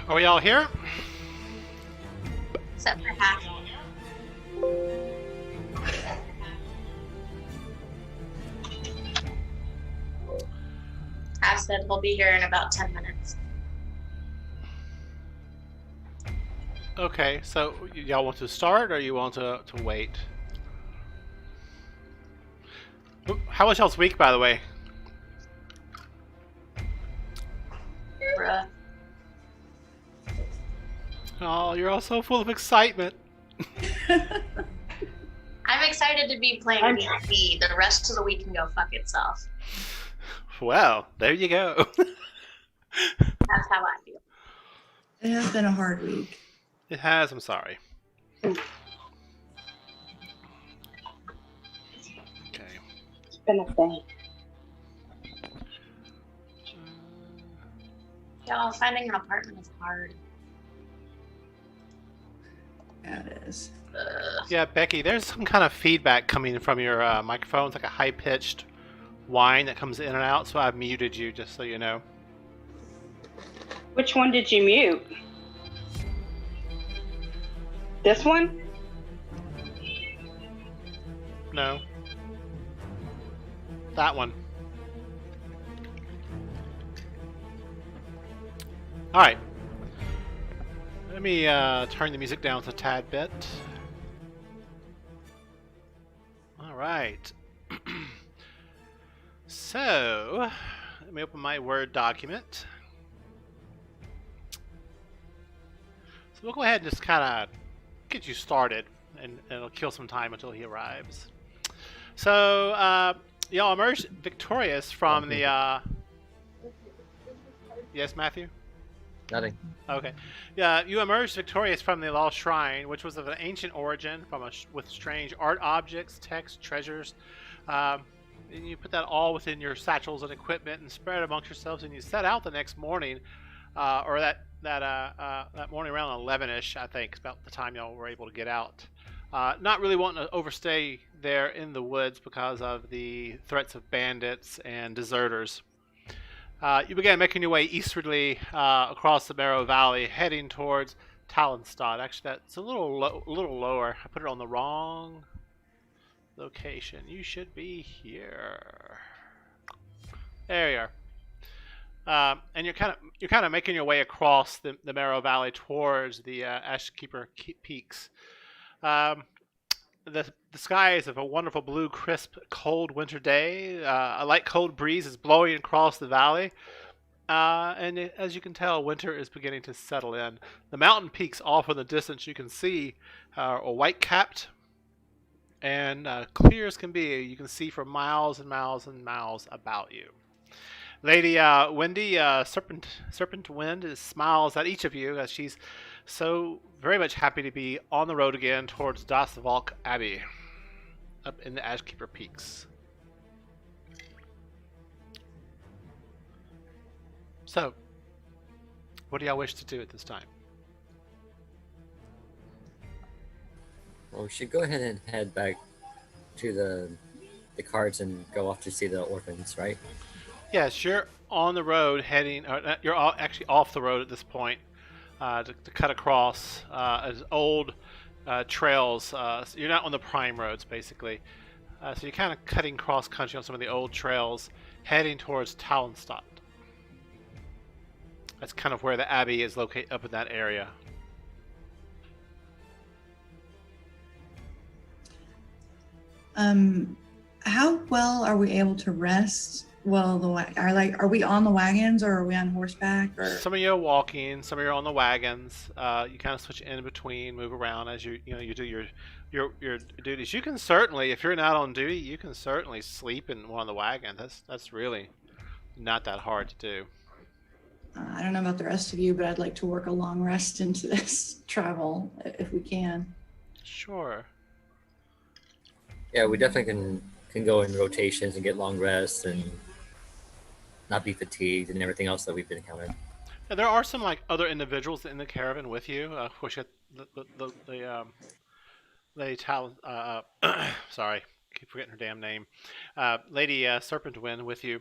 Are we all here? Except for half. Half said he'll be here in about 10 minutes. Okay, so y'all want to start or you want to wait? How was y'all's week, by the way? Bruh. Oh, you're all so full of excitement. I'm excited to be playing D&D. The rest of the week can go fuck itself. Well, there you go. That's how I feel. It has been a hard week. It has, I'm sorry. Okay. It's been a thing. Y'all, finding an apartment is hard. Yeah, it is. Ugh. Yeah, Becky, there's some kind of feedback coming from your microphone. It's like a high-pitched whine that comes in and out, so I've muted you, just so you know. Which one did you mute? This one? No. That one. Alright. Let me turn the music down a tad bit. Alright. So, let me open my Word document. So we'll go ahead and just kind of get you started, and it'll kill some time until he arrives. So, y'all emerged victorious from the... Yes, Matthew? Nothing. Okay. Yeah, you emerged victorious from the Lost Shrine, which was of an ancient origin, with strange art objects, texts, treasures. And you put that all within your satchels and equipment and spread it amongst yourselves, and you set out the next morning, or that morning around 11ish, I think, is about the time y'all were able to get out. Not really wanting to overstay there in the woods because of the threats of bandits and deserters. You began making your way eastwardly across the Marrow Valley, heading towards Talonstad. Actually, that's a little lower. I put it on the wrong location. You should be here. There you are. And you're kind of making your way across the Marrow Valley towards the Ashkeeper Peaks. The skies of a wonderful blue, crisp, cold winter day. A light cold breeze is blowing across the valley. And as you can tell, winter is beginning to settle in. The mountain peaks off in the distance you can see are white-capped and clear as can be. You can see for miles and miles and miles about you. Lady Wendy Serpentwind smiles at each of you as she's so very much happy to be on the road again towards Volk Abby, up in the Ashkeeper Peaks. So, what do y'all wish to do at this time? Well, we should go ahead and head back to the cards and go off to see the orphans, right? Yes, you're on the road heading. You're actually off the road at this point to cut across as old trails. So you're not on the prime roads, basically. So you're kind of cutting cross country on some of the old trails, heading towards Talonstad. That's kind of where the abbey is located, up in that area. How well are we able to rest? Well, are we on the wagons or are we on horseback? Or Some of you are walking, some of you are on the wagons. You kind of switch in between, move around as you do your duties. You can certainly, if you're not on duty, you can certainly sleep in one of the wagons. That's really not that hard to do. I don't know about the rest of you, but I'd like to work a long rest into this travel if we can. Sure. Yeah, we definitely can go in rotations and get long rests and not be fatigued and everything else that we've been encountering. Yeah, there are some other individuals in the caravan with you. Of course, you have Lady Talon. Sorry, keep forgetting her damn name. Lady Serpentwind with you.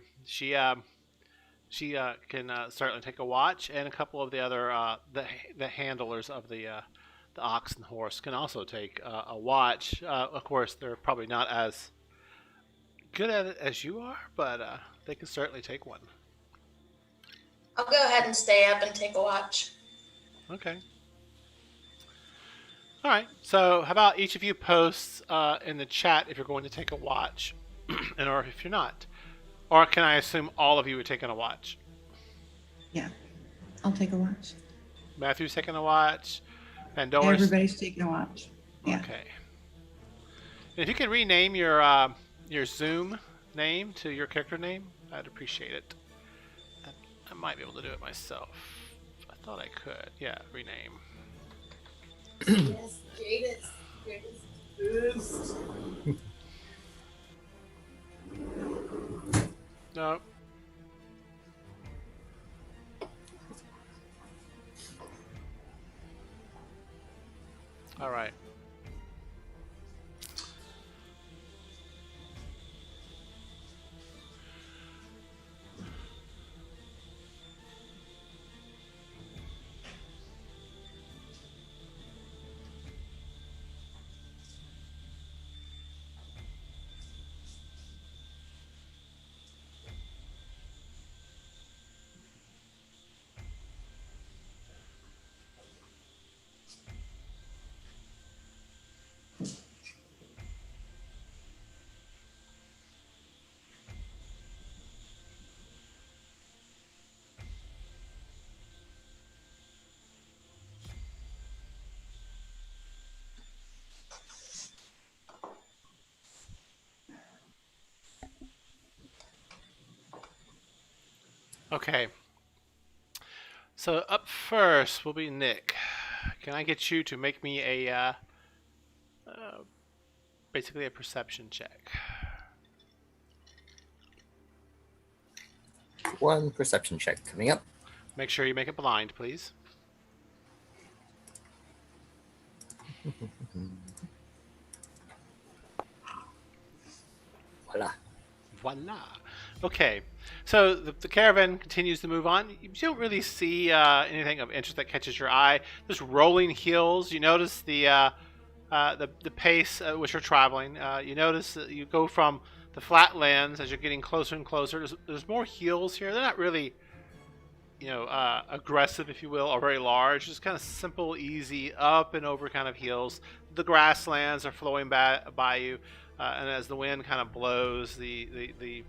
she can certainly take a watch, and a couple of the other the handlers of the ox and horse can also take a watch. Of course, they're probably not as good at it as you are, but they can certainly take one. I'll go ahead and stay up and take a watch. Okay. All right. So, how about each of you posts in the chat if you're going to take a watch, and or if you're not, or can I assume all of you are taking a watch? Yeah, I'll take a watch. Matthew's taking a watch. Pandora's. Everybody's taking a watch. Yeah. Okay. And if you can rename your Zoom name to your character name, I'd appreciate it. I might be able to do it myself. I thought I could. Yeah, rename. Yes, Jadis. No. All right. Okay. So up first will be Nick. Can I get you to make me a basically a perception check? One perception check coming up. Make sure you make it blind, please. Voila. Voila. Okay, so the caravan continues to move on. You don't really see anything of interest that catches your eye. There's rolling hills. You notice the pace at which you're traveling. You notice that you go from the flatlands as you're getting closer and closer. There's more hills here. They're not really, aggressive, if you will, or very large. Just kind of simple, easy, up and over kind of hills. The grasslands are flowing by you, and as the wind kind of blows, the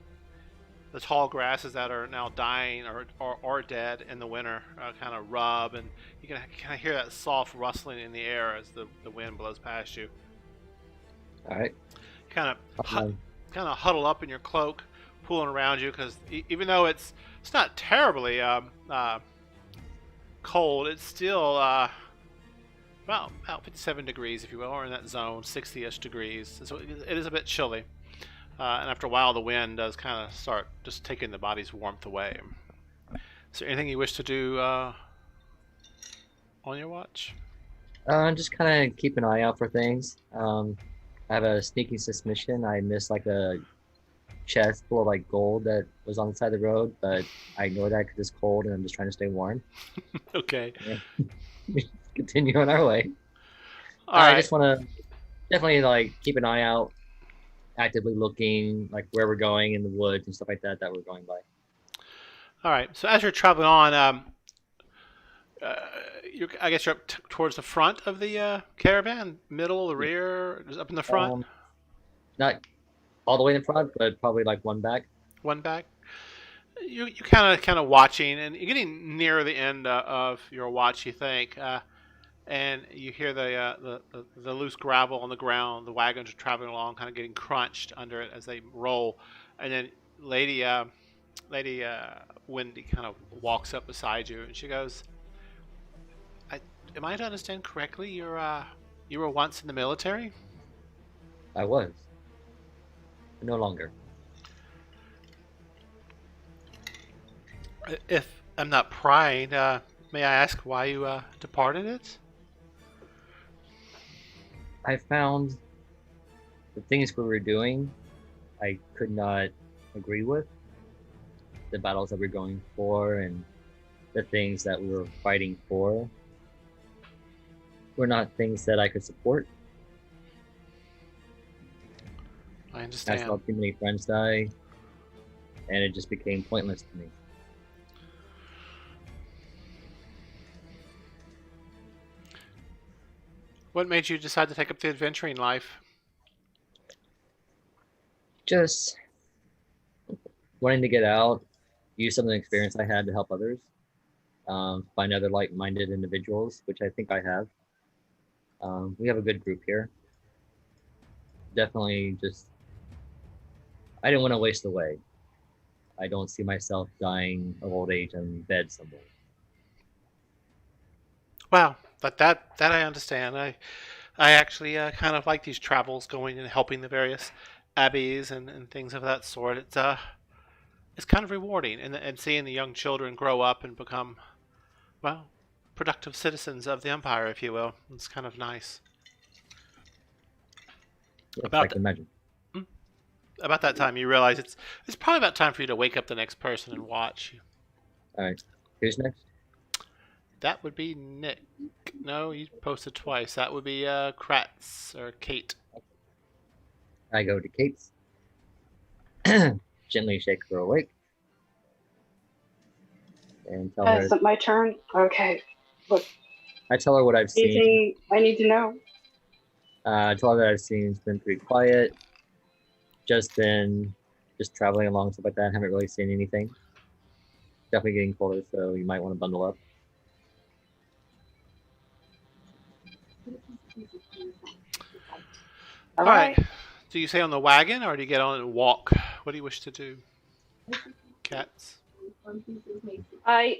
tall grasses that are now dying or dead in the winter kind of rub, and you can kind of hear that soft rustling in the air as the wind blows past you. All right. Kind of huddle up in your cloak, pulling around you, because even though it's not terribly cold, it's still about 57 degrees, if you will, or in that zone, 60-ish degrees. So it is a bit chilly. And after a while, the wind does kind of start just taking the body's warmth away. Is there anything you wish to do on your watch? Just kind of keep an eye out for things. I have a sneaking suspicion I missed like a chest full of like gold that was on the side of the road, but I ignore that because it's cold and I'm just trying to stay warm. Okay. Yeah. Continue on our way. All right. I just want to definitely like keep an eye out, actively looking like where we're going in the woods and stuff like that we're going by. All right. So as you're traveling on, I guess you're up towards the front of the caravan, middle, the rear, just up in the front. Not all the way in front, but probably like one back. One back. You kind of watching, and you're getting near the end of your watch, you think, and you hear the loose gravel on the ground. The wagons are traveling along, kind of getting crunched under it as they roll, and then Lady Wendy kind of walks up beside you, and she goes, "Am I to understand correctly? You were once in the military?" I was. No longer. If I'm not prying, may I ask why you departed it? I found the things we were doing I could not agree with. the battles that we're going for and the things that we were fighting for were not things that I could support. I I understand. saw too many friends die, and it just became pointless to me. What made you decide to take up the adventuring life? Just wanting to get out, use some of the experience I had to help others, find other like-minded individuals, which I think I have. We have a good group here. Definitely just, I didn't want to waste away. I don't see myself dying of old age in bed somewhere. Well, that I understand. I actually kind of like these travels, going and helping the various abbeys and things of that sort. It's kind of rewarding, and seeing the young children grow up and become, well, productive citizens of the empire, if you will. It's kind of nice. Yes, About I can imagine. About that time, you realize it's probably about time for you to wake up the next person and watch. All right, who's next? That would be Nick. No, you posted twice. That would be Kratz or Kate. I go to Kate's. Gently shake her awake. And tell her, Is it my turn? Okay. What I tell her what I've seen. anything I need to know? I tell her that I've seen it's been pretty quiet. Just been traveling along, stuff like that. Haven't really seen anything. Definitely getting colder, so you might want to bundle up. All right. Do you stay on the wagon or do you get on and walk? What do you wish to do? Cats. I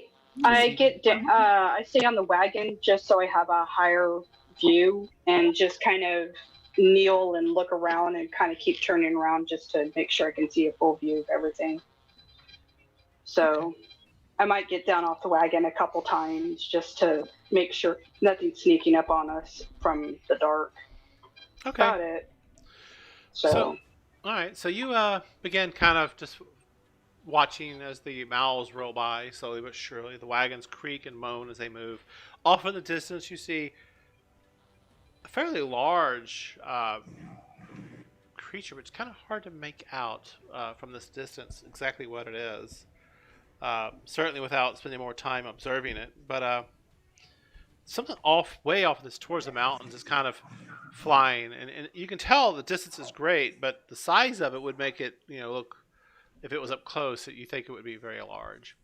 stay on the wagon just so I have a higher view and just kind of kneel and look around and kind of keep turning around just to make sure I can see a full view of everything. So I might get down off the wagon a couple times just to make sure nothing's sneaking up on us from the dark. Okay. Got it. So all right. So you begin kind of just watching as the miles roll by, slowly but surely. The wagons creak and moan as they move. Off in the distance, you see a fairly large creature, but it's kind of hard to make out from this distance exactly what it is. Certainly without spending more time observing it. But something way off this towards the mountains is kind of flying. And you can tell the distance is great, but the size of it would make it, look, if it was up close, you think it would be very large.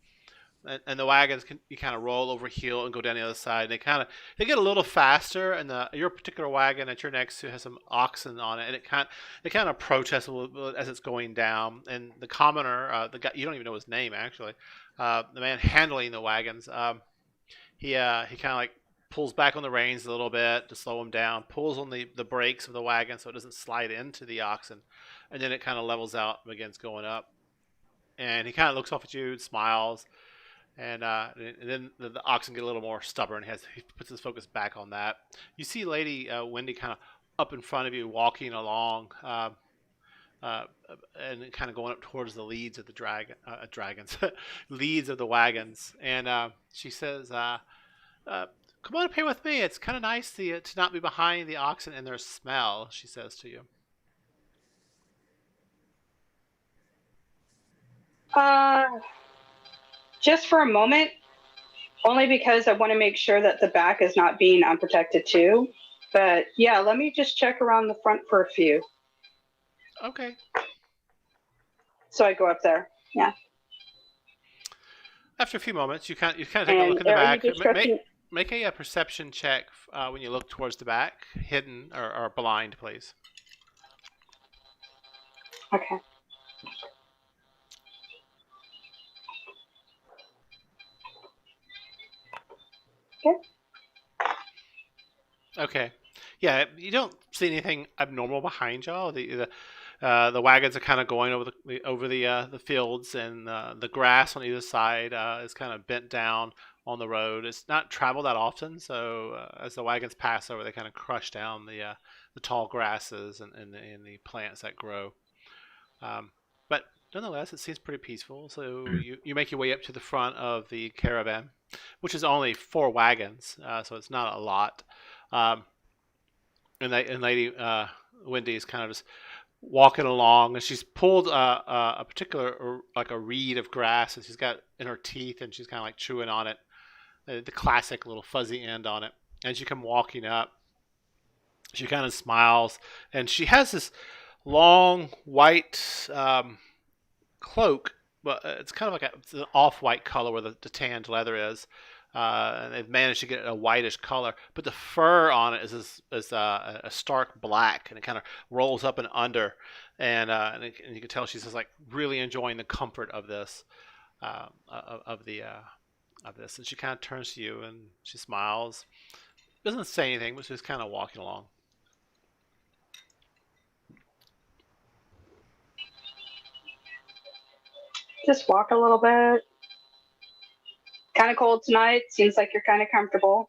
And the wagons you kind of roll over hill and go down the other side. And they get a little faster, and your particular wagon that you're next to has some oxen on it, and it kind of protests a little bit as it's going down. And the commoner, the guy, you don't even know his name actually, the man handling the wagons, he kind of like pulls back on the reins a little bit to slow him down, pulls on the brakes of the wagon so it doesn't slide into the oxen, and then it kind of levels out and begins going up. And he kind of looks off at you and smiles. And then the oxen get a little more stubborn. He puts his focus back on that. You see Lady Wendy kind of up in front of you, walking along, and kind of going up towards the leads of the dragons, leads of the wagons. And she says, "Come on up here with me. It's kind of nice to not be behind the oxen and their smell." She says to you. Just for a moment, only because I want to make sure that the back is not being unprotected too. But yeah, let me just check around the front for a few. Okay. So I go up there. Yeah. After a few moments, you kind of take a look in the back. Make a perception check when you look towards the back, hidden or blind, please. Okay. Okay. Yeah, you don't see anything abnormal behind y'all. The wagons are kind of going over the fields, and the grass on either side is kind of bent down on the road. It's not traveled that often, so as the wagons pass over, they kind of crush down the tall grasses and the plants that grow. But nonetheless, it seems pretty peaceful. So you make your way up to the front of the caravan, which is only 4 wagons, so it's not a lot. Um, and Lady Wendy is kind of just walking along, and she's pulled a particular like a reed of grass, and she's got in her teeth, and she's kind of like chewing on it, the classic little fuzzy end on it. And she come walking up. She kind of smiles, and she has this long white cloak, but it's kind of like it's an off-white color where the tanned leather is. And they've managed to get it a whitish color, but the fur on it is a stark black, and it kind of rolls up and under, and you can tell she's just like really enjoying the comfort of this, of this. And she kind of turns to you and she smiles, doesn't say anything, but she's kind of walking along. Just walk a little bit. Kind of cold tonight. Seems like you're kind of comfortable.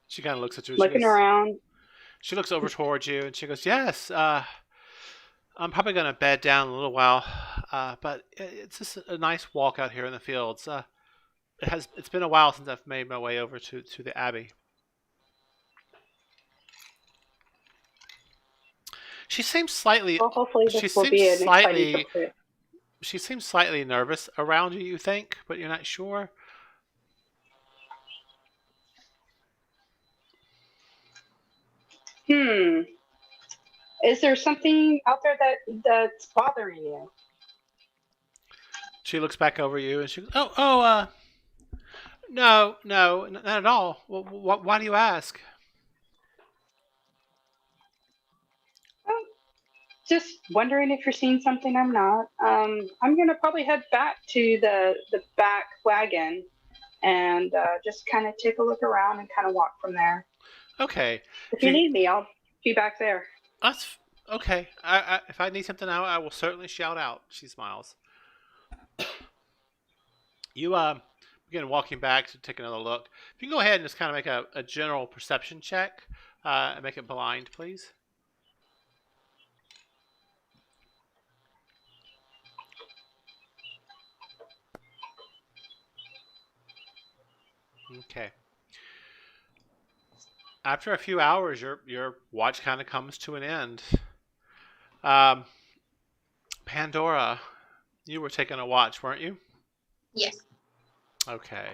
She kind of looks at you. Looking around. She looks over towards you and she goes, "Yes, I'm probably going to bed down in a little while, but it's just a nice walk out here in the fields. It's been a while since I've made my way over to the Abbey." She seems slightly. Well, hopefully this will be an exciting trip. She seems slightly nervous around you. You think, but you're not sure. Is there something out there that's bothering you? She looks back over you and she goes, "Oh, no, not at all. Why do you ask?" Just wondering if you're seeing something I'm not. I'm gonna probably head back to the back wagon and just kind of take a look around and kind of walk from there. Okay. If you need me, I'll be back there. That's okay. If I need something out, I will certainly shout out. She smiles. You begin walking back to take another look. If you can go ahead and just kind of make a general perception check and make it blind, please. Okay. After a few hours, your watch kind of comes to an end. Pandora, you were taking a watch, weren't you? Yes. Okay.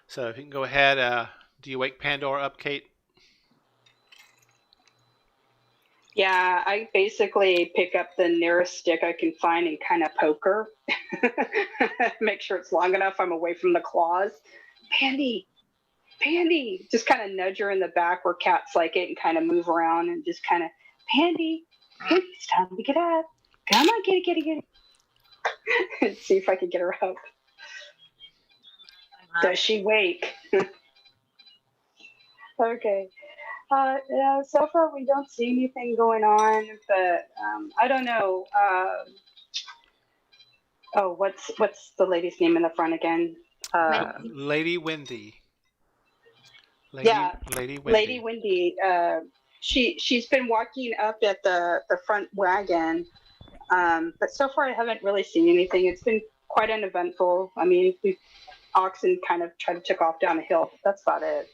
So if you can go ahead, do you wake Pandora up, Kate? Yeah, I basically pick up the nearest stick I can find and kind of poke her. Make sure it's long enough I'm away from the claws. Pandy, just kind of nudge her in the back where cats like it and kind of move around and just kind of, Pandy, it's time to get up. Come on, get it. See if I can get her up. Does she wake? Okay. Yeah, so far we don't see anything going on, but I don't know. What's the lady's name in the front again? Lady Wendy. Lady Wendy. She's been walking up at the front wagon, but so far I haven't really seen anything. It's been quite uneventful. I mean, oxen kind of tried to take off down a hill. But that's about it.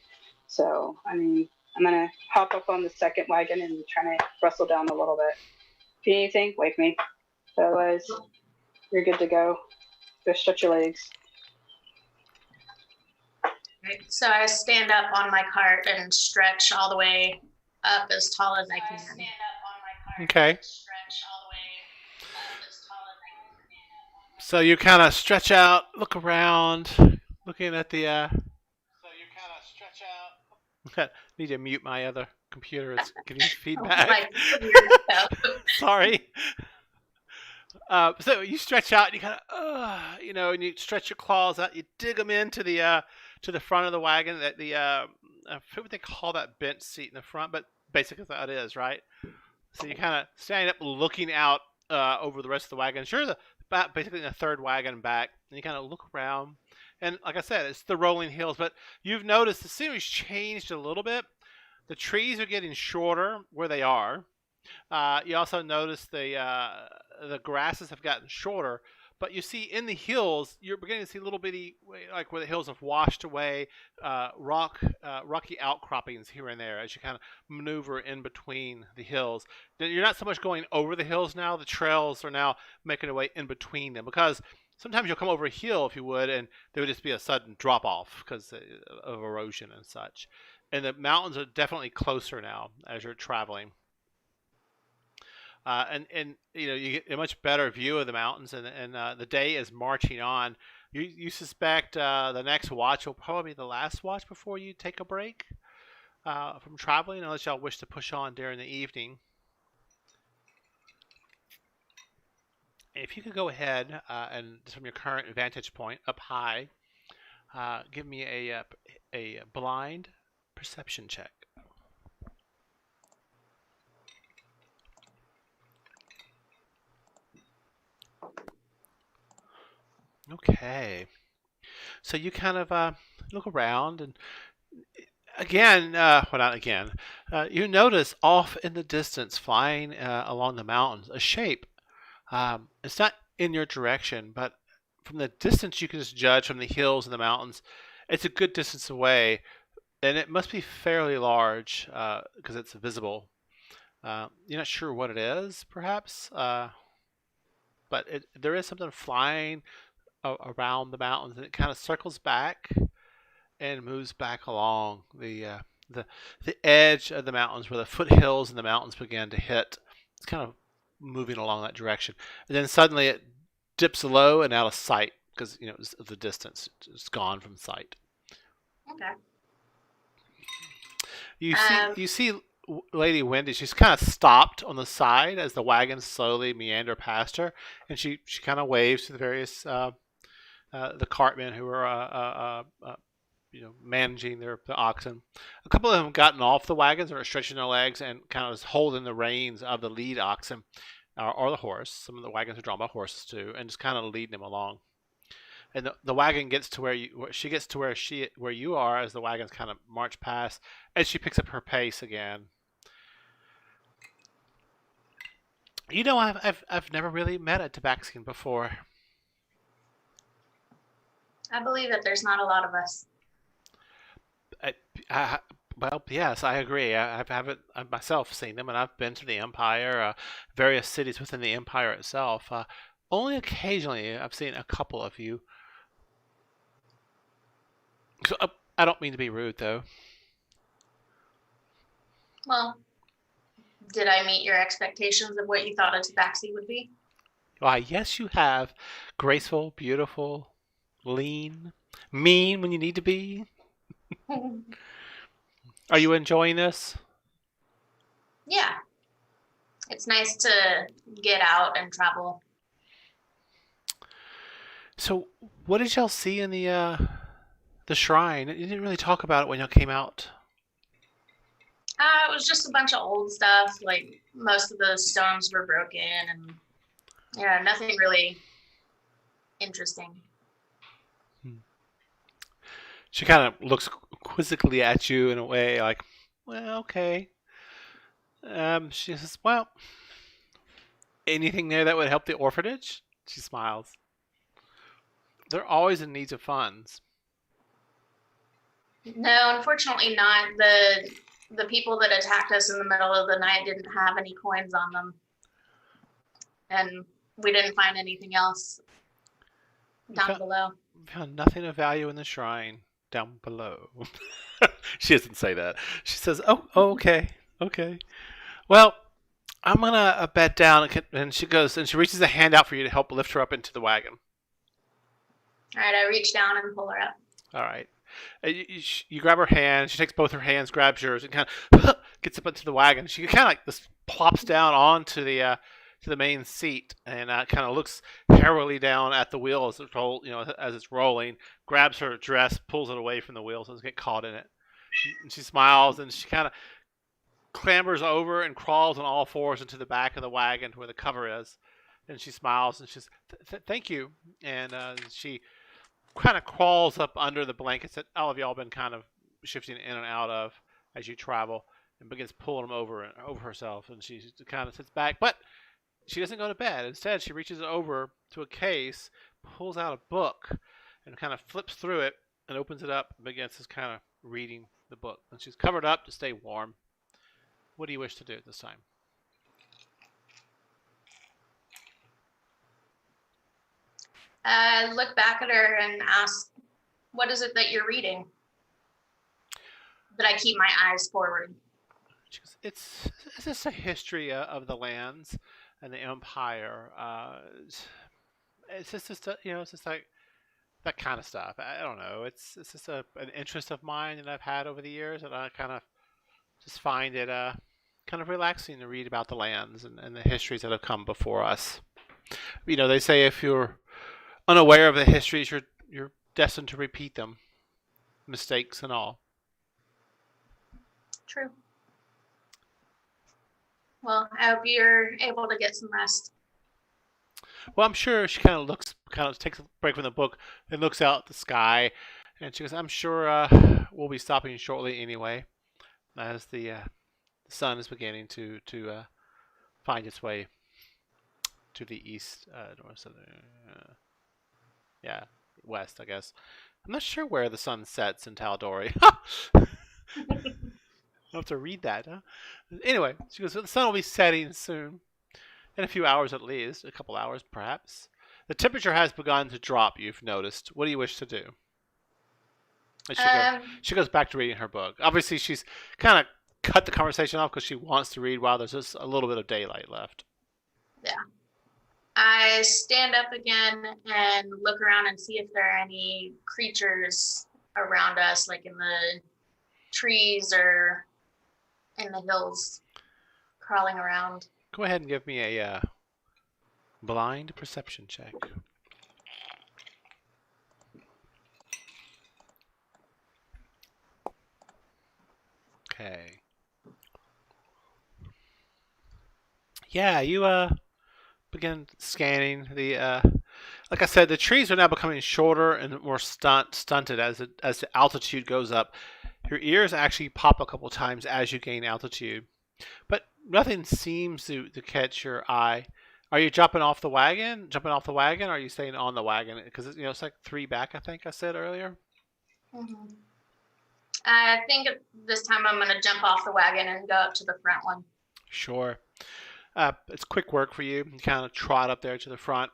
So I mean, I'm gonna hop up on the second wagon and try to rustle down a little bit. If you need anything, wake me. Otherwise, you're good to go. Go stretch your legs. Right. So I stand up on my cart and stretch all the way up as tall as I can. Okay. So you kind of stretch out, look around, looking at the. Need to mute my other computer. It's getting feedback. Sorry. So you stretch out, and you kind of, and you stretch your claws out. You dig them into the front of the wagon. That I forget what they call that bench seat in the front, but basically that is right. So you kind of stand up, looking out over the rest of the wagon. Sure, basically in the third wagon back, and you kind of look around. And like I said, it's the rolling hills, but you've noticed the scenery's changed a little bit. The trees are getting shorter where they are. You also notice the grasses have gotten shorter, but you see in the hills, you're beginning to see little bitty, like where the hills have washed away, rocky outcroppings here and there as you kind of maneuver in between the hills. You're not so much going over the hills now; the trails are now making their way in between them because sometimes you'll come over a hill, if you would, and there would just be a sudden drop off because of erosion and such. And the mountains are definitely closer now as you're traveling. And you get a much better view of the mountains, and the day is marching on. You suspect the next watch will probably be the last watch before you take a break from traveling, unless y'all wish to push on during the evening. If you could go ahead and from your current vantage point up high, give me a blind perception check. Okay, so you kind of look around, and again, well, not again, you notice off in the distance, flying along the mountains, a shape. It's not in your direction, but from the distance you can just judge from the hills and the mountains. It's a good distance away, and it must be fairly large because it's visible. You're not sure what it is, perhaps, but there is something flying around the mountains, and it kind of circles back and moves back along the edge of the mountains where the foothills and the mountains begin to hit. It's kind of moving along that direction, and then suddenly it dips low and out of sight because it's the distance. It's gone from sight. Okay. You see Lady Wendy. She's kind of stopped on the side as the wagons slowly meander past her, and she kind of waves to the various the cartmen who are managing the oxen. A couple of them have gotten off the wagons and are stretching their legs and kind of holding the reins of the lead oxen or the horse. Some of the wagons are drawn by horses too, and just kind of leading them along. And the wagon gets to where you are as the wagons kind of march past, and she picks up her pace again. I've never really met a Tabaxian before. I believe that there's not a lot of us. Well, yes, I agree. I've myself seen them, and I've been to the Empire, various cities within the Empire itself. Only occasionally I've seen a couple of you. So, I don't mean to be rude, though. Well, did I meet your expectations of what you thought a tabaxi would be? Why, yes, you have. Graceful, beautiful, lean, mean when you need to be. Are you enjoying this? Yeah. It's nice to get out and travel. So, what did y'all see in the shrine? You didn't really talk about it when y'all came out. It was just a bunch of old stuff. Like, most of the stones were broken, and yeah, nothing really interesting. She kind of looks quizzically at you in a way, like, well, okay. She says, well, anything there that would help the orphanage? She smiles. They're always in need of funds. No, unfortunately not. The people that attacked us in the middle of the night didn't have any coins on them. And we didn't find anything else down below. We found nothing of value in the shrine down below. She doesn't say that. She says, oh, okay. Well, I'm going to bed down. And she goes, and she reaches a hand out for you to help lift her up into the wagon. All right, I reach down and pull her up. All right. You grab her hand. She takes both her hands, grabs yours, and kind of gets up into the wagon. She kind of like this plops down onto the main seat, and kind of looks harrowly down at the wheel as it's rolling. Grabs her dress, pulls it away from the wheel so it doesn't get caught in it. And she smiles, and she kind of clambers over and crawls on all fours into the back of the wagon to where the cover is. And she smiles and she says, "Thank you." And she kind of crawls up under the blankets that all of y'all been kind of shifting in and out of as you travel. and begins pulling him over herself, and she kind of sits back, but she doesn't go to bed. Instead, she reaches over to a case, pulls out a book, and kind of flips through it and opens it up and begins just kind of reading the book. And she's covered up to stay warm. What do you wish to do at this time? Look back at her and ask, what is it that you're reading? But I keep my eyes forward. She goes, it's just a history of the lands and the empire. It's just it's just like that kind of stuff. I don't know. It's just an interest of mine that I've had over the years, and I kind of just find it kind of relaxing to read about the lands and the histories that have come before us. They say if you're unaware of the histories, you're destined to repeat them, mistakes and all. True. Well, I hope you're able to get some rest. Well, I'm sure she kind of takes a break from the book and looks out at the sky, and she goes, I'm sure we'll be stopping shortly anyway, as the sun is beginning to find its way to the east, west, I guess. I'm not sure where the sun sets in Tal'Dorei. I'll have to read that, huh? Anyway, she goes, the sun will be setting soon. In a few hours at least. A couple hours, perhaps. The temperature has begun to drop, you've noticed. What do you wish to do? She goes back to reading her book. Obviously, she's kind of cut the conversation off because she wants to read while there's just a little bit of daylight left. Yeah. I stand up again and look around and see if there are any creatures around us, like in the trees or in the hills, crawling around. Go ahead and give me a blind perception check. Okay. Yeah, you begin scanning the. Like I said, the trees are now becoming shorter and more stunted as the altitude goes up. Your ears actually pop a couple times as you gain altitude, but nothing seems to catch your eye. Are you jumping off the wagon? Or are you staying on the wagon? Because it's like 3 back, I think I said earlier. Mm-hmm. I think this time I'm going to jump off the wagon and go up to the front one. Sure. It's quick work for you. You kind of trot up there to the front,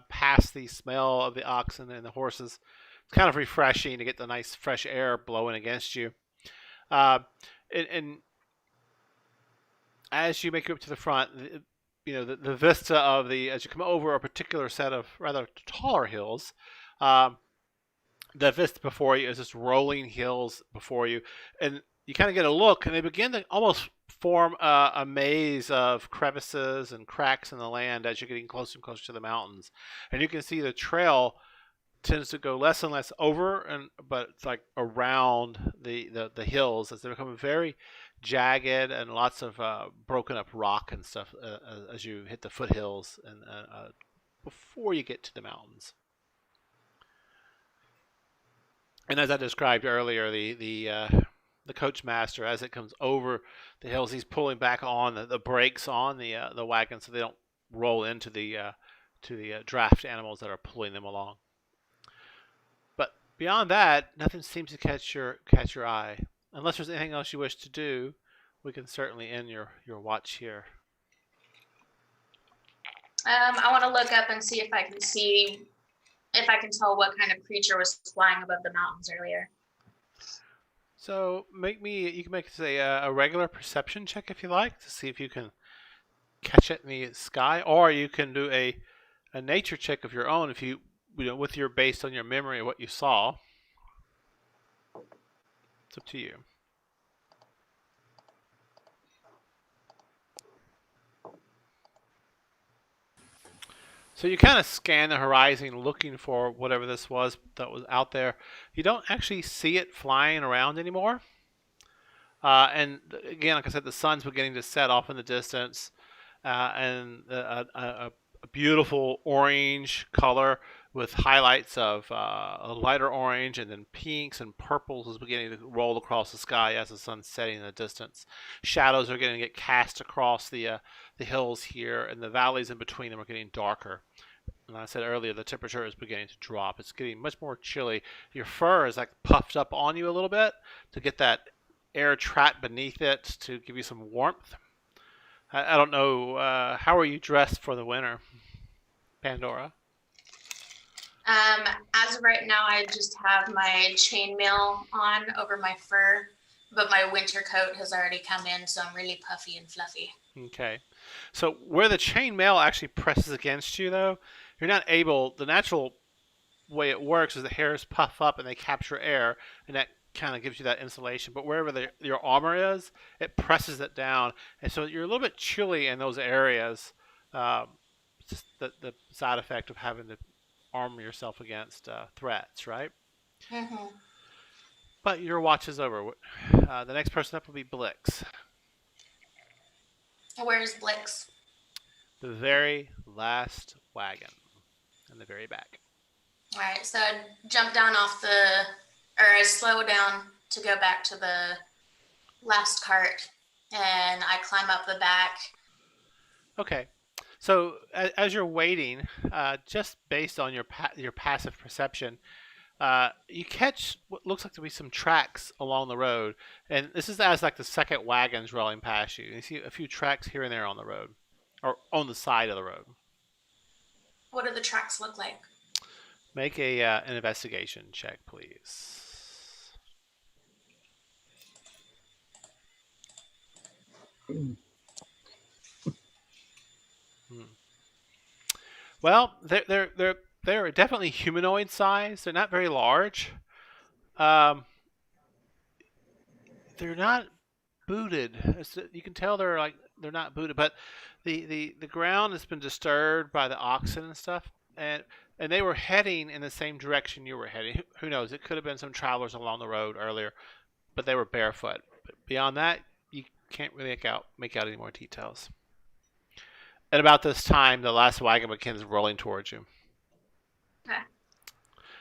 past the smell of the oxen and the horses. It's kind of refreshing to get the nice fresh air blowing against you. And as you make it up to the front, the vista of as you come over a particular set of rather taller hills, the vista before you is just rolling hills before you, and you kind of get a look, and they begin to almost form a maze of crevices and cracks in the land as you're getting closer and closer to the mountains, and you can see the trail tends to go less and less over, but it's like around the hills as they become very jagged and lots of broken up rock and stuff as you hit the foothills and before you get to the mountains. And as I described earlier, the coach master, as it comes over the hills, he's pulling back on the brakes on the wagon so they don't roll into the draft animals that are pulling them along. But beyond that, nothing seems to catch your eye. Unless there's anything else you wish to do, we can certainly end your watch here. I want to look up and see if I can tell what kind of creature was flying above the mountains earlier. So you can make a regular perception check if you like to see if you can catch it in the sky, or you can do a nature check of your own if based on your memory of what you saw. It's up to you. So you kind of scan the horizon looking for whatever this was that was out there. You don't actually see it flying around anymore. And again, like I said, the sun's beginning to set off in the distance. And a beautiful orange color with highlights of a lighter orange, and then pinks and purples is beginning to roll across the sky as the sun's setting in the distance. Shadows are going to get cast across the hills here, and the valleys in between them are getting darker. And I said earlier, the temperature is beginning to drop. It's getting much more chilly. Your fur is like puffed up on you a little bit to get that air trapped beneath it to give you some warmth. I don't know, how are you dressed for the winter, Pandora? As of right now, I just have my chainmail on over my fur, but my winter coat has already come in, so I'm really puffy and fluffy. Okay. So where the chainmail actually presses against you, though, you're not able. The natural way it works is the hairs puff up and they capture air, and that kind of gives you that insulation. But wherever your armor is, it presses it down, and so you're a little bit chilly in those areas. Just the side effect of having to armor yourself against threats, right? Mm-hmm. But your watch is over. The next person up will be Blix. Where's Blix? The very last wagon in the very back. All right, so I jump down I slow down to go back to the last cart, and I climb up the back. Okay. So as you're waiting, just based on your passive perception, you catch what looks like to be some tracks along the road, and this is as like the second wagon's rolling past you. You see a few tracks here and there on the road, or on the side of the road. What do the tracks look like? Make an investigation check, please. Well, they're definitely humanoid size. They're not very large. They're not booted. You can tell they're not booted, but the ground has been disturbed by the oxen and stuff, and they were heading in the same direction you were heading. Who knows? It could have been some travelers along the road earlier, but they were barefoot. But beyond that, you can't really make out any more details. At about this time, the last wagon begins rolling towards you. Okay.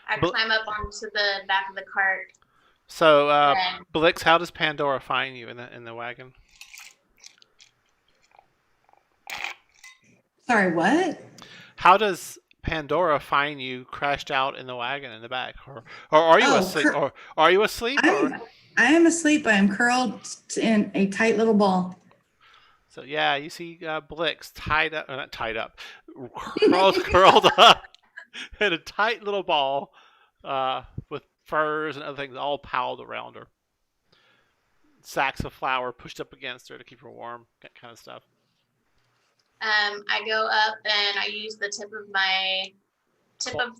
I climb up onto the back of the cart. So, Blix, how does Pandora find you in the wagon? Sorry, what? How does Pandora find you crashed out in the wagon in the back, or are you asleep? Or are you asleep? I am asleep. I am curled in a tight little ball. So yeah, you see Blix tied up, not tied up, curled up in a tight little ball with furs and other things all piled around her. Sacks of flour pushed up against her to keep her warm, that kind of stuff. I go up and I use the tip of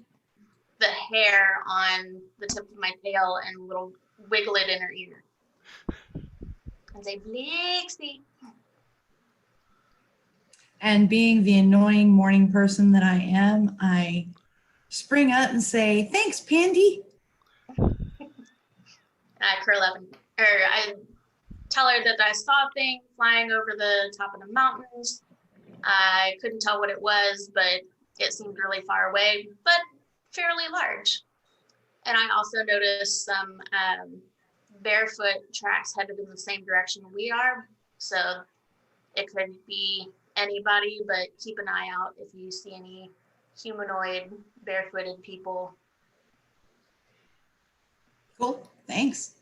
the hair on the tip of my tail and little wiggle it in her ear. And say, Blixie. And being the annoying morning person that I am, I spring up and say, "Thanks, Pandy." I curl up I tell her that I saw things flying over the top of the mountains. I couldn't tell what it was, but it seemed really far away, but fairly large. And I also noticed some barefoot tracks headed in the same direction we are. So it could be anybody, but keep an eye out if you see any humanoid barefooted people. Cool, thanks.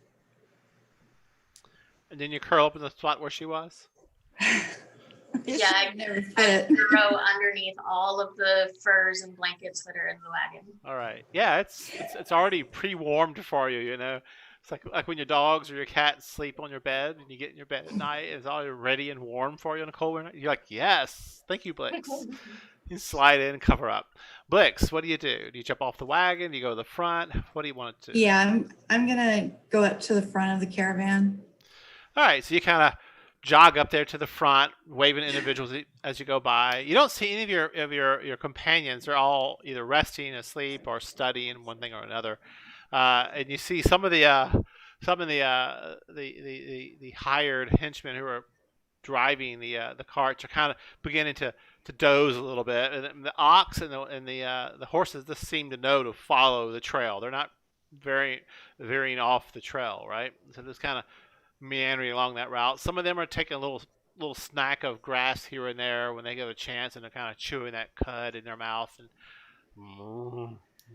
And then you curl up in the spot where she was? Yeah, I never fit. burrow underneath all of the furs and blankets that are in the wagon. All right. Yeah, it's already pre-warmed for you, you know. It's like when your dogs or your cats sleep on your bed and you get in your bed at night, it's all ready and warm for you on a colder night. You're like, yes, thank you, Blix. You slide in and cover up. Blix, what do you do? Do you jump off the wagon? Do you go to the front? What do you want to do? Yeah, I'm gonna go up to the front of the caravan. All right, so you kind of jog up there to the front, waving at individuals as you go by. You don't see any of your companions. They're all either resting, asleep, or studying one thing or another. And you see some of the hired henchmen who are driving the carts are kind of beginning to doze a little bit, and the ox and the horses just seem to know to follow the trail. They're not veering off the trail, right? So just kind of meandering along that route. Some of them are taking a little snack of grass here and there when they get a chance, and they're kind of chewing that cud in their mouth, and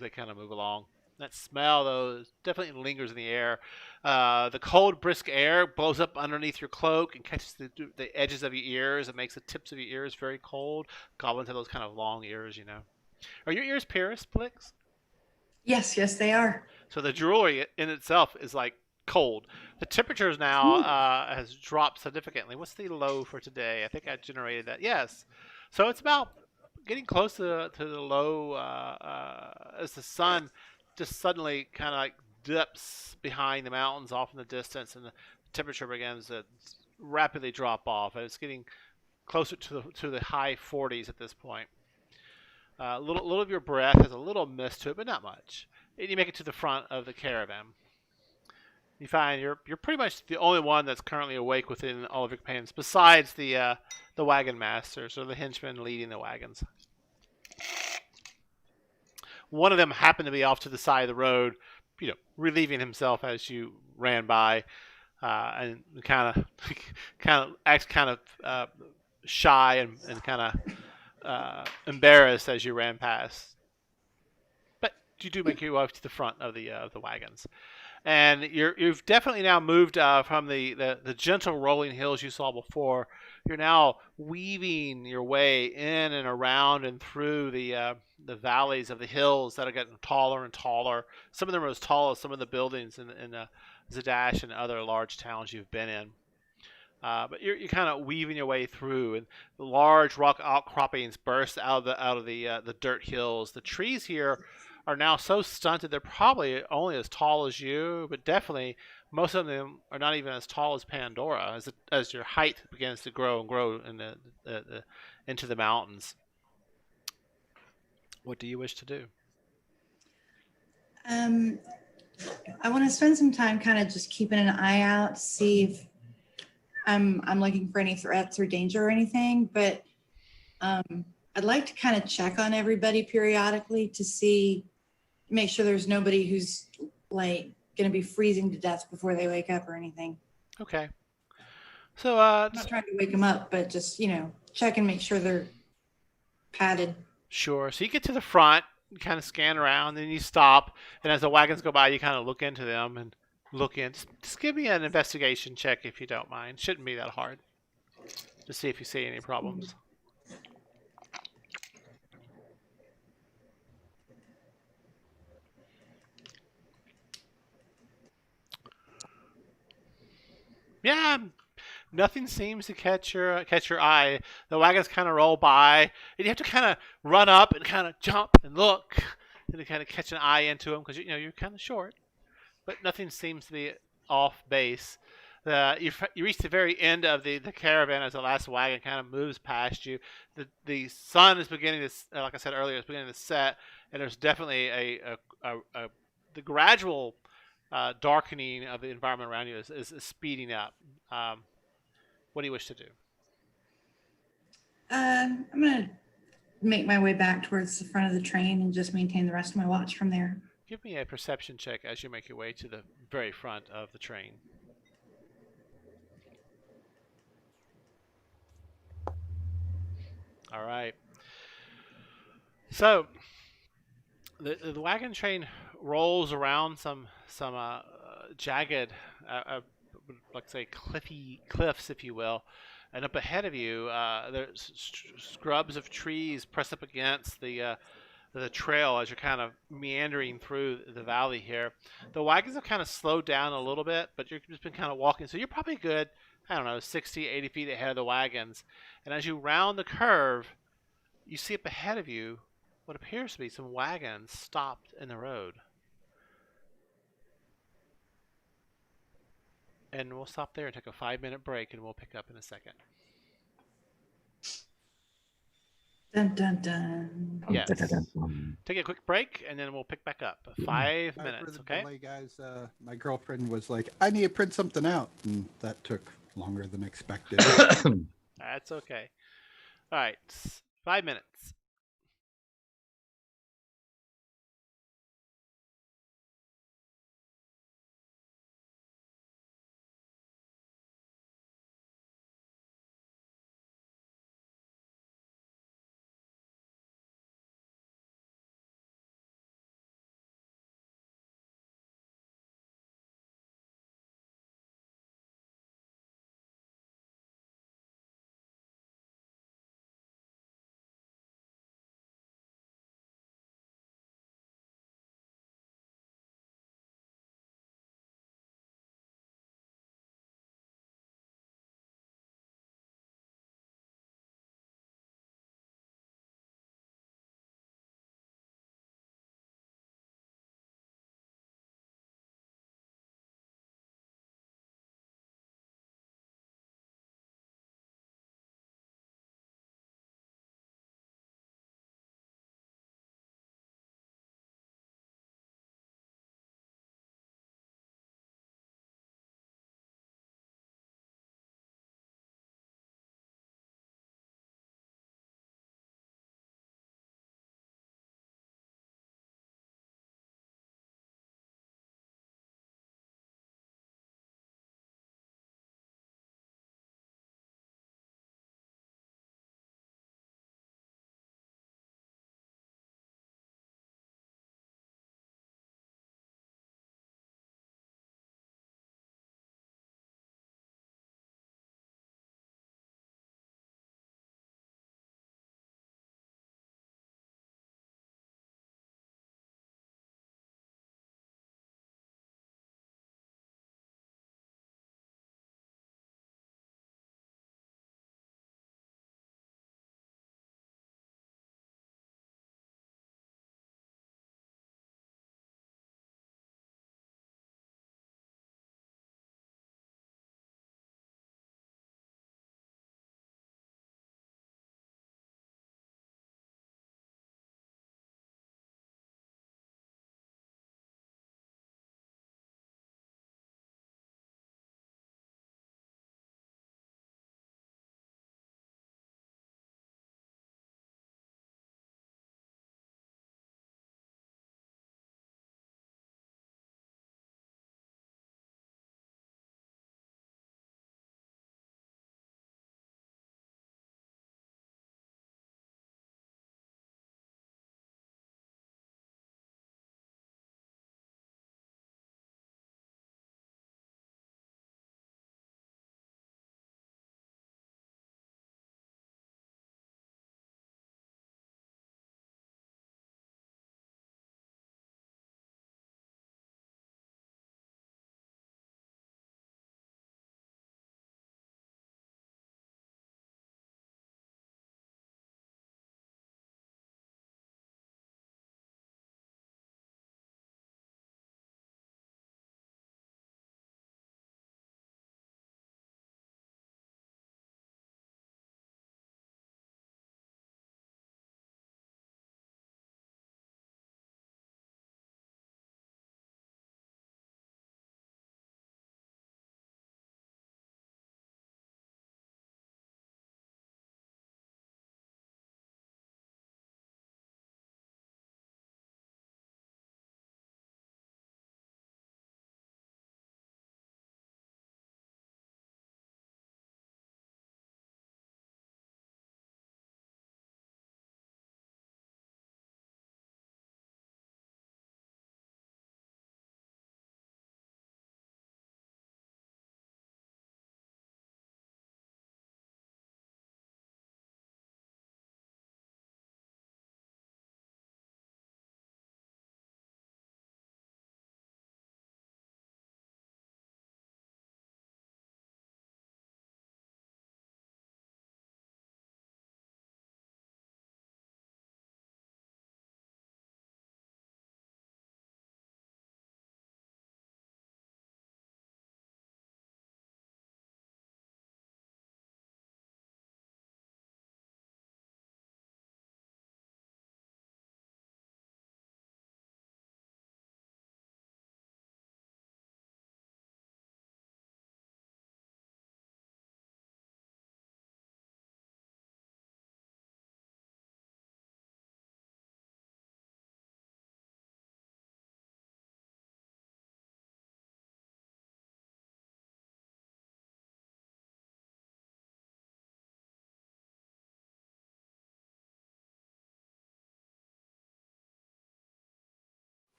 they kind of move along. That smell, though, definitely lingers in the air. The cold, brisk air blows up underneath your cloak and catches the edges of your ears. It makes the tips of your ears very cold. Goblins have those kind of long ears, you know. Are your ears pierced, Plix? Yes, they are. So the jewelry in itself is like cold. The temperatures now has dropped significantly. What's the low for today? I think I generated that. Yes. So it's about getting close to the low as the sun just suddenly kind of like dips behind the mountains off in the distance, and the temperature begins to rapidly drop off. And it's getting closer to the high 40s at this point. Little of your breath has a little mist to it, but not much. And you make it to the front of the caravan. You find you're pretty much the only one that's currently awake within all of your companions, besides the wagon masters or the henchmen leading the wagons. One of them happened to be off to the side of the road, you know, relieving himself as you ran by, and kind of acts kind of shy and kind of embarrassed as you ran past. But you do make your way to the front of the wagons. And you've definitely now moved from the gentle rolling hills you saw before. You're now weaving your way in and around and through the valleys of the hills that are getting taller and taller. Some of them are as tall as some of the buildings in Zadash and other large towns you've been in. But you're kind of weaving your way through, and the large rock outcroppings burst out of the dirt hills. The trees here are now so stunted they're probably only as tall as you, but definitely most of them are not even as tall as Pandora as your height begins to grow and grow in into the mountains. What do you wish to do? I want to spend some time kind of just keeping an eye out to see if I'm looking for any threats or danger or anything, but I'd like to kind of check on everybody periodically to make sure there's nobody who's like going to be freezing to death before they wake up or anything. Okay. So I'm not trying to wake them up, but just, check and make sure they're padded. Sure. So you get to the front, you kind of scan around, then you stop, and as the wagons go by, you kind of look into them and look in. Just give me an investigation check if you don't mind. Shouldn't be that hard. To see if you see any problems. Yeah, nothing seems to catch your eye. The wagons kind of roll by, and you have to kind of run up and kind of jump and look, and to kind of catch an eye into them because you're kind of short. But nothing seems to be off base. You reach the very end of the caravan as the last wagon kind of moves past you. The sun is beginning to, like I said earlier, it's beginning to set, and there's definitely the gradual darkening of the environment around you is speeding up. What do you wish to do? I'm going to make my way back towards the front of the train and just maintain the rest of my watch from there. Give me a perception check as you make your way to the very front of the train. All right. So the wagon train rolls around some jagged, like say cliffs, if you will, and up ahead of you, there's scrubs of trees pressed up against the trail as you're kind of meandering through the valley here. The wagons have kind of slowed down a little bit, but you've just been kind of walking, so you're probably good, 60, 80 feet ahead of the wagons. And as you round the curve, you see up ahead of you what appears to be some wagons stopped in the road. And we'll stop there and take a 5-minute break, and we'll pick up in a second. Dun, dun, dun. Yes. Take a quick break, and then we'll pick back up. 5 minutes, okay? Delay, guys. My girlfriend was like, I need to print something out. And that took longer than expected. That's okay. All right, 5 minutes.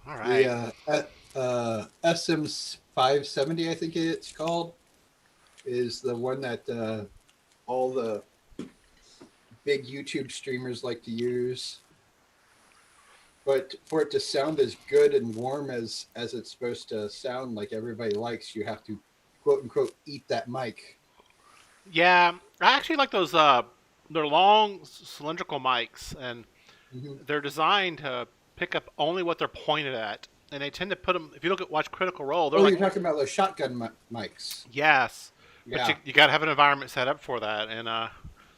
All right. The SM 570, I think it's called, is the one that all the big YouTube streamers like to use. But for it to sound as good and warm as it's supposed to sound, like everybody likes, you have to quote unquote eat that mic. Yeah, I actually like those. They're long cylindrical mics, and they're designed to pick up only what they're pointed at. And they tend to put them. If you watch Critical Role, they're You're talking about those shotgun mics. yes, Yeah. but you got to have an environment set up for that. And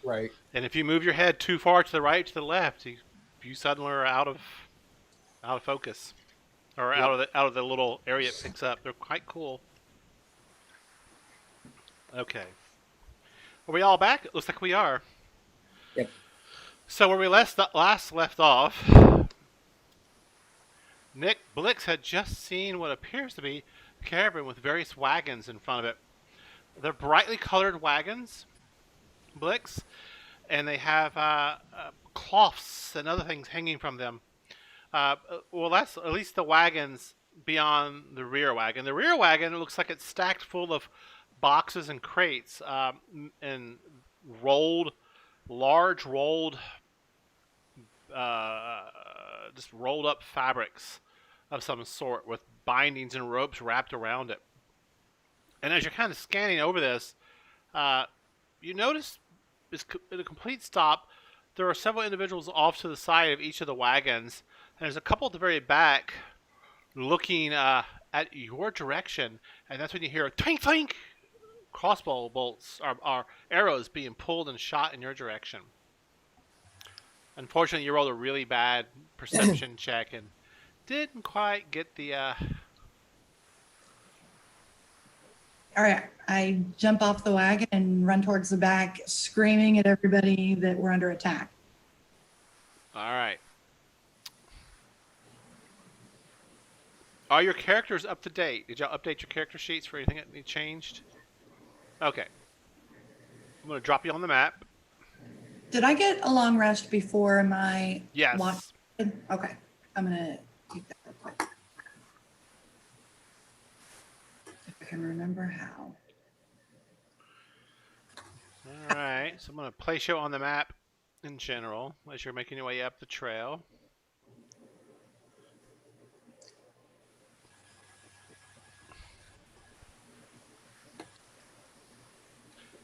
Right. and if you move your head too far to the right, to the left, you suddenly are out of focus, or out of the little area it picks up. They're quite cool. Okay. Are we all back? It looks like we are. Yep. So where we last left off, Nick Blix had just seen what appears to be a caravan with various wagons in front of it. They're brightly colored wagons, Blix, and they have cloths and other things hanging from them. Well, that's at least the wagons beyond the rear wagon. The rear wagon looks like it's stacked full of boxes and crates and large rolled, just rolled up fabrics of some sort with bindings and ropes wrapped around it. And as you're kind of scanning over this, you notice at a complete stop, there are several individuals off to the side of each of the wagons, and there's a couple at the very back looking at your direction, and that's when you hear a twink twink. Crossbow bolts are arrows being pulled and shot in your direction. Unfortunately, you rolled a really bad perception check and didn't quite get the. All right, I jump off the wagon and run towards the back, screaming at everybody that we're under attack. All right. Are your characters up to date? Did y'all update your character sheets for anything that changed? Okay. I'm going to drop you on the map. Did I get a long rest before my Yes. watch? Okay, I'm gonna keep that real quick. If I can remember how. All right. So I'm going to place you on the map in general as you're making your way up the trail.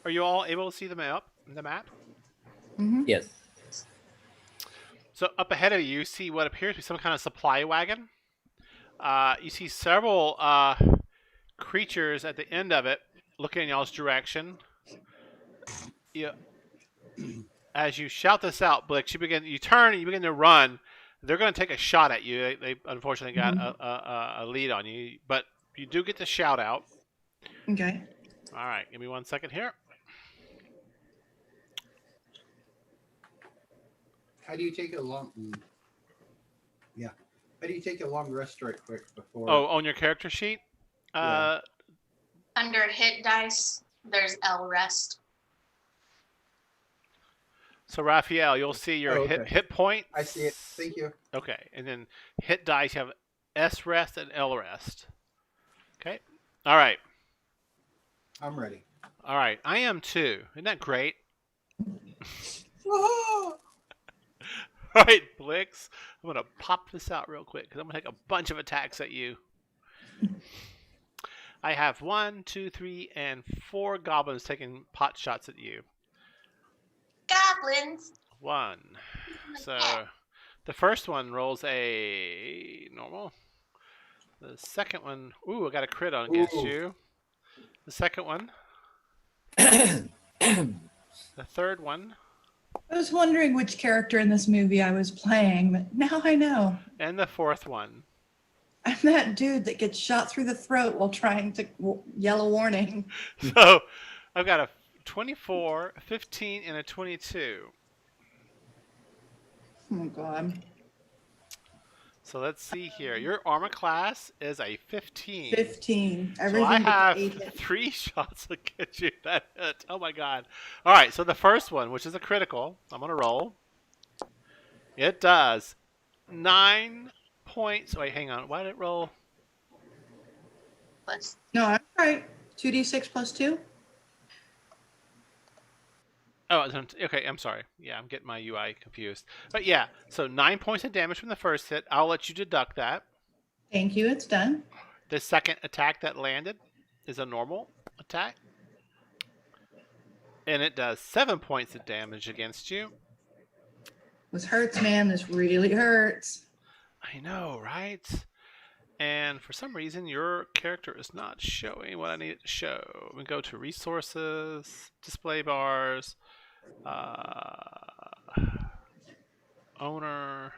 Are you all able to see the map? Mm-hmm. Yes. So up ahead of you, you see what appears to be some kind of supply wagon. You see several creatures at the end of it looking in y'all's direction. As you shout this out, Blix, you turn and you begin to run. They're going to take a shot at you. They unfortunately got a lead on you, but you do get to shout out. Okay. All right, give me 1 second here. How do you take a long? Yeah. How do you take a long rest right quick before? Oh, on your character sheet? Yeah. Under hit dice, there's L rest. So, Raphael, you'll see your Oh, okay. hit point. I see it. Thank you. Okay, and then hit dice, you have S rest and L rest. Okay. All right. I'm ready. All right. I am too. Isn't that great? Whoa! All right, Blix. I'm going to pop this out real quick because I'm going to take a bunch of attacks at you. I have 1, 2, 3, and 4 goblins taking pot shots at you. Goblins. 1. So the first one rolls a normal. The second one, ooh, I got a crit on against Ooh. you. The second one. The third one. I was wondering which character in this movie I was playing, but now I know. And the fourth one. I'm that dude that gets shot through the throat while trying to yell a warning. So I've got a 24, a 15, and a 22. Oh, God. So let's see here. Your armor class is a 15. 15. So Everything I but have the 8 hit. 3 shots to get you that hit. Oh my god. All right, so the first one, which is a critical, I'm going to roll. It does 9 points. Wait, hang on. Why did it roll? Plus, No, I'm right. 2d6 plus 2? Oh, okay. I'm sorry. Yeah, I'm getting my UI confused. But yeah, so 9 points of damage from the first hit. I'll let you deduct that. Thank you, it's done. The second attack that landed is a normal attack. And it does 7 points of damage against you. This hurts, man. This really hurts. I know, right? And for some reason, your character is not showing what I need it to show. We go to resources, display bars, owner,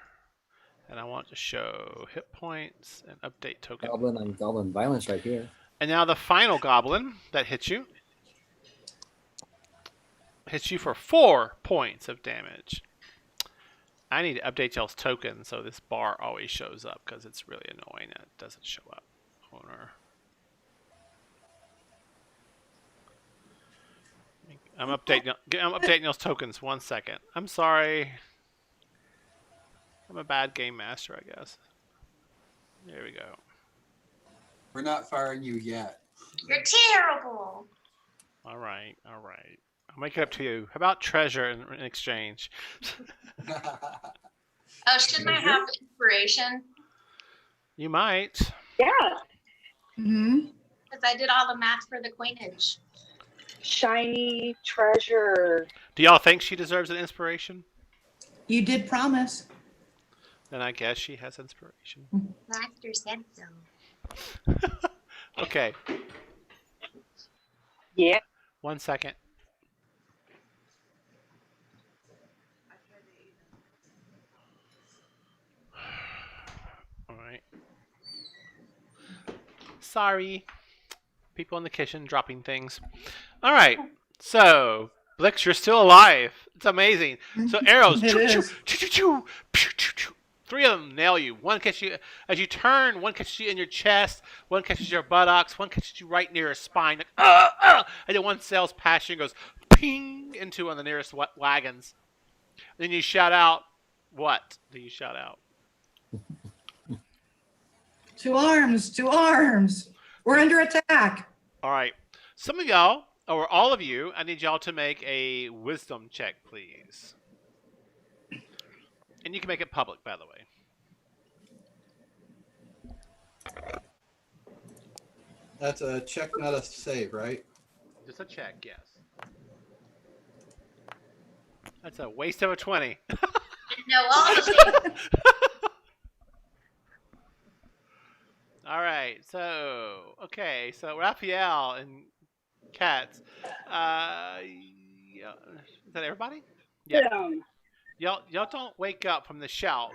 and I want to show hit points and update token. Goblin on goblin violence right here. And now the final goblin that hits you for 4 points of damage. I need to update y'all's token so this bar always shows up because it's really annoying that it doesn't show up. Owner. I'm updating y'all's tokens. 1 second. I'm sorry. I'm a bad game master, I guess. There we go. We're not firing you yet. you're terrible. All right. I'll make it up to you. How about treasure in exchange? Oh, shouldn't I have inspiration? You might. Yeah. Mm-hmm. Because I did all the math for the coinage. Shiny treasure. Do y'all think she deserves an inspiration? You did promise. Then I guess she has inspiration. Master said so. Okay. Yeah. 1 second. All right. Sorry. People in the kitchen dropping things. All right. So, Blix, you're still alive. It's amazing. So arrows. It choo, choo, is. choo, choo, choo, pew, choo, choo. 3 of them nail you. One catches you as you turn. One catches you in your chest. One catches your buttocks. One catches you right near your spine. Like, and then one sails past you and goes ping into one of the nearest wagons. Then you shout out. What do you shout out? 2 arms, 2 arms. We're under attack. All right. Some of y'all, or all of you, I need y'all to make a wisdom check, please. And you can make it public, by the way. That's a check, not a save, right? Just a check, yes. That's a waste of a 20. No, all the things. All right, so Raphael and Katz, yeah, is that everybody? Yeah. Y'all don't wake up from the shout,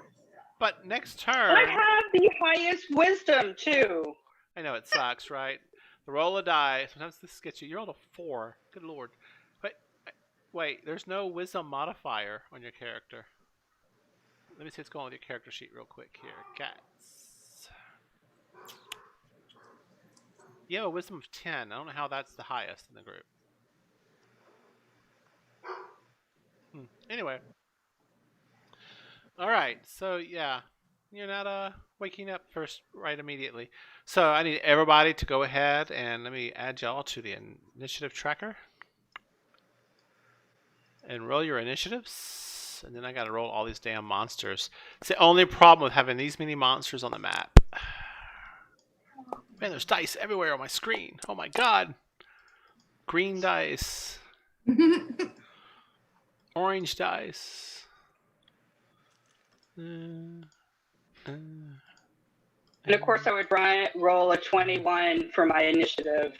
but next turn. I have the highest wisdom too. I know it sucks, right? The roll a die. Sometimes this gets you. You rolled a 4. Good lord. Wait, there's no wisdom modifier on your character. Let me see what's going on with your character sheet real quick here. Cats. You have a wisdom of 10. I don't know how that's the highest in the group. Anyway. Alright, so yeah. You're not waking up first right immediately. So I need everybody to go ahead and let me add y'all to the initiative tracker. And roll your initiatives. And then I gotta roll all these damn monsters. It's the only problem with having these many monsters on the map. Man, there's dice everywhere on my screen. Oh my god. Green dice. Orange dice. And of course, I would roll a 21 for my initiative.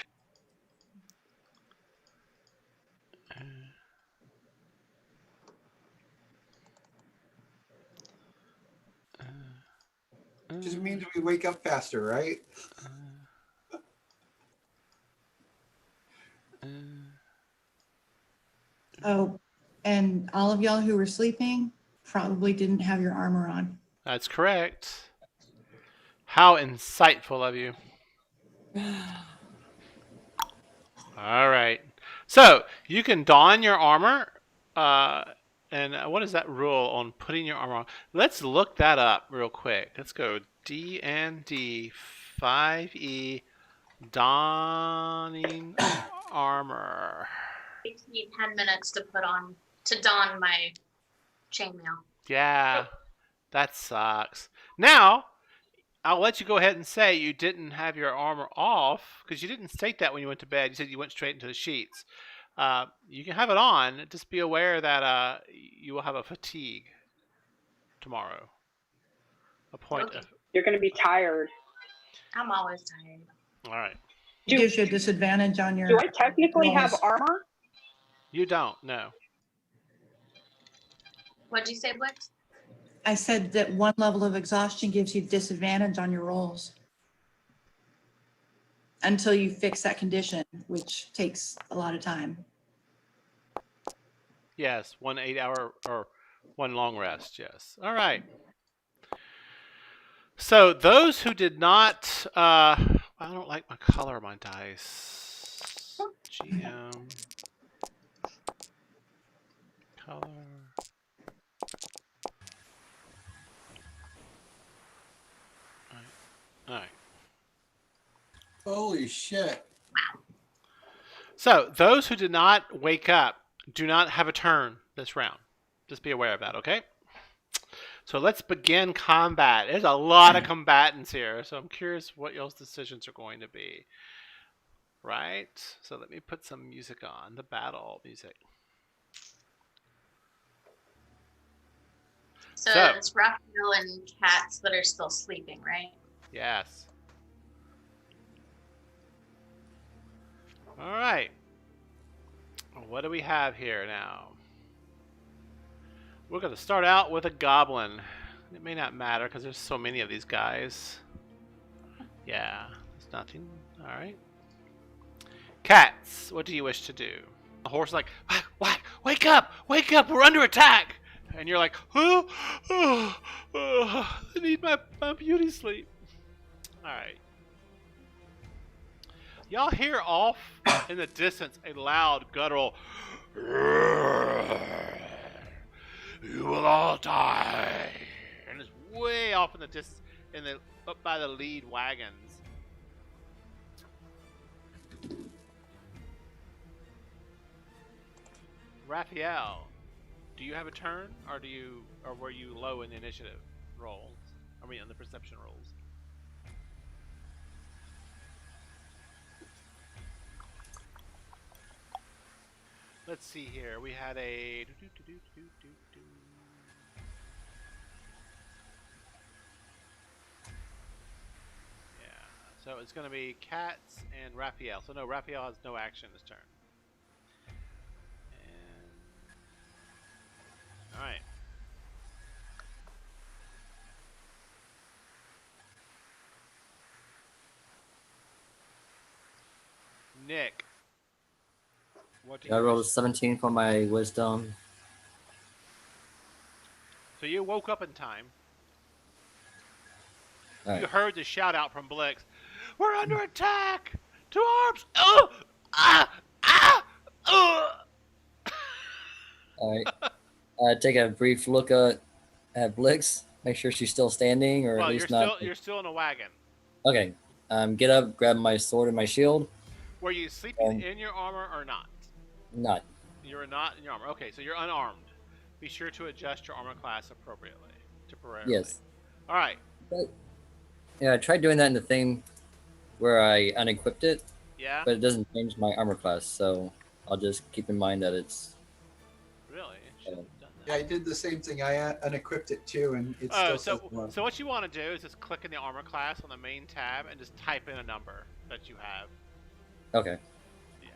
Just means we wake up faster, right? Oh, and all of y'all who were sleeping probably didn't have your armor on. That's correct. How insightful of you. All right. So you can don your armor And what is that rule on putting your armor on? Let's look that up real quick. Let's go D&D 5e donning armor. Takes me 10 minutes to don my chainmail. Yeah, that sucks. Now, I'll let you go ahead and say you didn't have your armor off because you didn't state that when you went to bed. You said you went straight into the sheets. You can have it on. Just be aware that you will have a fatigue tomorrow. A point Okay. of. You're going to be tired. I'm always tired. All right. It gives you a disadvantage on your. Do I technically have rolls. armor? You don't. No. What'd you say, Blix? I said that one level of exhaustion gives you disadvantage on your rolls until you fix that condition, which takes a lot of time. Yes. 1 8-hour or 1 long rest. Yes. All right. So those who did not, I don't like my color of my dice. GM color. All right. Holy shit. So those who did not wake up do not have a turn this round. Just be aware of that, okay? So let's begin combat. There's a lot of combatants here, so I'm curious what y'all's decisions are going to be. Right? So let me put some music on, the battle music. So So- it's Raphael and cats that are still sleeping, right? Yes. All right. What do we have here now? We're going to start out with a goblin. It may not matter because there's so many of these guys. Yeah, there's nothing. All right. Cats, what do you wish to do? The horse is like, whack, wake up, we're under attack. And you're like, I need my beauty sleep. All right. Y'all hear off in the distance a loud guttural. You will all die, and it's way off in the distance, up by the lead wagons. Raphael, do you have a turn, or were you low in the initiative rolls? I mean, on the perception rolls. Let's see here. We had a. Yeah. So it's going to be Cats and Raphael. So no, Raphael has no action this turn. And... All right. Nick. What do I you rolled a wish- 17 for my wisdom. So you woke up in time. All You right. heard the shout out from Blix. We're under attack! To arms! Oh! Ah! Ah! All right. Take a brief look at Blix. Make sure she's still standing, or Well, at least not. you're still in a wagon. Okay. Get up, grab my sword and my shield. Were you sleeping in your armor or not? Not. You're not in your armor. Okay, so you're unarmed. Be sure to adjust your armor class appropriately, temporarily. Yes. All right. Yeah, I tried doing that in the thing where I unequipped it, Yeah. but it doesn't change my armor class. So I'll just keep in mind that it's. Really? Should have done that. Yeah, I did the same thing. I unequipped it too, and it Oh, still says one. so what you want to do is just click in the armor class on the main tab and just type in a number that you have. Okay. Yeah.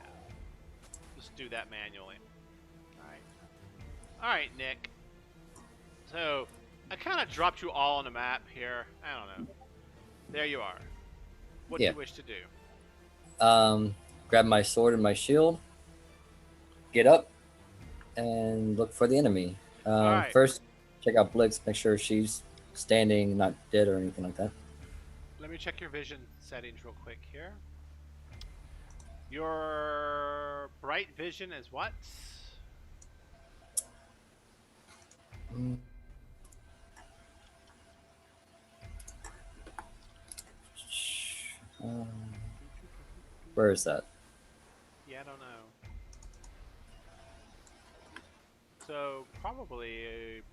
Just do that manually. Alright. Alright, Nick. So, I kind of dropped you all on the map here. I don't know. There you are. What do Yeah. you wish to do? Grab my sword and my shield. Get up, and look for the enemy. Alright. First, check out Blix. Make sure she's standing, not dead or anything like that. Let me check your vision settings real quick here. Your bright vision is what? Mm. Um, where is that? Yeah, I don't know. So probably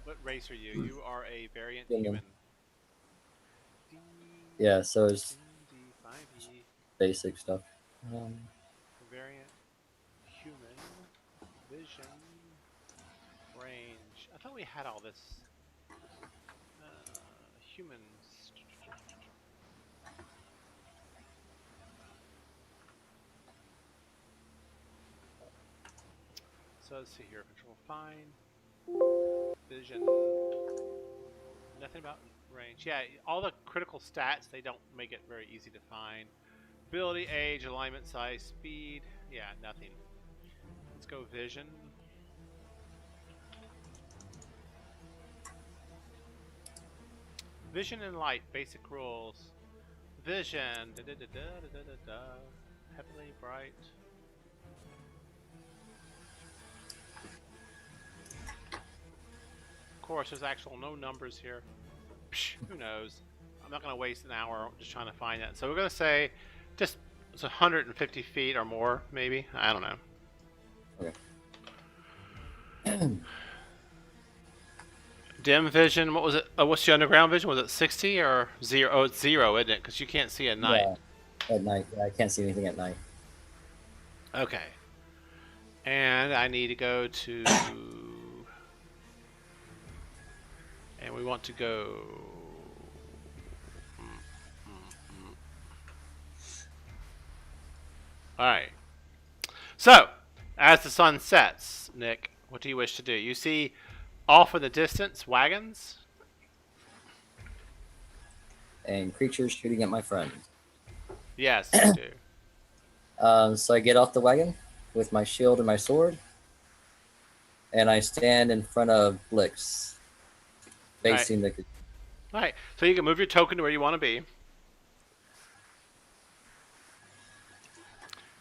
what race are you? You are a variant Human. human. Yeah, so it's D5E basic stuff. variant human vision range. I thought we had all this. Humans. So let's see here. Control fine. Vision. Nothing about range. Yeah, all the critical stats, they don't make it very easy to find. Ability, age, alignment, size, speed. Yeah, nothing. Let's go vision. Vision and light, basic rules. Vision. Heavily bright. Of course, there's actual no numbers here. Psh, who knows? I'm not going to waste an hour just trying to find that. So we're going to say just it's 150 feet or more, maybe. I don't know. Okay. Dim vision. What was it? What's the underground vision? Was it 60 or 0? Oh, it's 0, isn't it? Because you can't see at night. Yeah, at night. Yeah, I can't see anything at night. Okay. And I need to go to... and we want to go... Alright. So, as the sun sets, Nick, what do you wish to do? You see off in the distance wagons? And creatures shooting at my friend. Yes, you do. So I get off the wagon with my shield and my sword, and I stand in front of Blix, facing the. Alright, so you can move your token to where you want to be.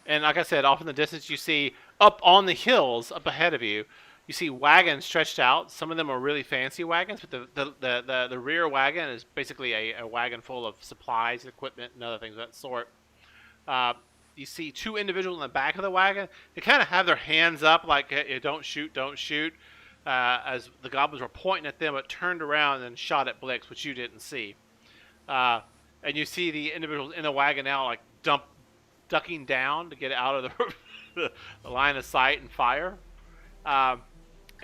And like I said, off in the distance, you see up on the hills up ahead of you, you see wagons stretched out. Some of them are really fancy wagons, but the rear wagon is basically a wagon full of supplies, equipment, and other things of that sort. You see two individuals in the back of the wagon. They kind of have their hands up like, hey, don't shoot, don't shoot. As the goblins were pointing at them, but turned around and shot at Blix, which you didn't see. And you see the individuals in the wagon now like ducking down to get out of the line of sight and fire. And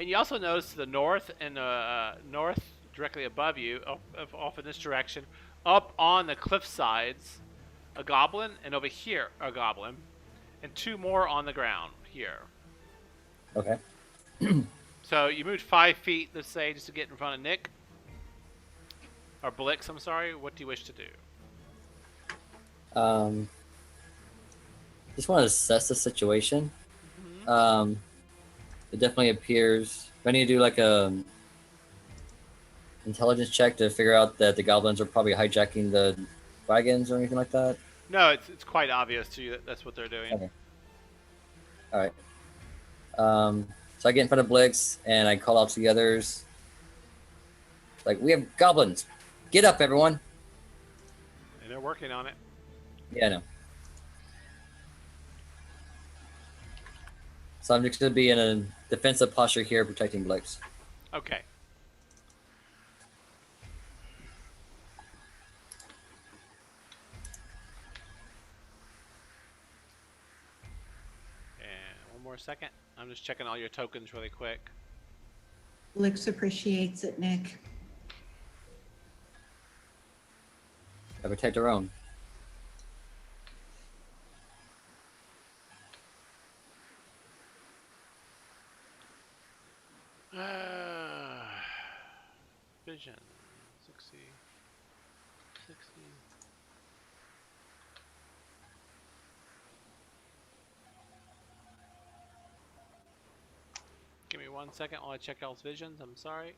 you also notice to the north and north directly above you, off in this direction, up on the cliff sides, a goblin, and over here a goblin, and two more on the ground here. Okay. So you moved 5 feet, let's say, just to get in front of Nick. Or Blix, I'm sorry. What do you wish to do? Just want to assess the situation. It definitely appears. Do I need to do like a intelligence check to figure out that the goblins are probably hijacking the wagons or anything like that? No, it's quite obvious to you that that's what they're doing. Okay. All right. So I get in front of Blix and I call out to the others. Like, we have goblins. Get up, everyone. And they're working on it. Yeah, I know. So I'm just going to be in a defensive posture here, protecting Blix. Okay. And one more second. I'm just checking all your tokens really quick. Blix appreciates it, Nick. I protect our own. Vision. 60. Give me 1 second while I check y'all's visions. I'm sorry.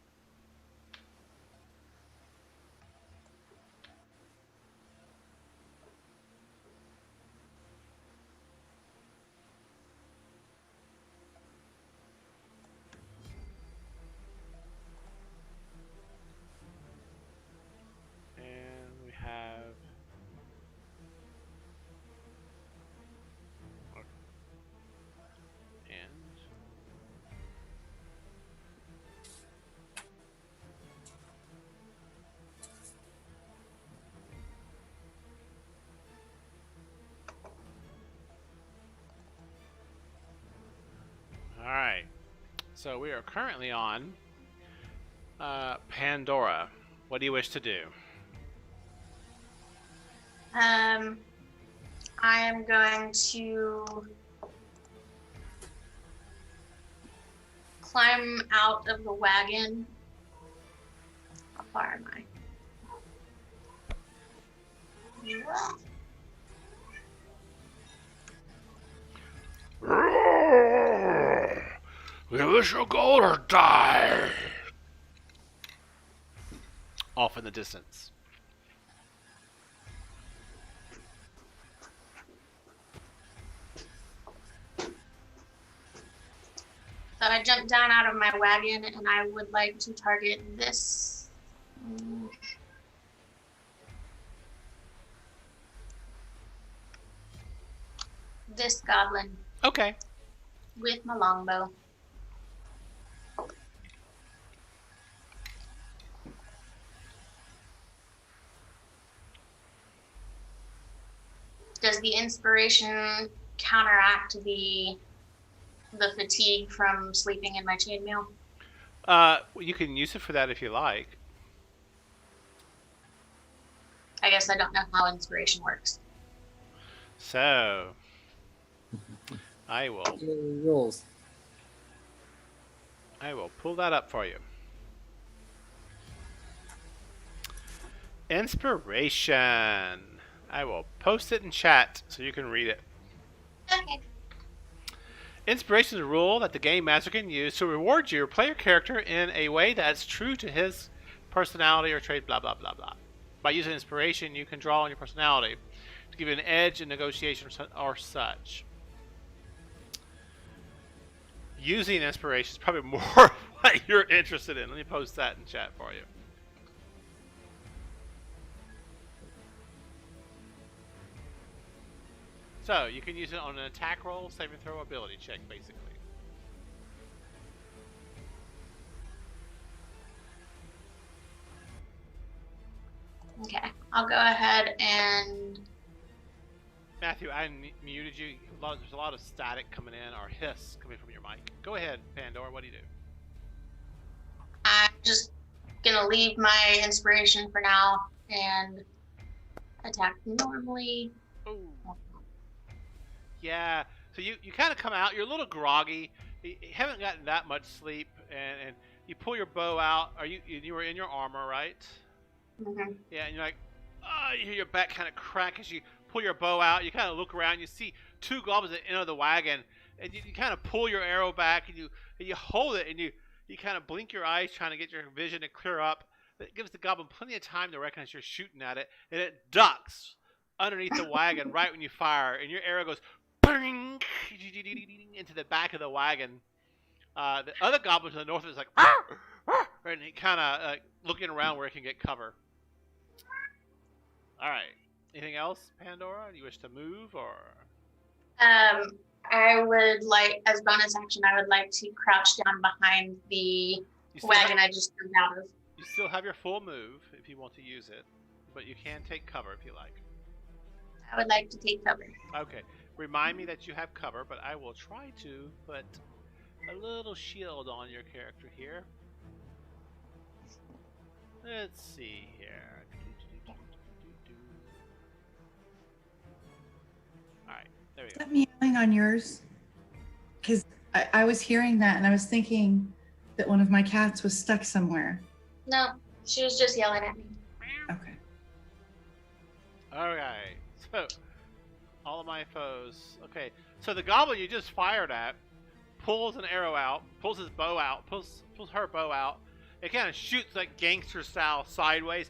So we are currently on Pandora. What do you wish to do? I am going to climb out of the wagon. How far am I? We wish you go or die. Off in the distance. So I jumped down out of my wagon and I would like to target this. This goblin Okay. with my longbow. Does the inspiration counteract the fatigue from sleeping in my chainmail? You can use it for that if you like. I guess I don't know how inspiration works. So, I Rules. will pull that up for you. Inspiration. I will post it in chat so you can read it. Okay. Inspiration is a rule that the game master can use to reward your player character in a way that's true to his personality or trait, blah, blah, blah, blah. By using inspiration, you can draw on your personality to give you an edge in negotiation or such. Using inspiration is probably more what you're interested in. Let me post that in chat for you. So, you can use it on an attack roll, saving throw, ability check, basically. Okay. I'll go ahead and Matthew, I muted you. There's a lot of static coming in, or hiss coming from your mic. Go ahead, Pandora, what do you do? I'm just gonna leave my inspiration for now and attack normally. Ooh. Yeah, so you kind of come out, you're a little groggy, you haven't gotten that much sleep, and you pull your bow out. You were in your armor, right? Mm-hmm. Yeah, and you're like, oh, you hear your back kind of crack as you pull your bow out. You kind of look around, you see two goblins that enter the wagon, and you kind of pull your arrow back, and you hold it, and you kind of blink your eyes trying to get your vision to clear up. It gives the goblin plenty of time to recognize you're shooting at it, and it ducks underneath the wagon right when you fire, and your arrow goes bing, into the back of the wagon. The other goblin to the north is like, and he kind of looking around where he can get cover. All right. Anything else, Pandora? Do you wish to move or? I would like, as bonus action, I would like to crouch down behind the wagon I just jumped out of. You still have your full move if you want to use it, but you can take cover if you like. I would like to take cover. Okay. Remind me that you have cover, but I will try to put a little shield on your character here. Let's see here. Alright, there we Is go. that meowing on yours? Because I was hearing that and I was thinking that one of my cats was stuck somewhere. No, she was just yelling at me. Okay. Alright, so all of my foes. Okay, so the goblin you just fired at pulls an arrow out, pulls his bow out, pulls her bow out. It kind of shoots like gangster style sideways,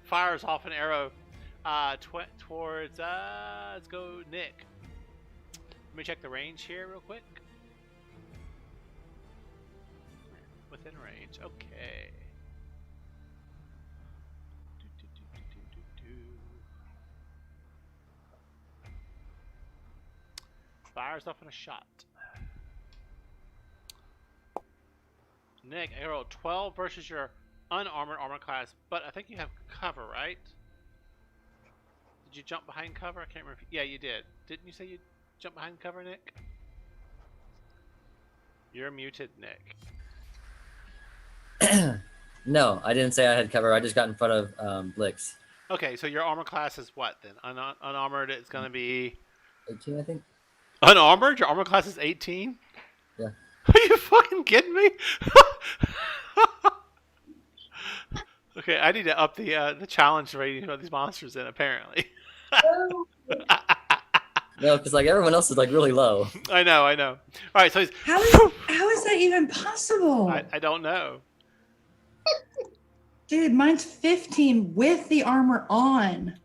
fires off an arrow towards, let's go Nick. Let me check the range here real quick. Within range, okay. Fires off in a shot. Nick, I rolled 12 versus your unarmored armor class, but I think you have cover, right? Did you jump behind cover? I can't remember. Yeah, you did. Didn't you say you jumped behind cover, Nick? You're muted, Nick. No, I didn't say I had cover. I just got in front of Blix. Okay, so your armor class is what then? Unarmored, it's going to be 18, I think. unarmored. Your armor class is 18. Yeah. Are you fucking kidding me? Okay, I need to up the challenge rating of these monsters then. Apparently. No, because like everyone else is like really low. I know. All right, so he's. How is that even possible? I don't know. Dude, mine's 15 with the armor on.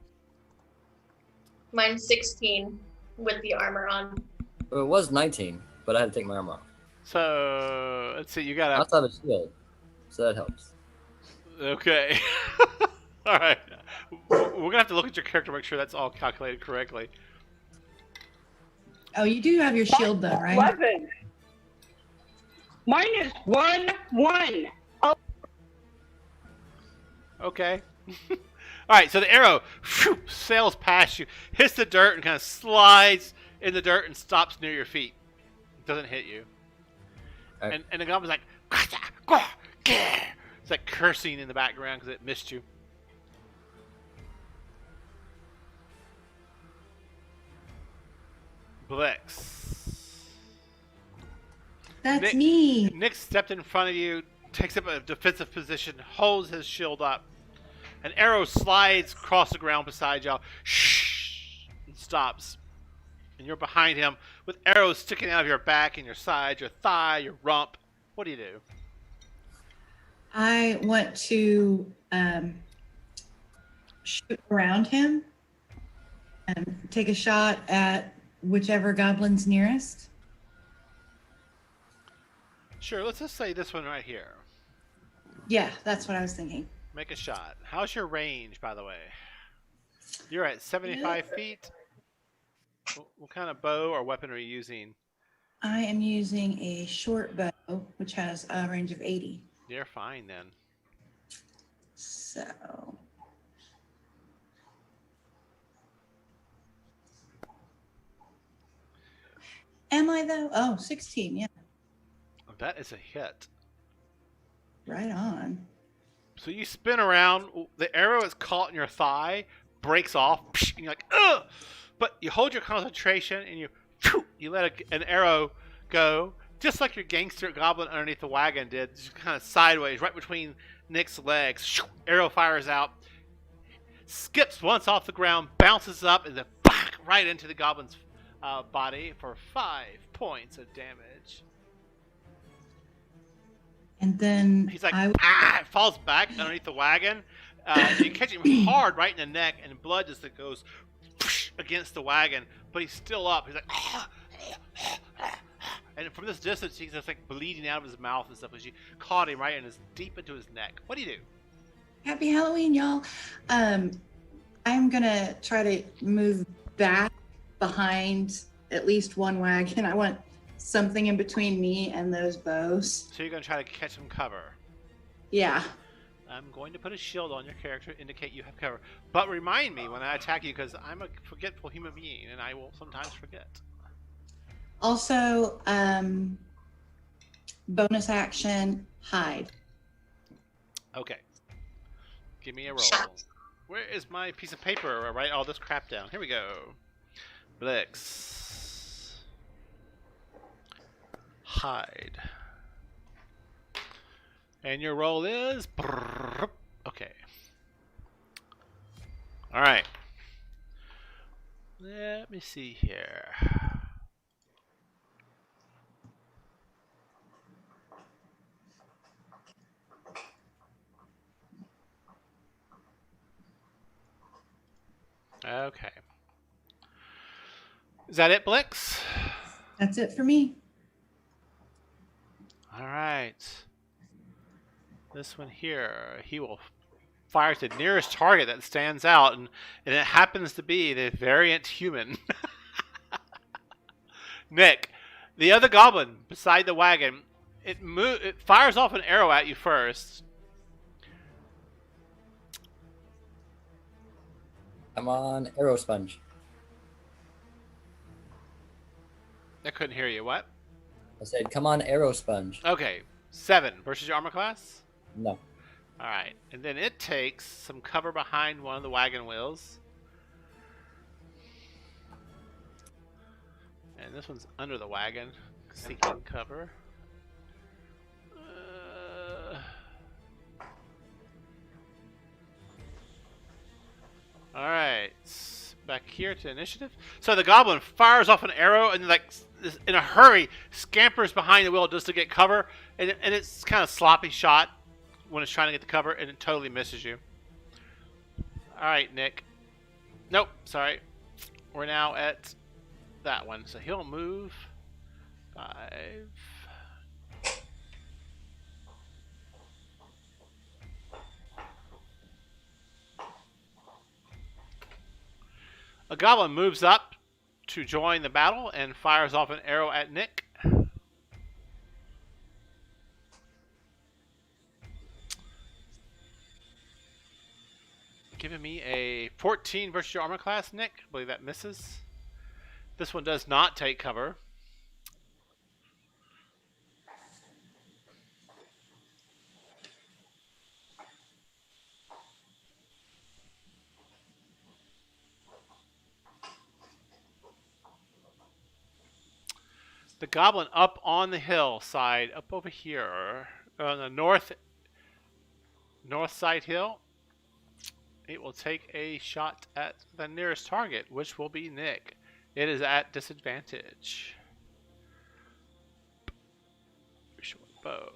Mine's 16 with the armor on. Well, it was 19, but I had to take my armor off. So let's see. You I got also have a shield, so that helps. Okay. All right. We're gonna have to look at your character, make sure that's all calculated correctly. Oh, you do have your shield though, right? 11. Mine is 1-1. Okay. All right. So the arrow sails past you, hits the dirt, and kind of slides in the dirt and stops near your feet. It doesn't hit you. Right. And the goblin's like, it's like cursing in the background because it missed you. Blix. That's me. Nick stepped in front of you, takes up a defensive position, holds his shield up. An arrow slides across the ground beside y'all, and stops. And you're behind him with arrows sticking out of your back and your side, your thigh, your rump. What do you do? I want to shoot around him and take a shot at whichever goblin's nearest. Sure, let's just say this one right here. Yeah, that's what I was thinking. Make a shot. How's your range, by the way? You're at 75 feet. What kind of bow or weapon are you using? I am using a short bow, which has a range of 80. You're fine then. So. Am I though? Oh, 16, yeah. That is a hit. Right on. So you spin around. The arrow is caught in your thigh, breaks off, and you're like, ugh! But you hold your concentration and you let an arrow go, just like your gangster goblin underneath the wagon did, just kind of sideways, right between Nick's legs. Arrow fires out, skips once off the ground, bounces up, and then right into the goblin's body for 5 points of damage. And then He's like, it falls back underneath the wagon. You catch him hard right in the neck, and blood just goes against the wagon, but he's still up. He's like, and from this distance, he's just like bleeding out of his mouth and stuff as you caught him right in deep into his neck. What do you do? Happy Halloween, y'all. I'm gonna try to move back behind at least one wagon. I want something in between me and those bows. So you're going to try to catch some cover. Yeah. I'm going to put a shield on your character to indicate you have cover. But remind me when I attack you, because I'm a forgetful human being, and I will sometimes forget. Also, bonus action, hide. Okay. Give me a roll. Where is my piece of paper where I write all this crap down? Here we go. Blix. Hide. And your roll is... Okay. Alright. Let me see here. Okay. Is that it, Blix? That's it for me. All right. This one here, he will fire at the nearest target that stands out, and it happens to be the variant human. Nick, the other goblin beside the wagon, it fires off an arrow at you first. I'm on arrow sponge. I couldn't hear you. What? I said, come on, arrow sponge. Okay, 7 versus your armor class. No. All right, and then it takes some cover behind one of the wagon wheels. And this one's under the wagon, seeking cover. All right, back here to initiative. So the goblin fires off an arrow and like in a hurry scampers behind the wheel just to get cover, and it's kind of sloppy shot when it's trying to get the cover, and it totally misses you. All right, Nick. Nope, sorry. We're now at that one, so he'll move 5. A goblin moves up to join the battle and fires off an arrow at Nick. Giving me a 14 versus your armor class, Nick. I believe that misses. This one does not take cover. The goblin up on the hillside, up over here, on the north side hill, it will take a shot at the nearest target, which will be Nick. It is at disadvantage. Short bow.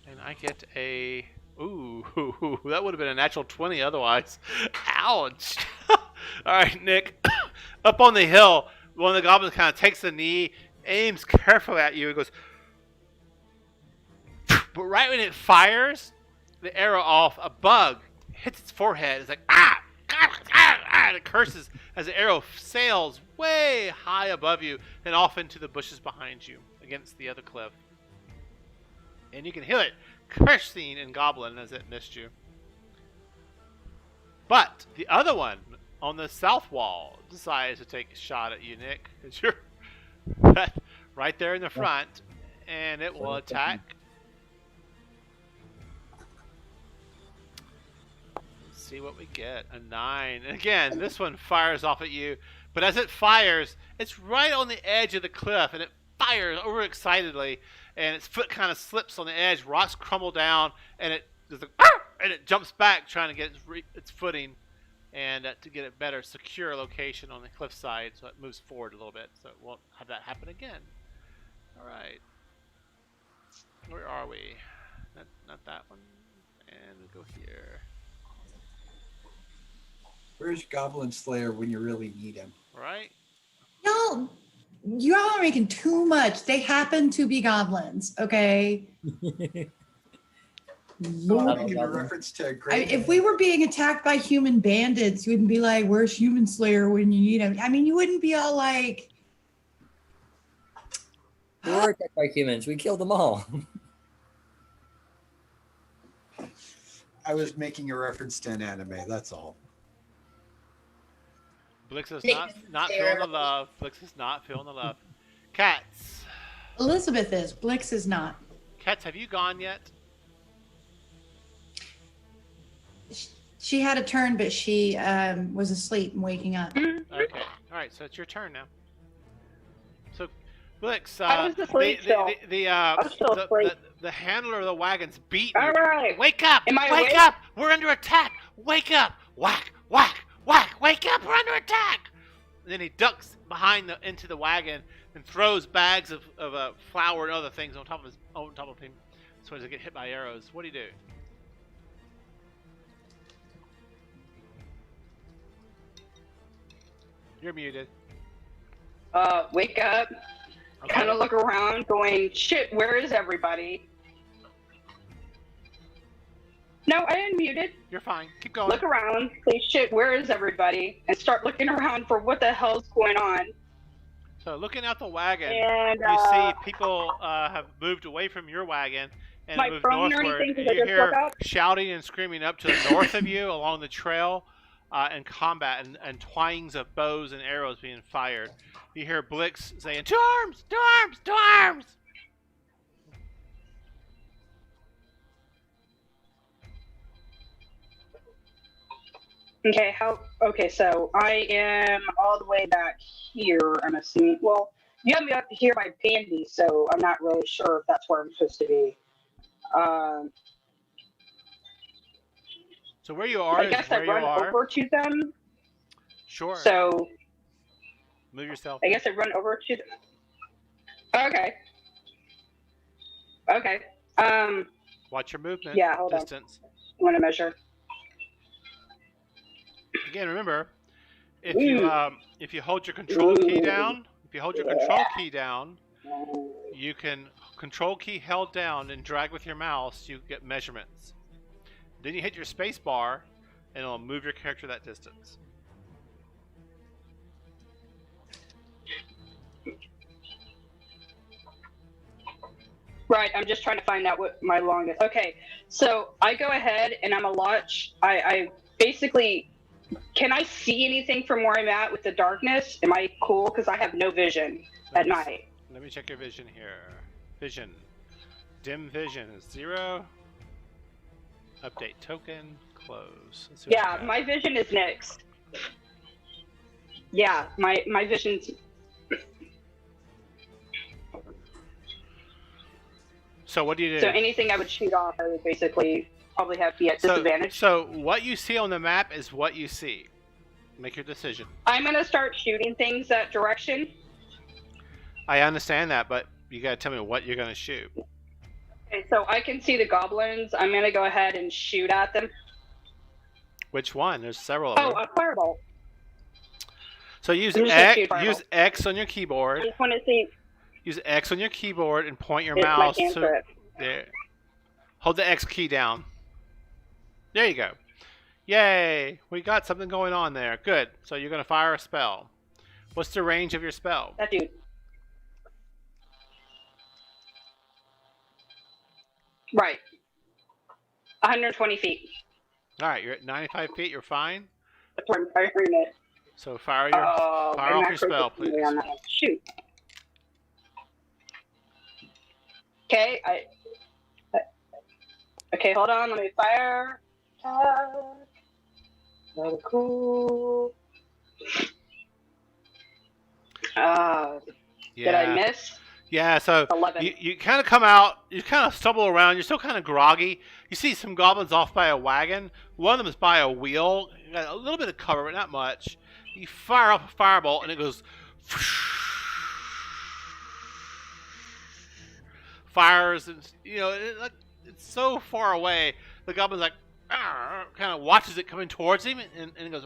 And I get a... Ooh, that would have been a natural 20 otherwise. Ouch. Alright, Nick. Up on the hill, one of the goblins kind of takes the knee, aims carefully at you, and goes... But right when it fires the arrow off, a bug hits its forehead. It's like, ah, and it curses as the arrow sails way high above you and off into the bushes behind you against the other cliff. And you can hear it cursing in Goblin as it missed you. But the other one on the south wall decides to take a shot at you, Nick. It's your right there in the front, and it will attack. Let's see what we get. A 9. And again, this one fires off at you, but as it fires, it's right on the edge of the cliff, and it fires overexcitedly, and its foot kind of slips on the edge. Rocks crumble down, and it jumps back, trying to get its footing, and to get a better secure location on the cliffside, so it moves forward a little bit, so it won't have that happen again. All right, where are we? Not that one, and we'll go here. Where's Goblin Slayer when you really need him? Right. Y'all are making too much. They happen to be goblins, okay? I'm making a reference to a great. If we were being attacked by human bandits, you wouldn't be like, "Where's Human Slayer when you need him?" I mean, you wouldn't be all like, We were attacked by humans. We killed them all. I was making a reference to an anime. That's all. Blix is not feeling the love. Blix is not feeling the love. Cats. Elizabeth is. Blix is not. Cats, have you gone yet? She had a turn, but she was asleep and waking up. Okay. All right. So it's your turn now. So, Blix, I was asleep still. I was still asleep. the handler of the wagon's beating you. All right. Wake up! Am I Wake awake? up! We're under attack! Wake up! Whack! Whack! Whack! Wake up! We're under attack! And then he ducks into the wagon and throws bags of flour and other things on top of him, so as to get hit by arrows. What do you do? You're muted. Wake up, Okay. kind of look around, going, shit, where is everybody? No, I didn't mute it. You're fine. Keep going. Look around, say, shit, where is everybody? And start looking around for what the hell's going on. So looking out the wagon, And you see people have moved away from your wagon and My move phone or northward. anything, And 'cause I you just woke hear up? shouting and screaming up to the north of you along the trail, and combat and twangings of bows and arrows being fired. You hear Blix saying, "To arms! To arms! To arms!" Okay, okay, so I am all the way back here, I'm assuming. Well, you have me up here by Pandy, so I'm not really sure if that's where I'm supposed to be. So where you are I is guess I where you run are. over to them. Sure. So Move yourself. I guess I run over to them. Okay. Okay. Watch your movement. Yeah, hold distance. on. I want to measure. Again, remember, if you hold your control key down, you can control key held down and drag with your mouse. You get measurements. Then you hit your space bar, and it'll move your character that distance. Right, I'm just trying to find out what my longest. Okay, so I go ahead and I'm a watch. I basically, can I see anything from where I'm at with the darkness? Am I cool? Because I have no vision at night. Let me check your vision here. Vision. Dim vision is 0. Update token. Close. Let's see what Yeah, you got. my vision is next. Yeah, my vision's. So what do you do? So anything I would shoot off, I would basically probably have to be at disadvantage. So what you see on the map is what you see. Make your decision. I'm gonna start shooting things that direction. I understand that, but you gotta tell me what you're gonna shoot. Okay, so I can see the goblins. I'm gonna go ahead and shoot at them. Which one? There's several of Oh, them. a fireball. So use I'm just gonna shoot X, fireball. use X on your I keyboard. just want to see Use X on your keyboard and point your if my mouse hands to are. there. Hold the X key down. There you go. Yay! We got something going on there. Good. So you're gonna fire a spell. What's the range of your spell? That dude. Right. 120 feet. All right, you're at 95 feet. You're fine. That's where I'm firing it. So fire your Oh, fire I'm off your actually spell, getting please. on that one. Shoot. Okay, okay, hold on. Let me fire. Really cool. Did I miss? Yeah, so 11. you kind of come out, you kind of stumble around, you're still kind of groggy. You see some goblins off by a wagon. One of them is by a wheel. You got a little bit of cover, but not much. You fire off a firebolt, and it goes... fires, and it's so far away. The goblin's like, kind of watches it coming towards him, and it goes,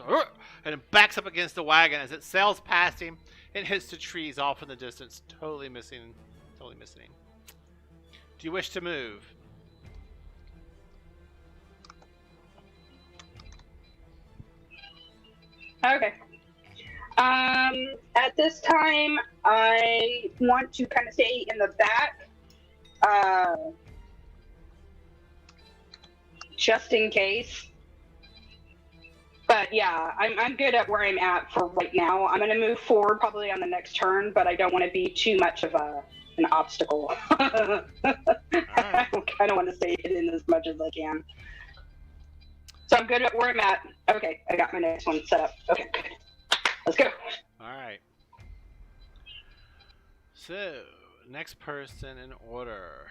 and it backs up against the wagon as it sails past him. It hits the trees off in the distance, totally missing. Do you wish to move? Okay. At this time, I want to kind of stay in the back, just in case. But yeah, I'm good at where I'm at for right now. I'm going to move forward probably on the next turn, but I don't want to be too much of an obstacle. I kind of want to stay hidden as much as I can. So I'm good at where I'm at. Okay, I got my next one set up. Okay, good. Let's go. All right. So, next person in order.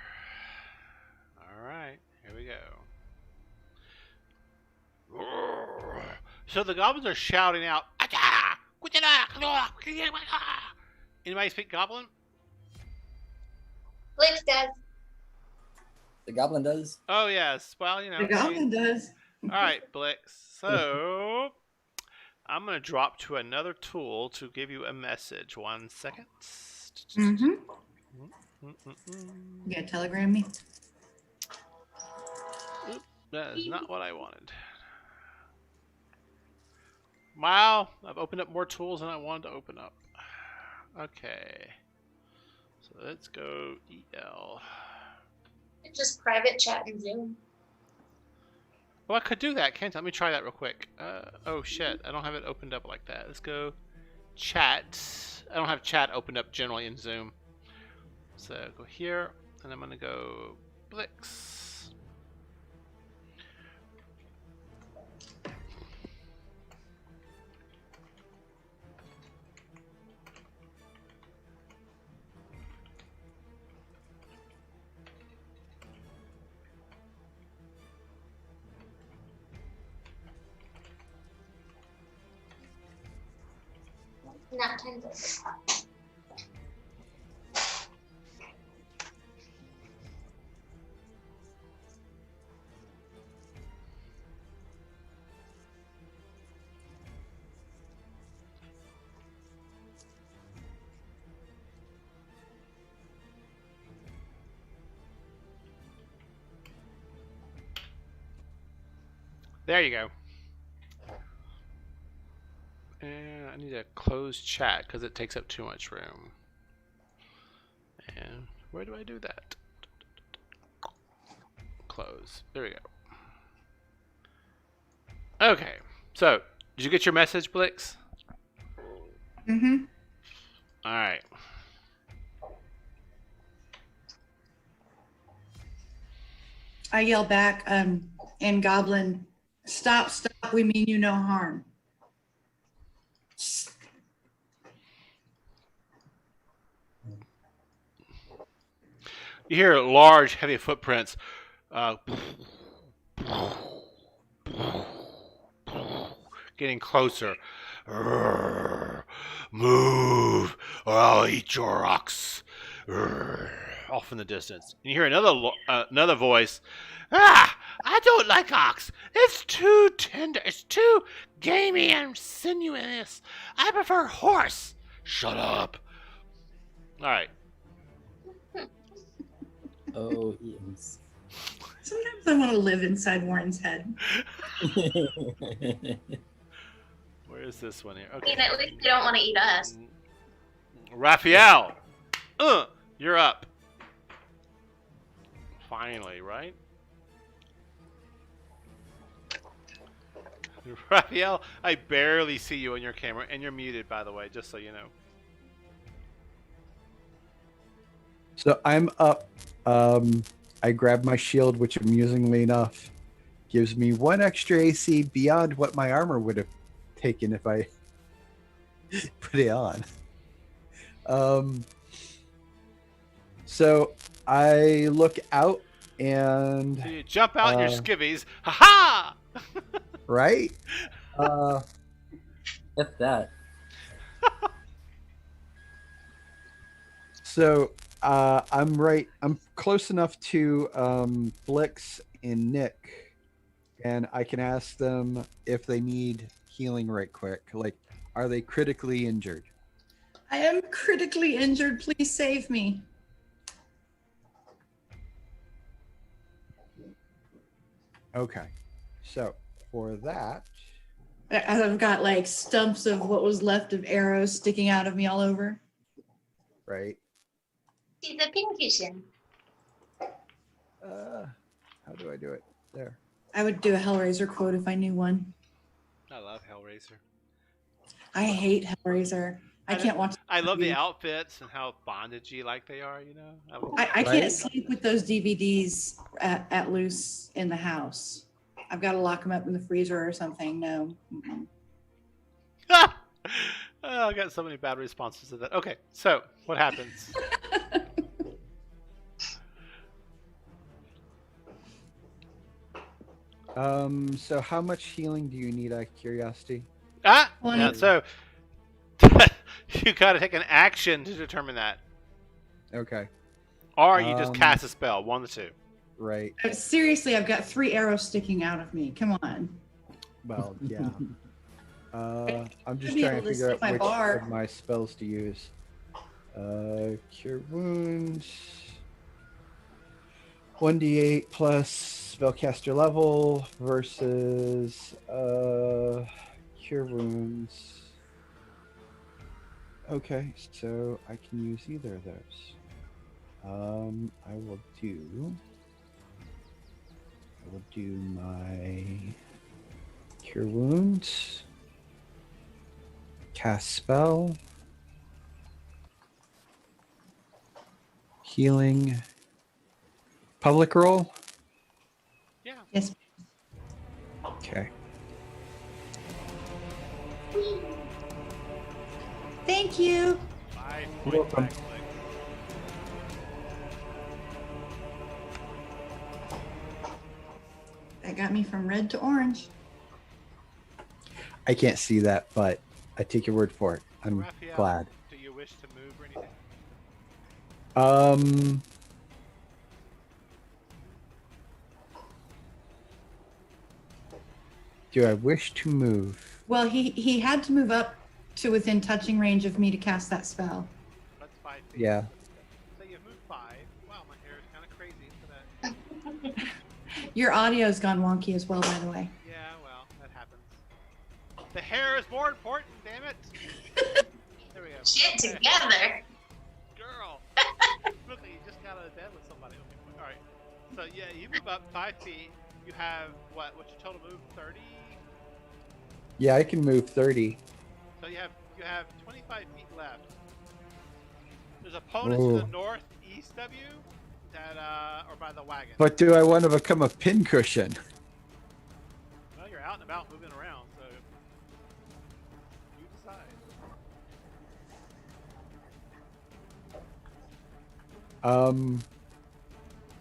All right, here we go. So the goblins are shouting out, anybody speak goblin? Blix does. The goblin does. Oh yes, well The goblin does. All right, Blix. So I'm gonna drop to another tool to give you a message. 1 second. Mm-hmm. You gotta telegram me. Oop, that is not what I wanted. Wow, I've opened up more tools than I wanted to open up. Okay. So let's go EL. Just private chat in Zoom. Well, I could do that, can't I? Let me try that real quick. Oh shit, I don't have it opened up like that. Let's go chat. I don't have chat opened up generally in Zoom. So go here, and I'm gonna go Blix. Nap time's over. There you go. And I need to close chat because it takes up too much room. And where do I do that? Close. There we go. Okay. So, did you get your message, Blix? Mm-hmm. All right. I yell back, in Goblin, stop, we mean you no harm. You hear large, heavy footprints. Getting closer. Move, or I'll eat your ox. Off in the distance. You hear another voice. Ah, I don't like ox. It's too tender. It's too gamey and sinuous. I prefer horse. Shut up. All right. Oh, yes. Sometimes I want to live inside Warren's head. Where is this one here? I Okay. mean, at least they don't want to eat us. Raphael, you're up. Finally, right? Raphael, I barely see you on your camera, and you're muted, by the way, just so you know. So I'm up. I grab my shield, which amusingly enough gives me 1 extra AC beyond what my armor would have taken if I put it on. So I look out and So you jump out in your skivvies. Ha ha! right. If that. So I'm close enough to Blix and Nick, and I can ask them if they need healing right quick. Like, are they critically injured? I am critically injured. Please save me. Okay. So for that, I've got like stumps of what was left of arrows sticking out of me all over. right? She's a pincushion. How do I do it? There. I would do a Hellraiser quote if I knew one. I love Hellraiser. I hate Hellraiser. I can't watch. I love the outfits and how bondagey like they are, you know? I can't sleep with those DVDs at loose in the house. I've got to lock them up in the freezer or something. No. Mm-mm. Oh, I got so many bad responses to that. Okay, so what happens? So how much healing do you need out of curiosity? Yeah, so you gotta take an action to determine that. Okay. Or you just cast a spell, one of the two. Right. Seriously, I've got 3 arrows sticking out of me. Come on. Well, yeah. I'm just Should be trying able to to figure see out my which bar. of my spells to use. Cure wounds. 1d8 plus spellcaster level versus cure wounds. Okay, so I can use either of those. I will do will do my Cure Wounds. Cast Spell. Healing. Public roll? Yeah. Yes. Okay. Thank you. 5 You're points welcome. back, Flick. That got me from red to orange. I can't see that, but I take your word for it. I'm Raphael, glad. do you wish to move or anything? Do I wish to move? Well, he had to move up to within touching range of me to cast that spell. That's 5 feet. Yeah. So you moved 5. Wow, my hair is kind of crazy for that. Your audio's gone wonky as well, by the way. Yeah, well, that happens. The hair is more important, damn it. There we go. Shit Okay. together. Girl. Look, you just got out of bed with somebody. Okay, all right. So yeah, you move up 5 feet. You have what? What's your total move? 30. Yeah, I can move 30. So you have 25 feet left. There's opponents to the Ooh. northeast of you that are by the wagon. But do I want to become a pincushion? Well, you're out and about moving around, so you decide.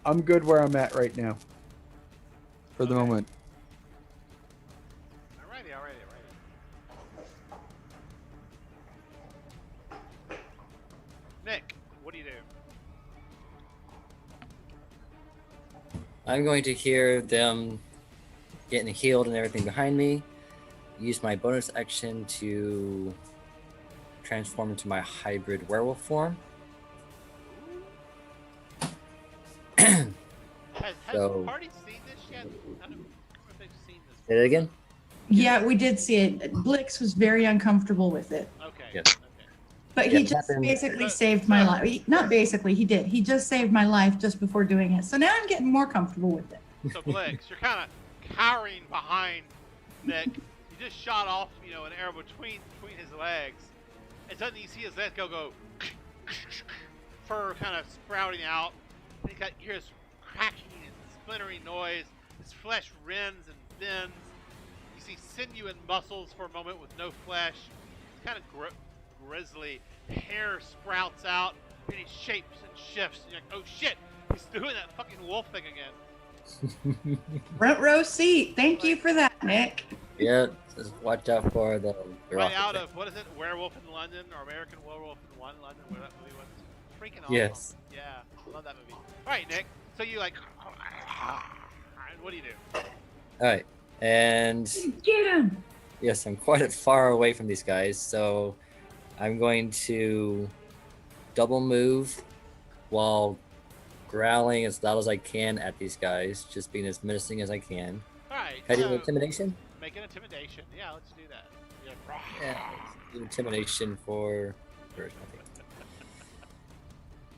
I'm good where I'm at right now. For the Okay. moment. Alrighty. Nick, what do you do? I'm going to hear them getting healed and everything behind me. Use my bonus action to transform into my hybrid werewolf form. Has So- the party seen this yet? I don't know if they've seen this. Say that again? Yeah, we did see it. Blix was very uncomfortable with it. Okay. Yes. Okay. But Yeah, he it just happened. basically saved my life. Not basically, he did. He just saved my life just before doing it. So now I'm getting more comfortable with it. So Blix, you're kind of cowering behind Nick. You just shot off, an arrow between his legs, and suddenly you see his legs go, fur kind of sprouting out. And you hear this cracking and splintering noise. His flesh rends and bends. You see sinew and muscles for a moment with no flesh. It's kind of grisly. Hair sprouts out, and he shapes and shifts. And you're like, oh shit, he's doing that fucking wolf thing again. Front row seat. Thank you for that, Nick. Yeah, just watch out for the Right rocket out thing. of, what is it, Werewolf in London, or American Werewolf in London, where that movie was. Freaking awesome. Yes. Yeah, I love that movie. Alright, Nick, so you and what do you do? Alright, and Get him. yes, I'm quite far away from these guys, so I'm going to double move while growling as loud as I can at these guys, just being as menacing as I can. Alright, Can I do so intimidation? make an intimidation. Yeah, let's do that. You're like, Yeah, let's do intimidation for nothing.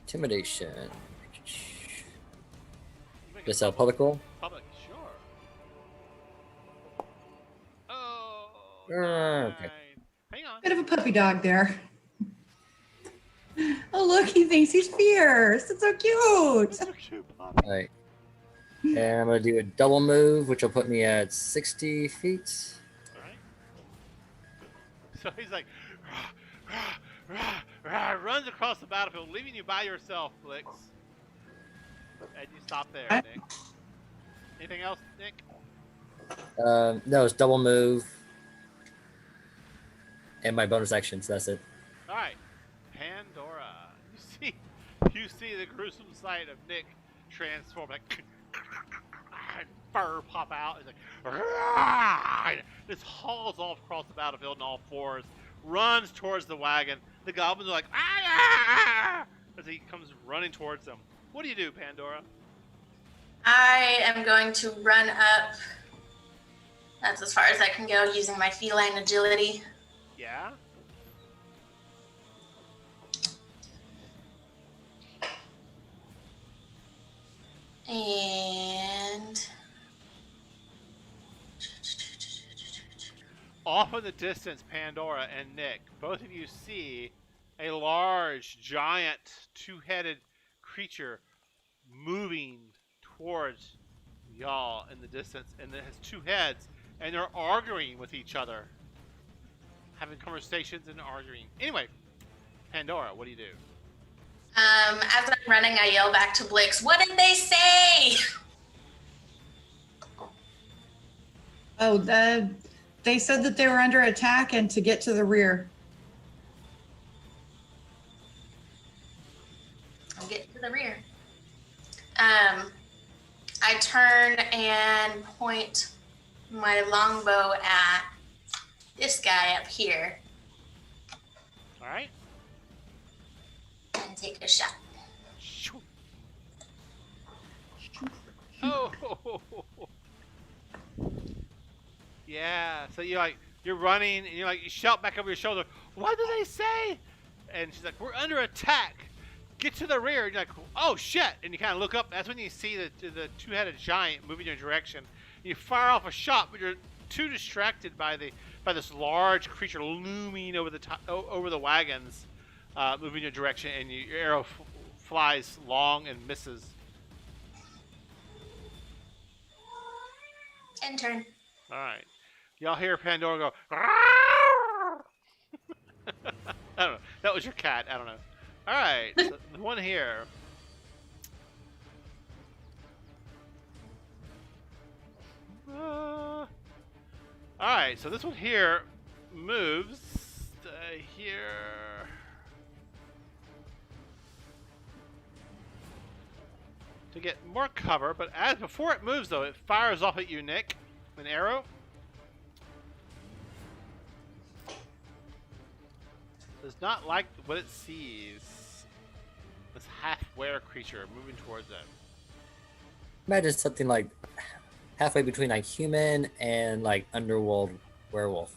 Intimidation. You make Just a public roll? Public, sure. Oh, Okay. nine. Hang on. Bit of a puppy dog there. Oh, look, he thinks he's fierce. It's so cute. That's so cute, Bob. Alright. And I'm going to do a double move, which will put me at 60 feet. Alright. So he's like, runs across the battlefield, leaving you by yourself, Blix. And you stop there, Okay. Nick. Anything else, Nick? No, it's double move. And my bonus action, so that's it. Alright. Pandora. You see the gruesome sight of Nick transform, like, and fur pop out. He's like, just hauls off across the battlefield on all fours, runs towards the wagon. The goblins are like, ah! As he comes running towards them. What do you do, Pandora? I am going to run up. That's as far as I can go using my feline agility. Yeah? And Off in the distance, Pandora and Nick, both of you see a large, giant, two-headed creature moving towards y'all in the distance, and it has two heads, and they're arguing with each other, having conversations and arguing. Anyway, Pandora, what do you do? As I'm running, I yell back to Blix, "What did they say?" Oh, they said that they were under attack and to get to the rear. I'll get to the rear. I turn and point my longbow at this guy up here All right. and take a shot. Shoo. Oh. Yeah. So you're running and you shout back over your shoulder. What do they say? And she's like, "We're under attack. Get to the rear." And you're like, "Oh shit!" And you kind of look up. That's when you see the two-headed giant moving your direction. You fire off a shot, but you're too distracted by this large creature looming over the wagons, moving your direction, and your arrow flies long and misses. End turn. All right. Y'all hear Pandora go. I don't know. That was your cat. I don't know. All right. So the one here. All right. So this one here moves here. To get more cover, but before it moves though, it fires off at you, Nick, an arrow. Does not like what it sees. This half-were creature moving towards it. Imagine something like halfway between like human and like underworld werewolf.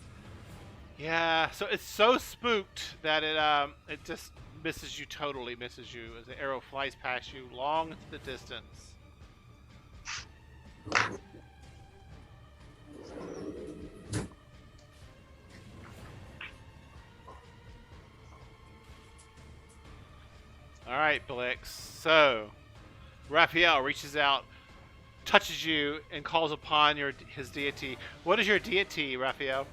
Yeah, so it's so spooked that it just totally misses you as the arrow flies past you long into the distance. All right, Blix. So, Raphael reaches out, touches you, and calls upon his deity. What is your deity, Raphael?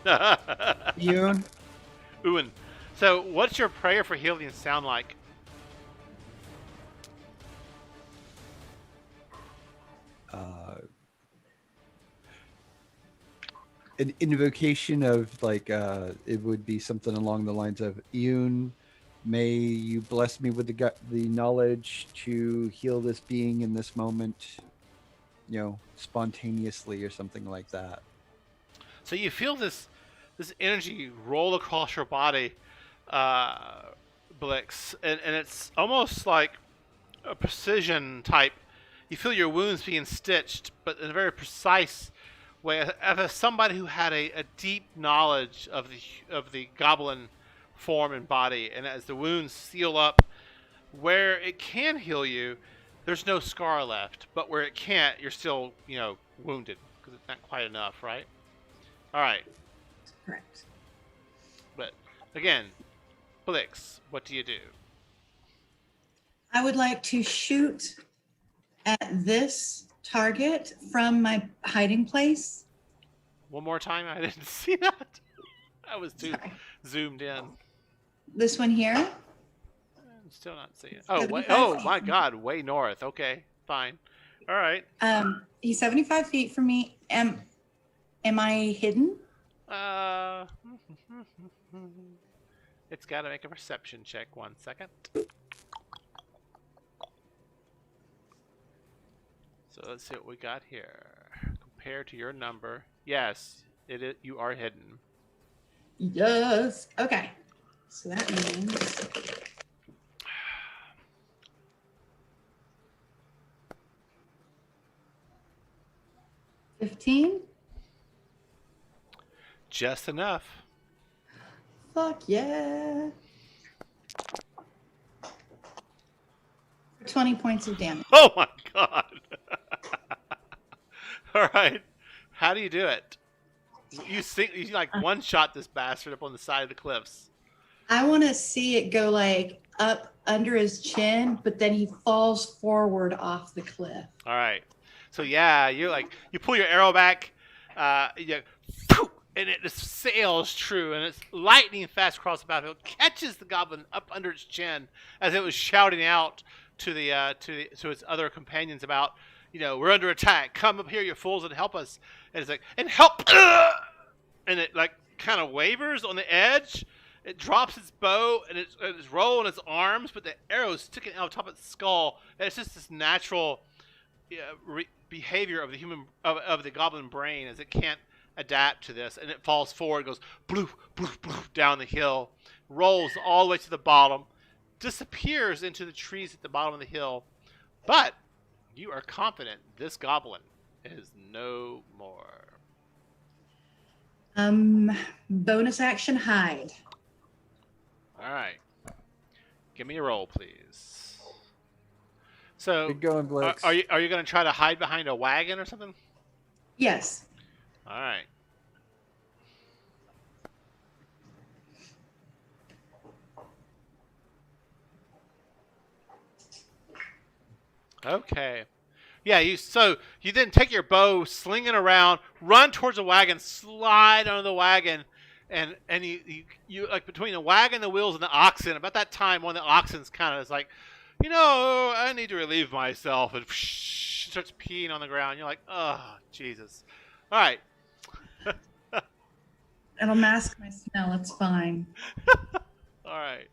Yoon? Uwin. So, what's your prayer for healing sound like? An invocation of like it would be something along the lines of Yoon, may you bless me with the knowledge to heal this being in this moment, spontaneously or something like that. So you feel this energy roll across your body, Blix, and it's almost like a precision type. You feel your wounds being stitched, but in a very precise way, as somebody who had a deep knowledge of the goblin form and body. And as the wounds seal up, where it can heal you, there's no scar left, but where it can't, you're still wounded because it's not quite enough, right? All right. Correct. But again, Blix, what do you do? I would like to shoot at this target from my hiding place. One more time. I didn't see that. I was too Sorry. zoomed in. This one here. I'm still not seeing it. Oh, 75 oh feet. my God, way north. Okay, fine. All right. He's 75 feet from me. Am I hidden? It's got to make a perception check. 1 second. So let's see what we got here. Compared to your number, yes, you are hidden. Yes. Okay. So that means 15. Just enough. Fuck yeah. 20 points of damage. Oh my God. All right. How do you do it? You like one shot this bastard up on the side of the cliffs. I want to see it go like up under his chin, but then he falls forward off the cliff. All right. So yeah, you pull your arrow back, and it just sails true, and it's lightning fast across the battlefield, catches the goblin up under its chin as it was shouting out to its other companions about, we're under attack. Come up here, you fools, and help us. And it's like, and help, and it like kind of wavers on the edge. It drops its bow and it's rolling its arms, but the arrow's sticking out top of its skull. And it's just this natural behavior of the goblin brain as it can't adapt to this, and it falls forward, goes bloof, bloof, bloof down the hill, rolls all the way to the bottom, disappears into the trees at the bottom of the hill. But you are confident this goblin is no more. Bonus action hide. All right, give me a roll, please. So, Good going, Blix. are you going to try to hide behind a wagon or something? Yes. All right. Okay. Yeah, you then take your bow, sling it around, run towards the wagon, slide under the wagon, and you like between the wagon, the wheels, and the oxen. About that time, one of the oxen's kind of is like, I need to relieve myself, and starts peeing on the ground. You're like, oh, Jesus. All right. It'll mask my smell. It's fine. All right.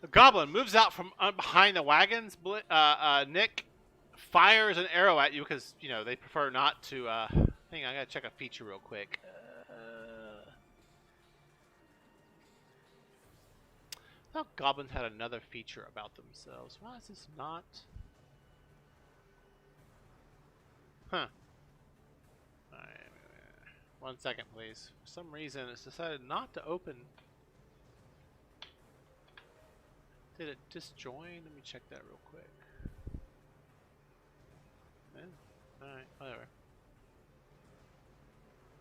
The goblin moves out from behind the wagons. Nick fires an arrow at you because, they prefer not to. Hang on, I gotta check a feature real quick. I thought goblins had another feature about themselves. Why is this not? Huh. Alright, 1 second, please. For some reason, it's decided not to open. Did it disjoin? Let me check that real quick. Alright, whatever.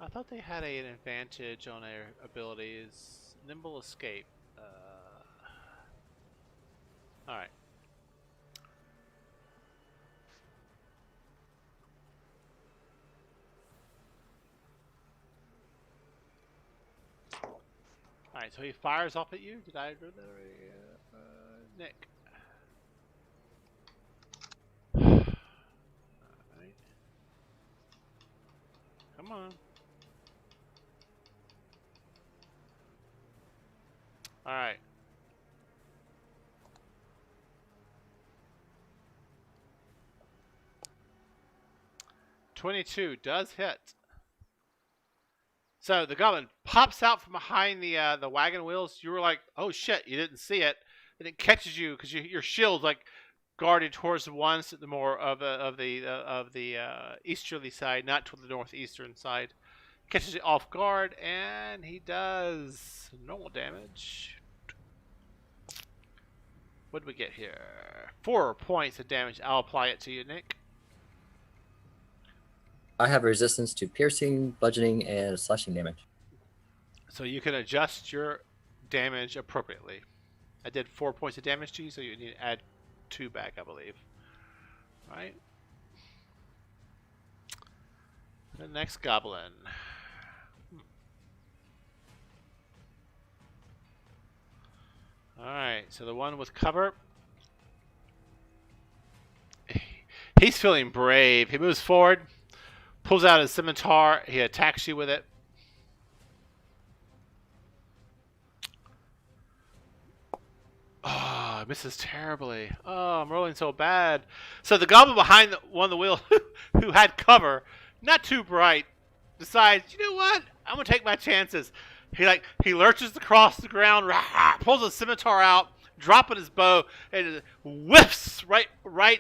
I thought they had an advantage on their abilities. Nimble escape. Alright. Alright, so he fires off at you. Did I do that already? Nick. Alright. Come on. Alright. .22 does hit. So the goblin pops out from behind the wagon wheels. You were like, "Oh shit!" You didn't see it, and it catches you because your shield's like guarded towards the ones the more of the easterly side, not to the northeastern side. Catches it off guard, and he does normal damage. What do we get here? 4 points of damage. I'll apply it to you, Nick. I have resistance to piercing, bludgeoning, and slashing damage. So you can adjust your damage appropriately. I did 4 points of damage to you, so you need to add 2 back, I believe. All right. The next goblin. All right, so the one with cover. He's feeling brave. He moves forward. Pulls out his scimitar. He attacks you with it. Oh, misses terribly. Oh, I'm rolling so bad. So the goblin behind one of the wheels who had cover, not too bright, decides, you know what? I'm going to take my chances. He lurches across the ground, pulls his scimitar out, dropping his bow, and whiffs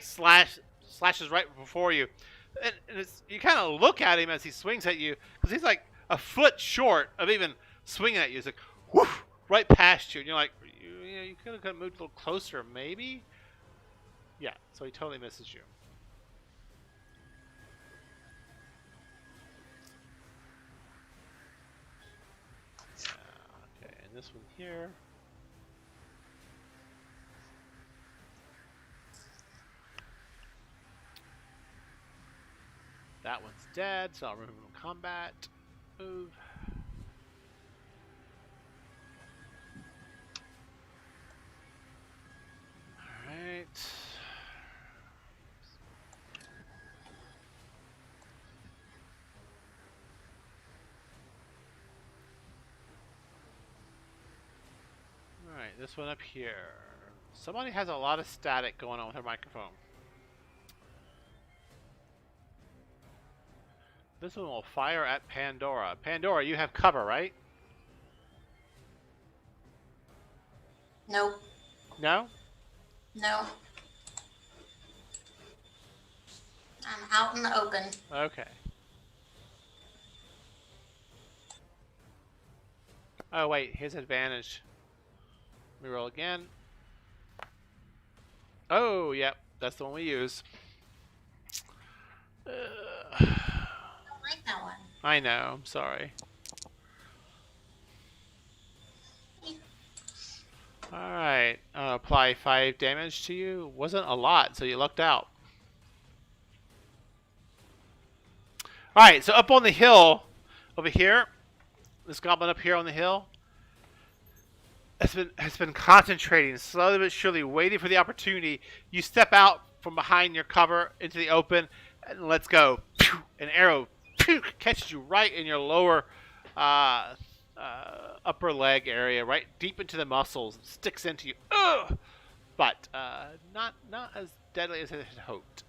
slashes right before you. And you kind of look at him as he swings at you because he's like a foot short of even swinging at you. It's like, whoosh, right past you. And you're like, you could have moved a little closer, maybe? Yeah, so he totally misses you. Okay, and this one here. That one's dead, so I'll remove him from combat. Move. Alright. Alright, this one up here. Somebody has a lot of static going on with their microphone. This one will fire at Pandora. Pandora, you have cover, right? Nope. No? No. I'm out in the open. Okay. Oh, wait, his advantage. Let me roll again. Oh, yep, that's the one we use. I don't like that one. I know, I'm sorry. Alright, apply 5 damage to you. Wasn't a lot, so you lucked out. Alright, so up on the hill, over here, this goblin up here on the hill, has been concentrating, slowly but surely, waiting for the opportunity. You step out from behind your cover into the open, and let's go. An arrow catches you right in your lower upper leg area, right deep into the muscles, and sticks into you. Ugh! But not as deadly as it had hoped.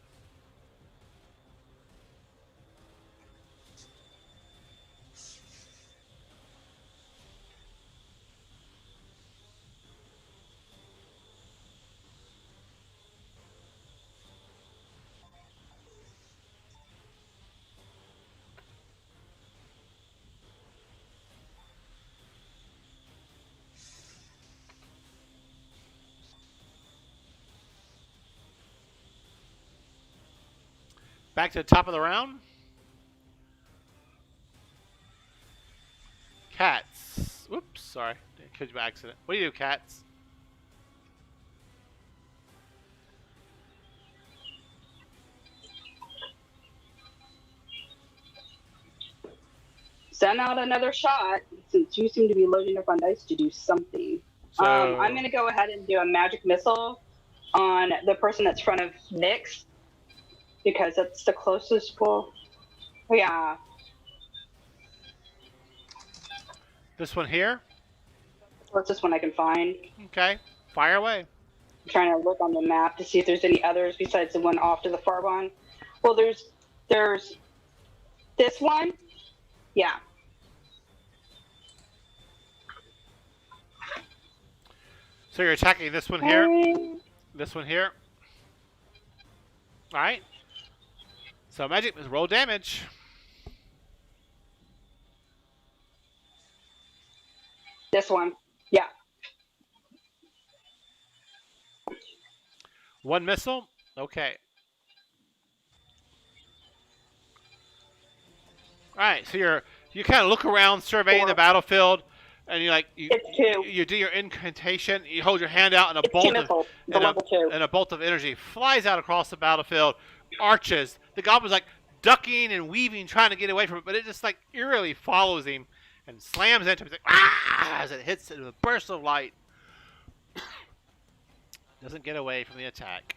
Back to the top of the round. Cats. Whoops, sorry. Didn't catch you by accident. What do you do, cats? Send out another shot, since you seem to be loading up on dice to do something. So, I'm going to go ahead and do a magic missile on the person that's front of Nyx, because that's the closest pool. Oh, yeah. this one here. Closest one I can find. Okay, fire away. I'm trying to look on the map to see if there's any others besides the one off to the far one. Well, there's this one. Yeah. So you're attacking this one here. This one here. Alright. So magic is roll damage. This one. Yeah. One missile. Okay. Alright, so you kind of look around surveying the battlefield, and It's two. you do your incantation, you hold your hand out, and It's two missiles. The level two. and a bolt of energy flies out across the battlefield, arches. The goblin's like ducking and weaving, trying to get away from it, but it just like eerily follows him and slams into him. He's like, ah! As it hits it with a burst of light. Doesn't get away from the attack.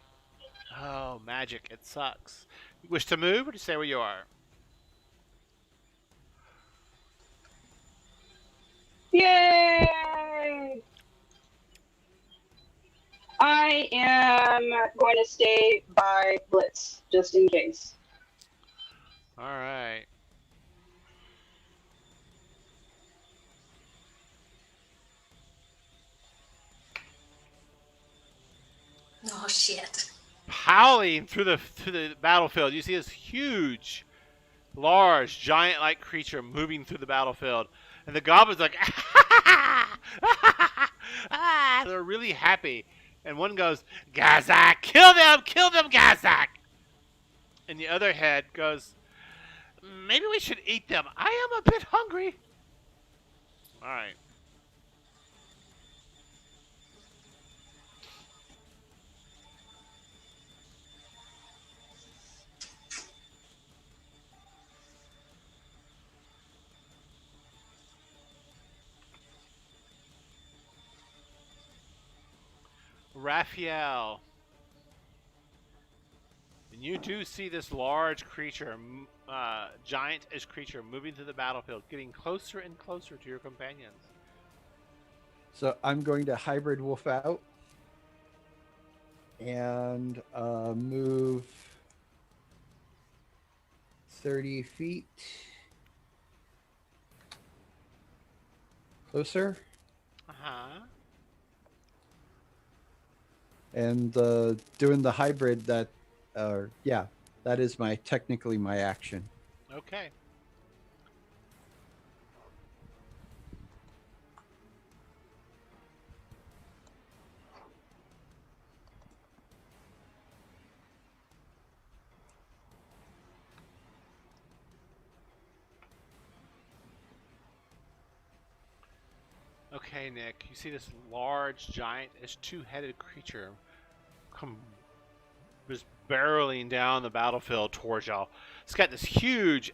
Oh, magic. It sucks. You wish to move, or to stay where you are? Yay! I am going to stay by Blitz, just in case. All right. Oh shit. Howling through the battlefield, you see this huge, large, giant-like creature moving through the battlefield. And the goblin's like, they're really happy. And one goes, Gazak, kill them, Gazak. And the other head goes, maybe we should eat them. I am a bit hungry. All right. Raphael. And you do see this large creature, giant-ish creature, moving through the battlefield, getting closer and closer to your companions. So I'm going to hybrid wolf out and move 30 feet closer. Uh-huh. And doing the hybrid that is technically my action. Okay. Okay, Nick, you see this large, giant-ish two-headed creature come just barreling down the battlefield towards y'all. It's got this huge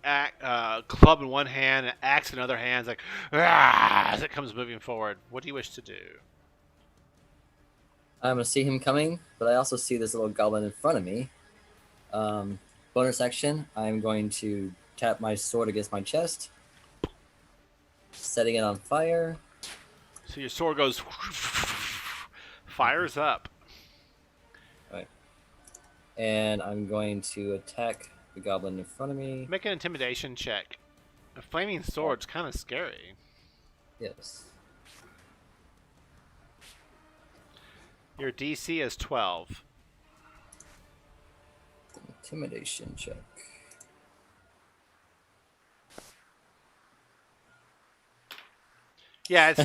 club in one hand and axe in another hand. It's like, as it comes moving forward. What do you wish to do? I'm gonna see him coming, but I also see this little goblin in front of me. Bonus action, I'm going to tap my sword against my chest, setting it on fire. So your sword goes, fires up. Right. And I'm going to attack the goblin in front of me. Make an intimidation check. A flaming sword's kind of scary. Yes. Your DC is 12. Intimidation check. Yeah,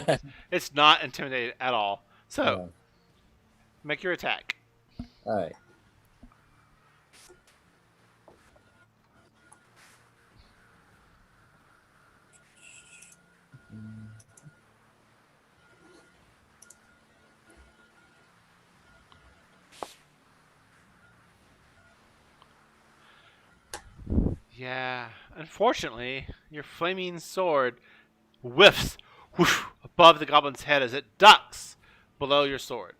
it's not intimidated at all. So, make your attack. All right. Yeah, unfortunately, your flaming sword whiffs whoosh, above the goblin's head as it ducks below your sword.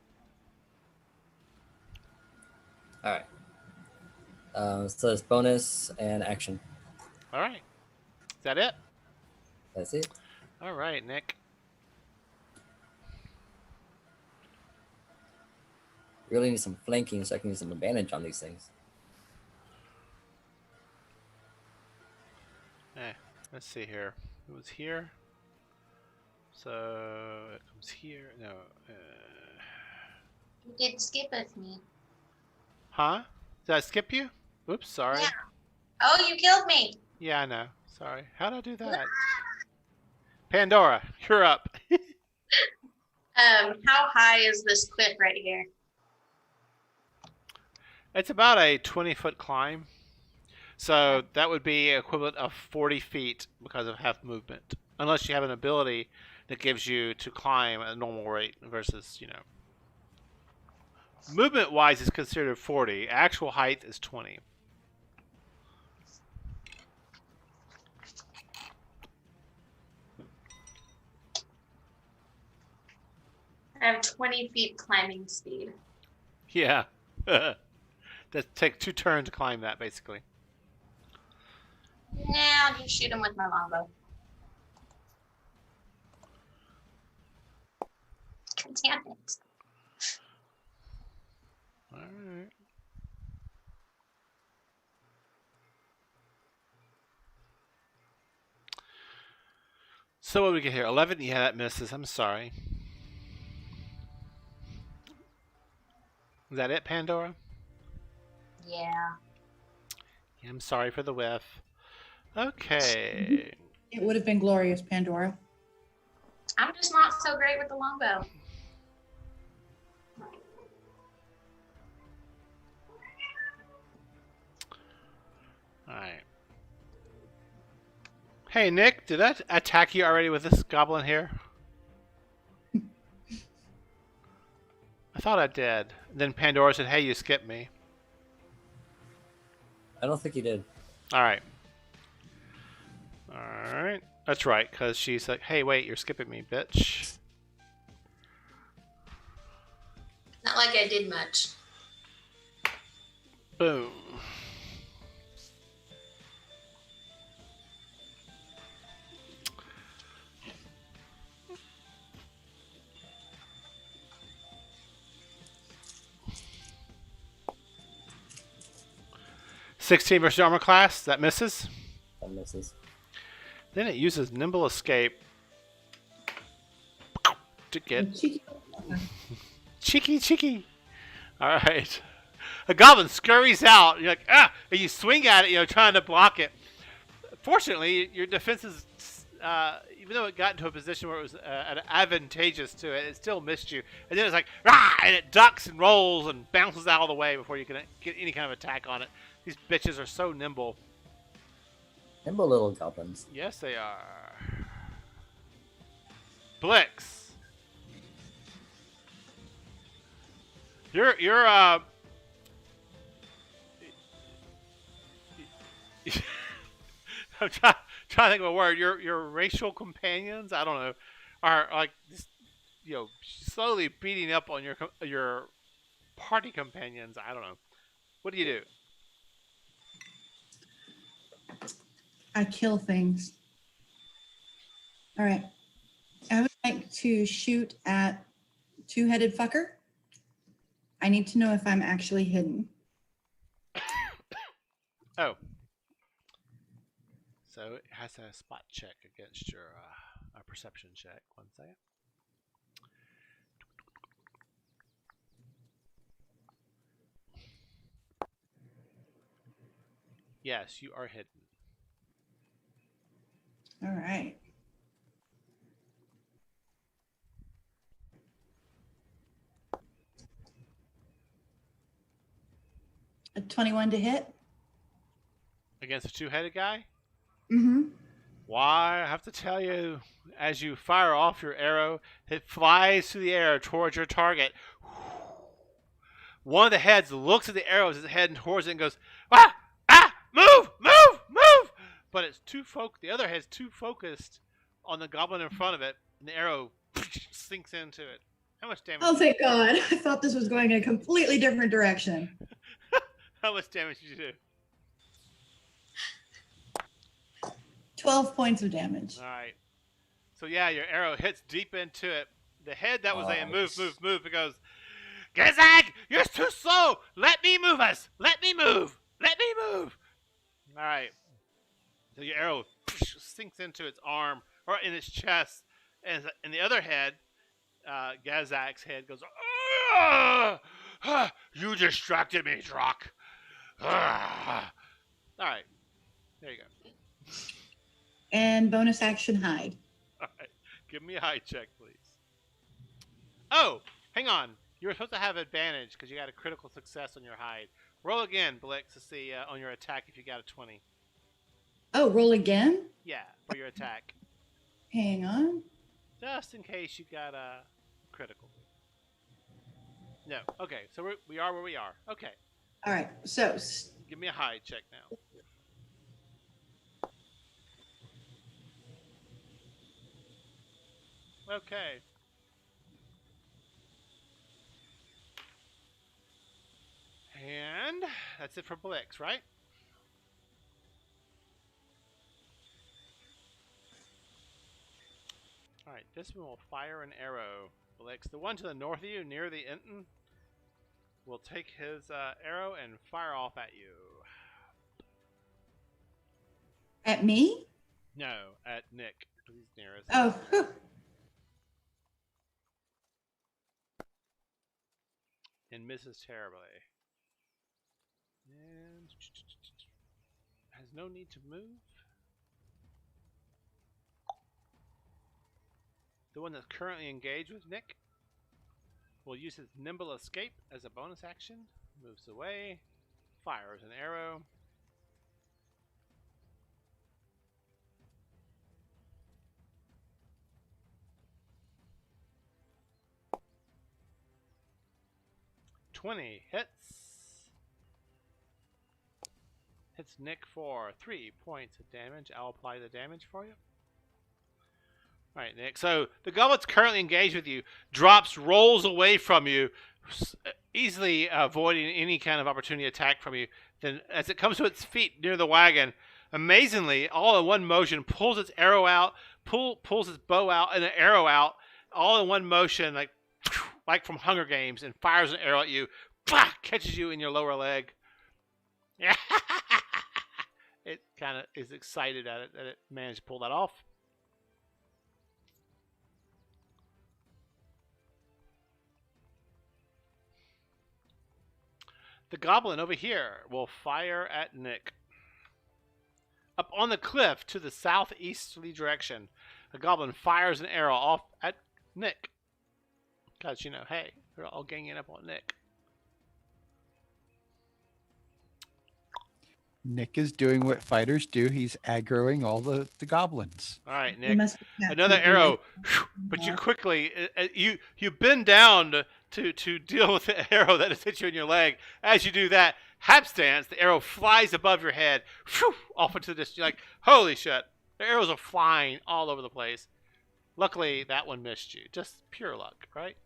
All right. So it's bonus and action. All right. Is that it? That's it. All right, Nick. Really need some flanking so I can use some advantage on these things. Let's see here. It was here. So it comes here. No. You did skip with me. Huh? Did I skip you? Oops, sorry. Yeah. Oh, you killed me. Yeah, I know. Sorry. How'd I do that? Pandora, you're up. How high is this cliff right here? It's about a 20-foot climb. So that would be equivalent of 40 feet because of half movement. Unless you have an ability that gives you to climb at a normal rate versus, Movement-wise is considered 40. Actual height is 20. I have 20 feet climbing speed. Yeah. That take 2 turns to climb that, basically. Nah, I'll just shoot him with my longbow. God damn it. Alright. So what do we get here? 11? Yeah, that misses. I'm sorry. Is that it, Pandora? Yeah. Yeah, I'm sorry for the whiff. Okay. It would have been glorious, Pandora. I'm just not so great with the longbow. Alright. Hey, Nick, did that attack you already with this goblin here? I thought I did. Then Pandora said, hey, you skipped me. I don't think he did. Alright. Alright. That's right, because she's like, hey, wait, you're skipping me, bitch. Not like I did much. Boom. $16 versus armor class. That misses. That misses. Then it uses nimble escape to get cheeky. All right. A goblin scurries out. You're like, ah, and you swing at it, trying to block it. Fortunately, your defenses, even though it got into a position where it was advantageous to it, it still missed you. And then it's like, rah, and it ducks and rolls and bounces out of the way before you can get any kind of attack on it. These bitches are so nimble. Nimble little goblins. Yes, they are. Blix. You're I'm trying to think of a word. Your racial companions, I don't know, are like slowly beating up on your party companions. I don't know. What do you do? I kill things. All right. I would like to shoot at two-headed fucker. I need to know if I'm actually hidden. Oh. So it has a spot check against your perception check. 1 second. Yes, you are hidden. All right. A 21 to hit. Against a two-headed guy? Mm-hmm. Why, I have to tell you, as you fire off your arrow, it flies through the air towards your target. One of the heads looks at the arrow as it's heading towards it and goes, move! But it's the other head's too focused on the goblin in front of it, and the arrow sinks into it. How much damage? Oh, thank God. I thought this was going in a completely different direction. How much damage did you do? 12 points of damage. All right. So yeah, your arrow hits deep into it. The head that was saying move. It goes, Gazag, you're too slow. Let me move us. Let me move. All right. So your arrow sinks into its arm or in its chest, and the other head, Gazag's head goes, you distracted me, Drock. All right. There you go. And bonus action hide. All right. Give me a hide check, please. Oh, hang on. You were supposed to have advantage because you got a critical success on your hide. Roll again, Blix, to see on your attack if you got a 20. Oh, roll again? Yeah, for your attack. Hang on. Just in case you got a critical. No. Okay, so we are where we are. Okay. All right. So Give me a hide check now. Okay. And that's it for Blix, right? Alright, this one will fire an arrow. Blix, the one to the north of you, near the Enton, will take his arrow and fire off at you. at me? No, at Nick. He's nearest. Oh, whew. And misses terribly. And has no need to move. The one that's currently engaged with Nick will use his nimble escape as a bonus action. Moves away. Fires an arrow. Hits. Hits Nick for 3 points of damage. I'll apply the damage for you. Alright, Nick. So the goblet's currently engaged with you. Drops, rolls away from you, easily avoiding any kind of opportunity attack from you. Then as it comes to its feet near the wagon, amazingly, all in one motion, pulls its arrow out, pulls its bow out and an arrow out, all in one motion, like from Hunger Games, and fires an arrow at you. Catches you in your lower leg. It kind of is excited at it that it managed to pull that off. The goblin over here will fire at Nick. Up on the cliff to the southeasterly direction, a goblin fires an arrow off at Nick. Because, hey, they're all ganging up on Nick. Nick is doing what fighters do. He's aggroing all the goblins. All right, He Nick. must be Another happy. arrow, but you quickly you bend down to deal with the arrow that has hit you in your leg. As you do that, hapstance, the arrow flies above your head, off into the distance. You're like, holy shit! The arrows are flying all over the place. Luckily, that one missed you. Just pure luck, right?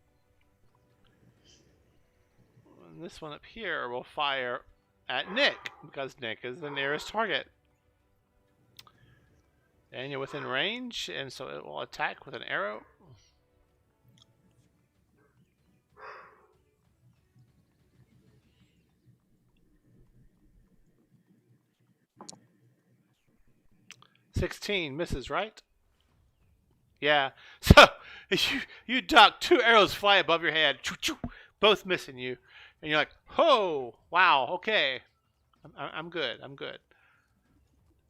And this one up here will fire at Nick, because Nick is the nearest target. And you're within range, and so it will attack with an arrow. (16) misses, right? Yeah. So you duck, 2 arrows fly above your head, both missing you, and you're like, "Oh, wow, okay, I'm good. I'm good."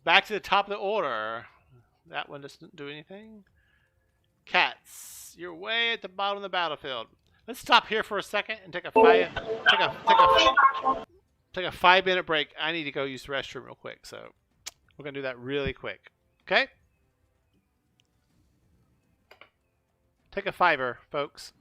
Back to the top of the order. That one doesn't do anything. Cats, you're way at the bottom of the battlefield. Let's stop here for a second and take a 5-minute break. I need to go use the restroom real quick, so we're gonna do that really quick. Okay? Take a 5-er, folks.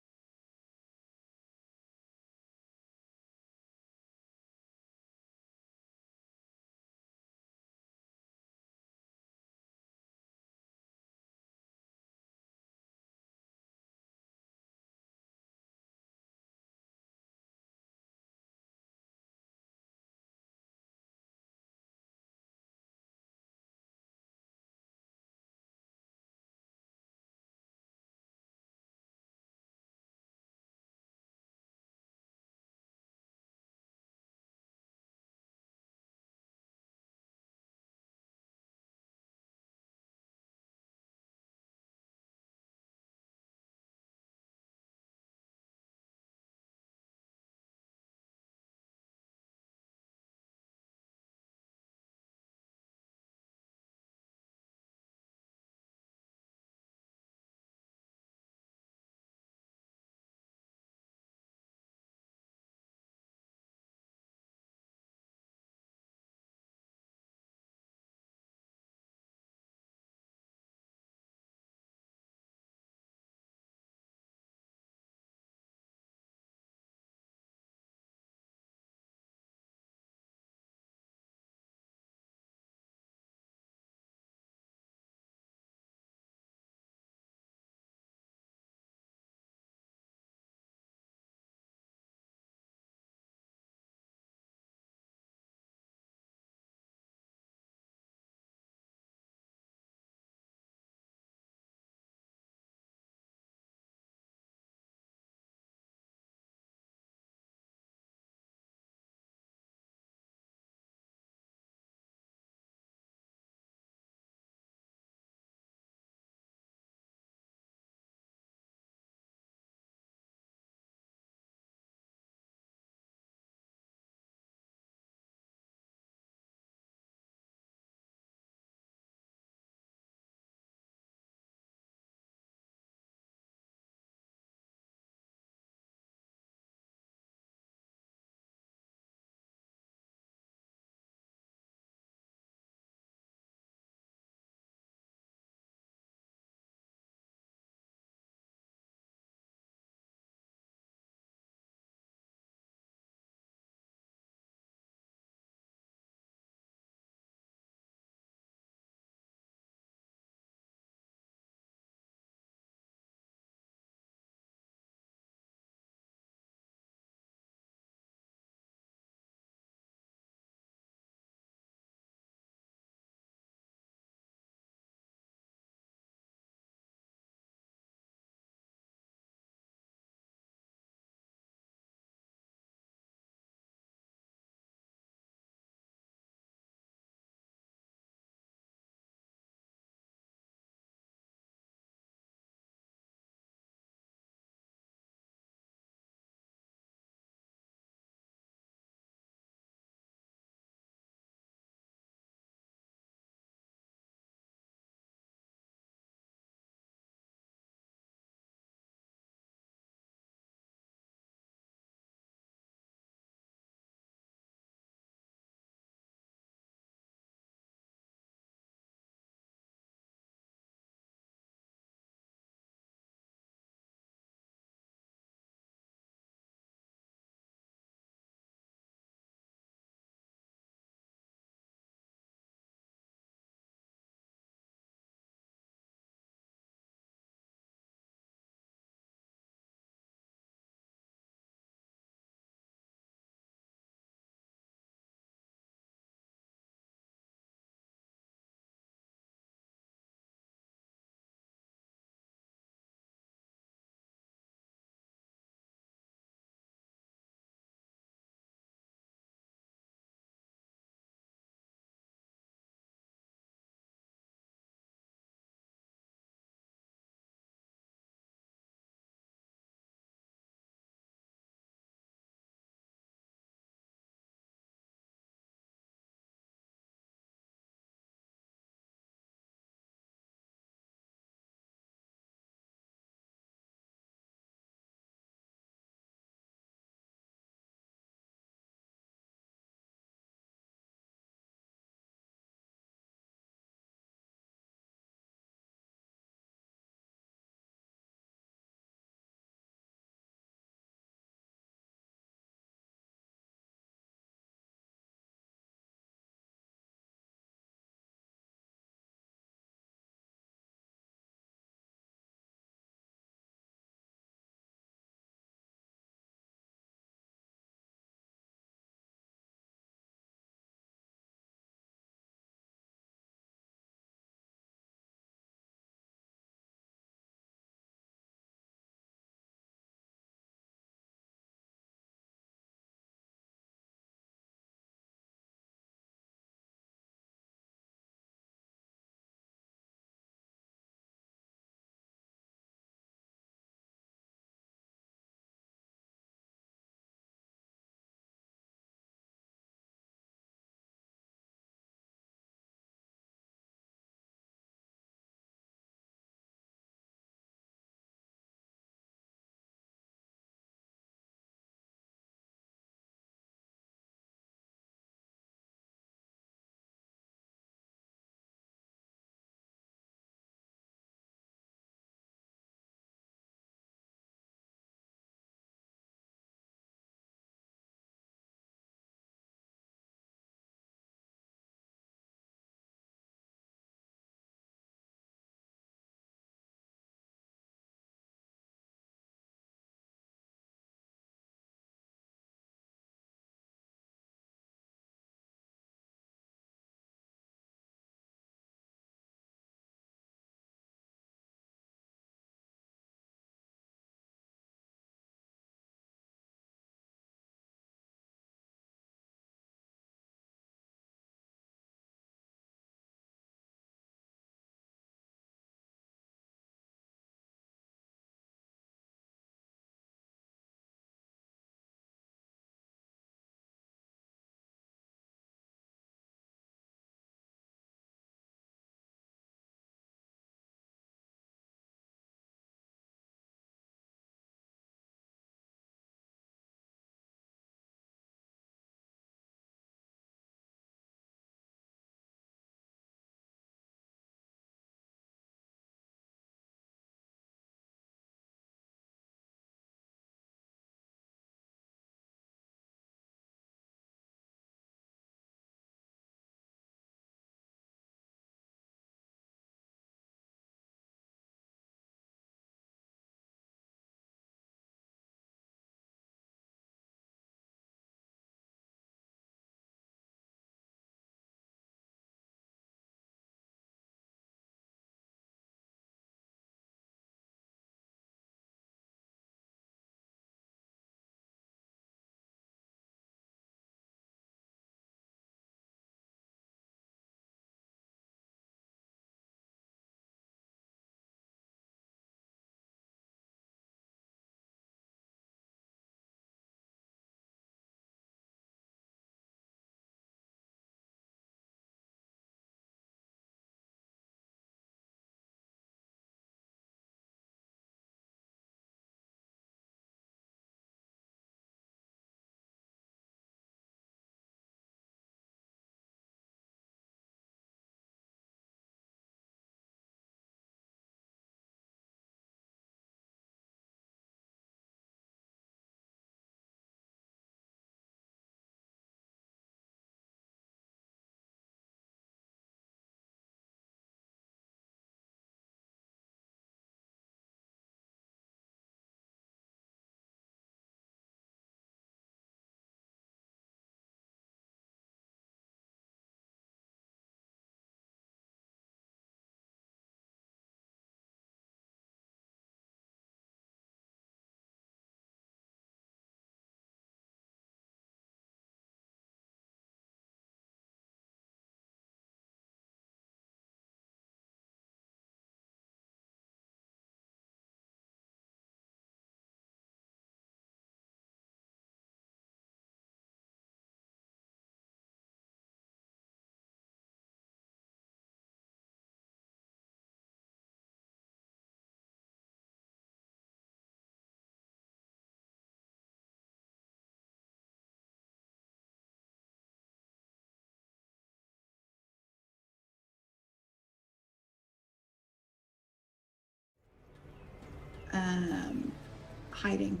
hiding.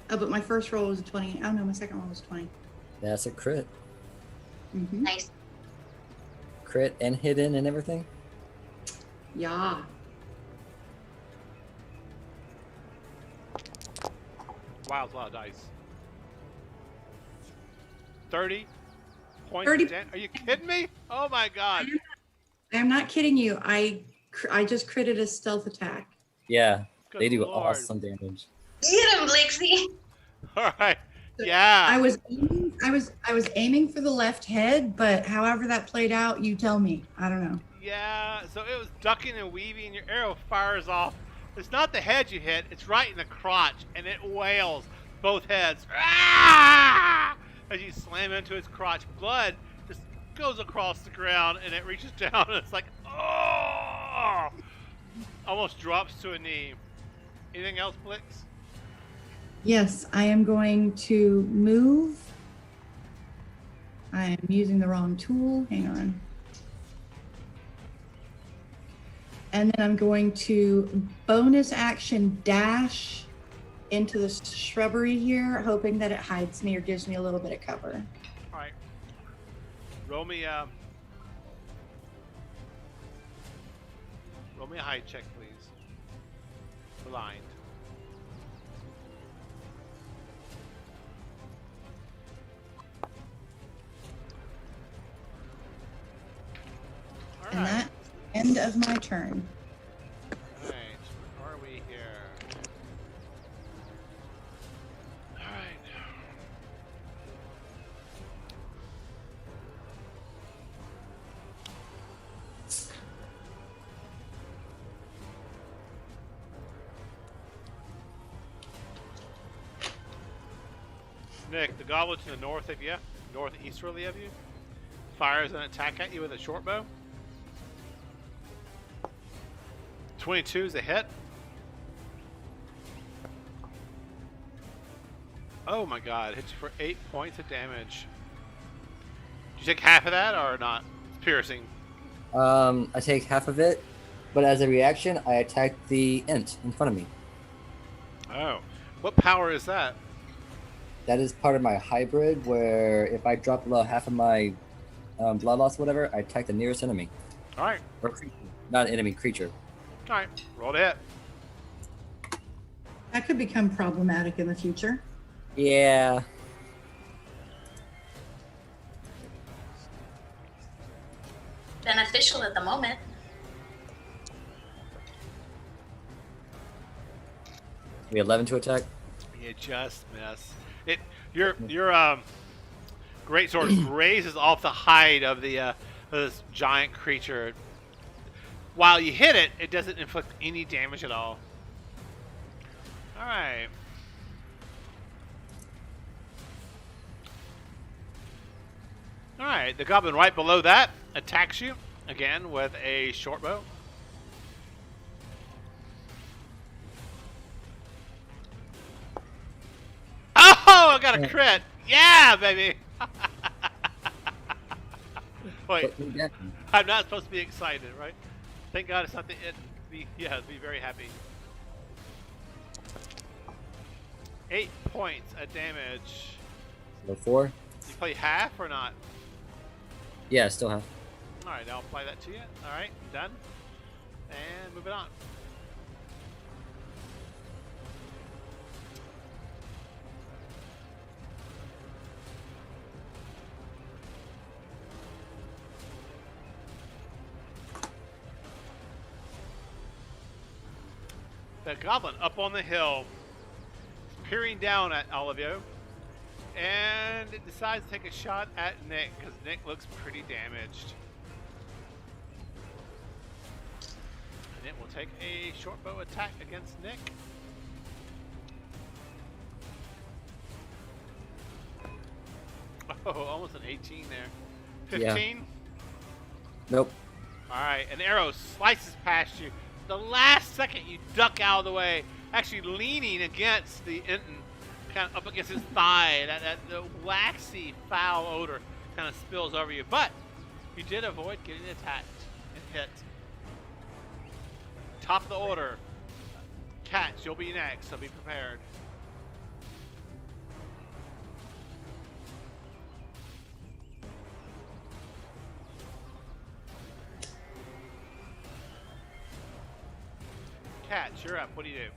Oh, but my first roll was a 20. Oh no, my second roll was 20. That's a crit. Mm-hmm. Nice. Crit and hidden and everything. Yeah. Wow, it's a lot of dice. 30 points. 30 Are you kidding me? Oh my god. I'm not kidding you. I just critted a stealth attack. Yeah, Good they do Lord. awesome damage. Get him, Blixie. All right. Yeah. I was aiming for the left head, but however that played out, you tell me. I don't know. Yeah. So it was ducking and weaving. Your arrow fires off. It's not the head you hit. It's right in the crotch, and it wails both heads. Ah! As you slam into its crotch, blood just goes across the ground, and it reaches down, and it's like, oh! Almost drops to a knee. Anything else, Blix? Yes, I am going to move. I am using the wrong tool. Hang on. And then I'm going to bonus action dash into the shrubbery here, hoping that it hides me or gives me a little bit of cover. All right. Roll me a hide check, please. Blind. All And right. that end of my turn. Alright, where are we here? Alright. Nick, the goblin to the north of you, northeasterly of you, fires an attack at you with a short bow. 22 is a hit. Oh my god, hits you for 8 points of damage. Did you take half of that or not? It's piercing. I take half of it, but as a reaction, I attack the int in front of me. Oh. What power is that? That is part of my hybrid, where if I drop below half of my blood loss, whatever, I attack the nearest enemy. Alright. Or creature. Not enemy, creature. Alright. Roll to hit. That could become problematic in the future. Yeah. Beneficial at the moment. We 11 to attack. You just miss. Your great sword grazes off the hide of this giant creature. While you hit it, it doesn't inflict any damage at all. Alright. Alright, the goblin right below that attacks you again with a short bow. Oh, I got a crit! Yeah, baby! Wait, I'm not supposed to be excited, right? Thank God it's not the it. Be very happy. 8 points of damage. So 4? You play half or not? Yeah, still have. Alright, I'll apply that to you. Alright, done. And moving on. The goblin up on the hill, peering down at all of you, and it decides to take a shot at Nick because Nick looks pretty damaged. And it will take a short bow attack against Nick. Oh, almost an 18 there. 15? Yeah. Nope. Alright, an arrow slices past you. The last second you duck out of the way, actually leaning against the Enton, kind of up against his thigh. The waxy, foul odor kind of spills over you. But you did avoid getting attacked and hit. Top of the order, Cats, you'll be next, so be prepared. Cats, you're up. What do you do?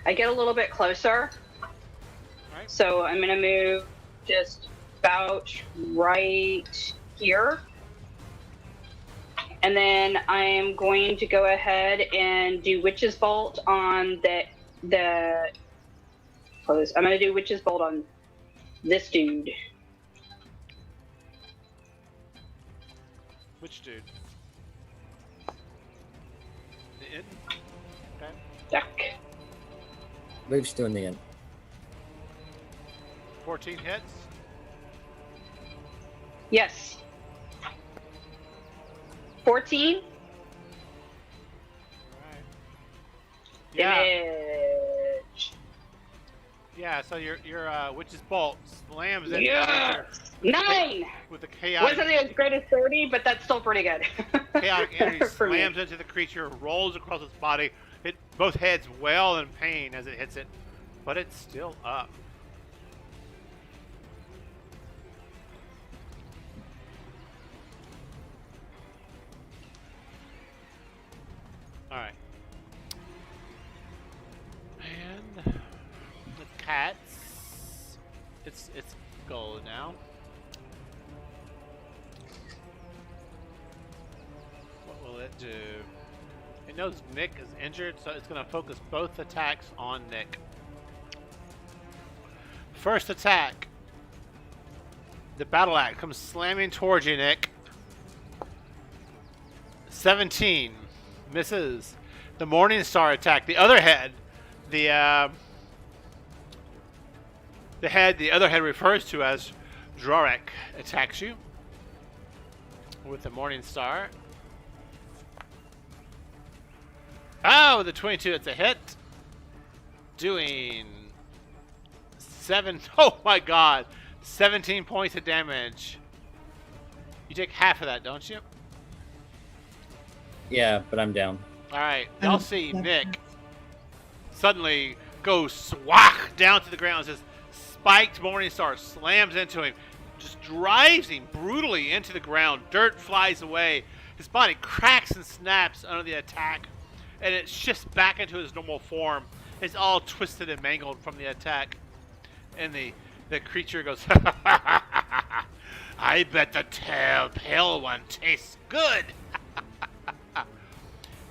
I get a little bit closer. Right. So I'm going to move just about right here. And then I'm going to go ahead and do Witch's Bolt on the close. I'm going to do Witch's Bolt on this dude. Which dude? The inn? Okay. Duck. We're just doing the end. 14 hits. Yes. 14. Alright. Yeah. Damage. Yeah, so your witch's bolt slams into Yeah. the 9. with the chaotic Wasn't as great as 30, but that's still pretty good. chaotic energy For me. slams into the creature, rolls across its body. It both heads wail in pain as it hits it, but it's still up. All right. And the cats. It's gold now. What will it do? It knows Nick is injured, so it's going to focus both attacks on Nick. First attack. The battle axe comes slamming towards you, Nick. 17 misses. The Morning Star attack. The other head, the other head refers to as Drorek, attacks you with the Morning Star. Oh, the 22, it's a hit. Doing 7, oh my god, 17 points of damage. You take half of that, don't you? Yeah, but I'm down. Alright, y'all see Nick suddenly goes swack down to the ground. This spiked Morning Star slams into him, just drives him brutally into the ground. Dirt flies away. His body cracks and snaps under the attack, and it shifts back into his normal form. It's all twisted and mangled from the attack. And the creature goes, I bet the pale one tastes good.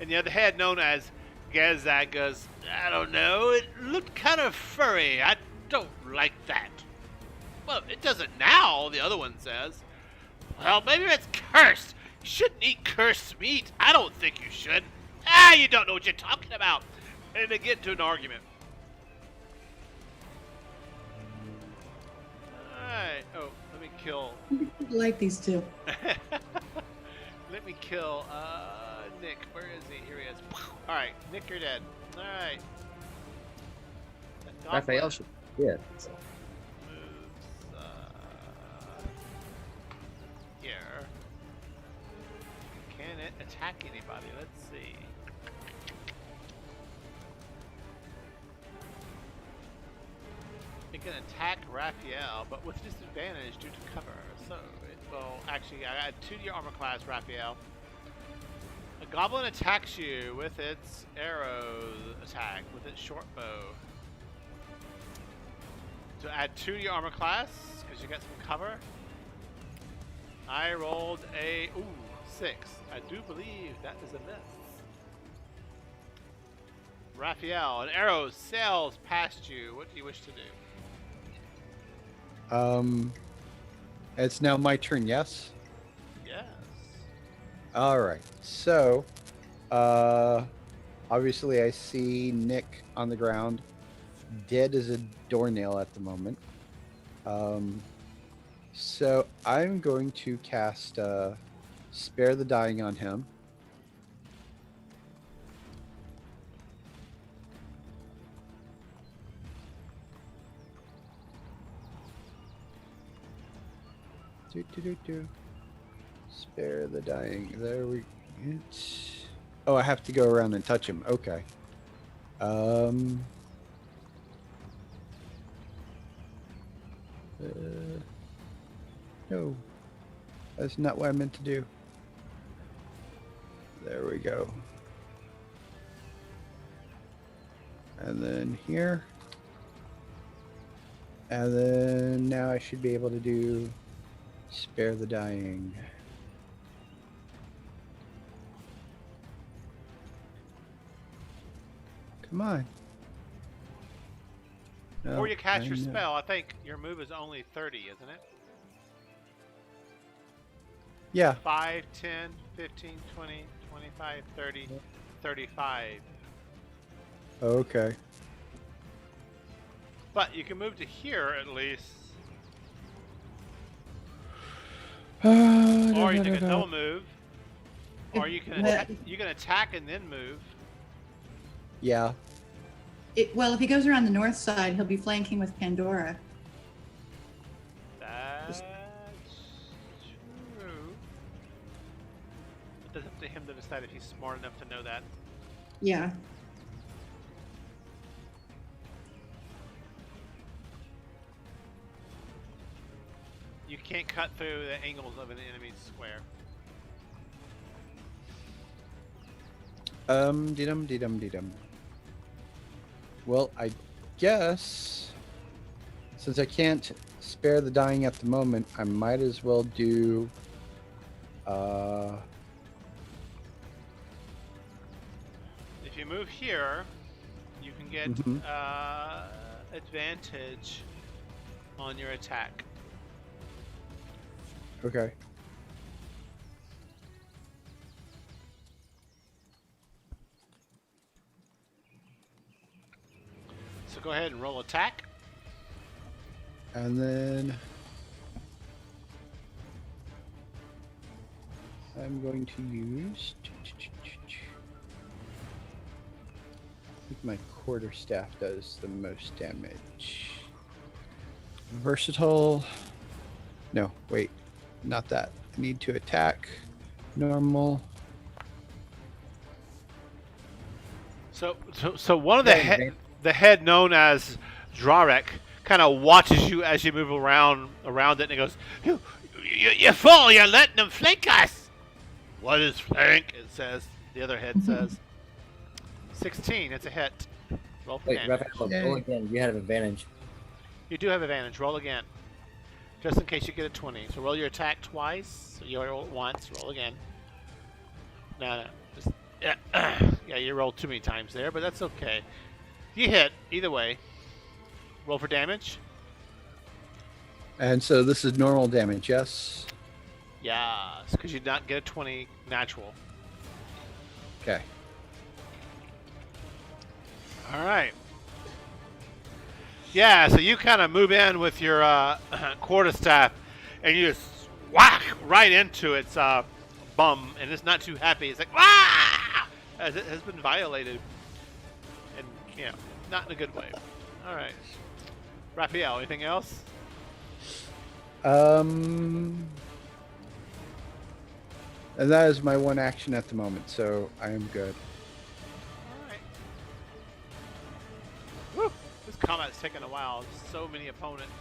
And the other head, known as Gazak, goes, I don't know, it looked kind of furry. I don't like that. Well, it doesn't now, the other one says. Well, maybe it's cursed. You shouldn't eat cursed meat. I don't think you should. Ah, you don't know what you're talking about. And they get into an argument. Alright. Oh, let me kill. I like these two. Let me kill Nick. Where is he? Here he is. Alright, Nick, you're dead. Alright. Raphael should. Yeah. So. Moves here. Can it attack anybody? Let's see. It can attack Raphael, but with disadvantage due to cover. So it will actually. I got 2D armor class Raphael. A goblin attacks you with its arrow attack, with its short bow. To add 2 to your armor class, because you got some cover. I rolled a 6. I do believe that is a miss. Raphael, an arrow sails past you. What do you wish to do? It's now my turn, yes? Yes. All right. So, obviously I see Nick on the ground, dead as a doornail at the moment. So I'm going to cast Spare the Dying on him. Do. Spare the dying. There we go. Oh, I have to go around and touch him. Okay. No. That's not what I meant to do. There we go. And then here. And then now I should be able to do spare the dying. Come on. Before you cast your I know. spell, I think your move is only 30, isn't it? Yeah. 5, 10, 15, 20, 25, 30, 35. Okay. But you can move to here at least. Or Or you can double move. Or you can But- you can attack and then move. Yeah. Well, if he goes around the north side, he'll be flanking with Pandora. That's true. It's up to him to decide if he's smart enough to know that. Yeah. You can't cut through the angles of an enemy's square. Dee-dum. Well, I guess since I can't spare the dying at the moment, I might as well do If you move here, you can get Mhm. advantage on your attack. okay. So go ahead and roll attack. And then I'm going to use I think my quarterstaff does the most damage. Versatile. No, wait. Not that. I need to attack. Normal. So one of the Yeah, the head known as Drarek kind of watches you as you move around it, and he goes, "You fool! You're letting them flank us." What is flank? It says. The other head says. 16. It's a hit. Roll for Wait, damage. Raphael, roll again. You have advantage. You do have advantage. Roll again. Just in case you get a 20. So roll your attack twice. So you roll it once. Roll again. No. Just, yeah, you rolled too many times there, but that's okay. You hit. Either way. Roll for damage. And so this is normal damage, yes? Yes, because you did not get a 20 natural. Okay. All right. Yeah, so you kind of move in with your quarterstaff, and you just whack right into its bum, and it's not too happy. It's like, ah! As it has been violated. And, you know, not in a good way. All right. Raphael, anything else? And that is my one action at the moment, so I am good. All right. Woo! This combat's taken a while. So many opponents.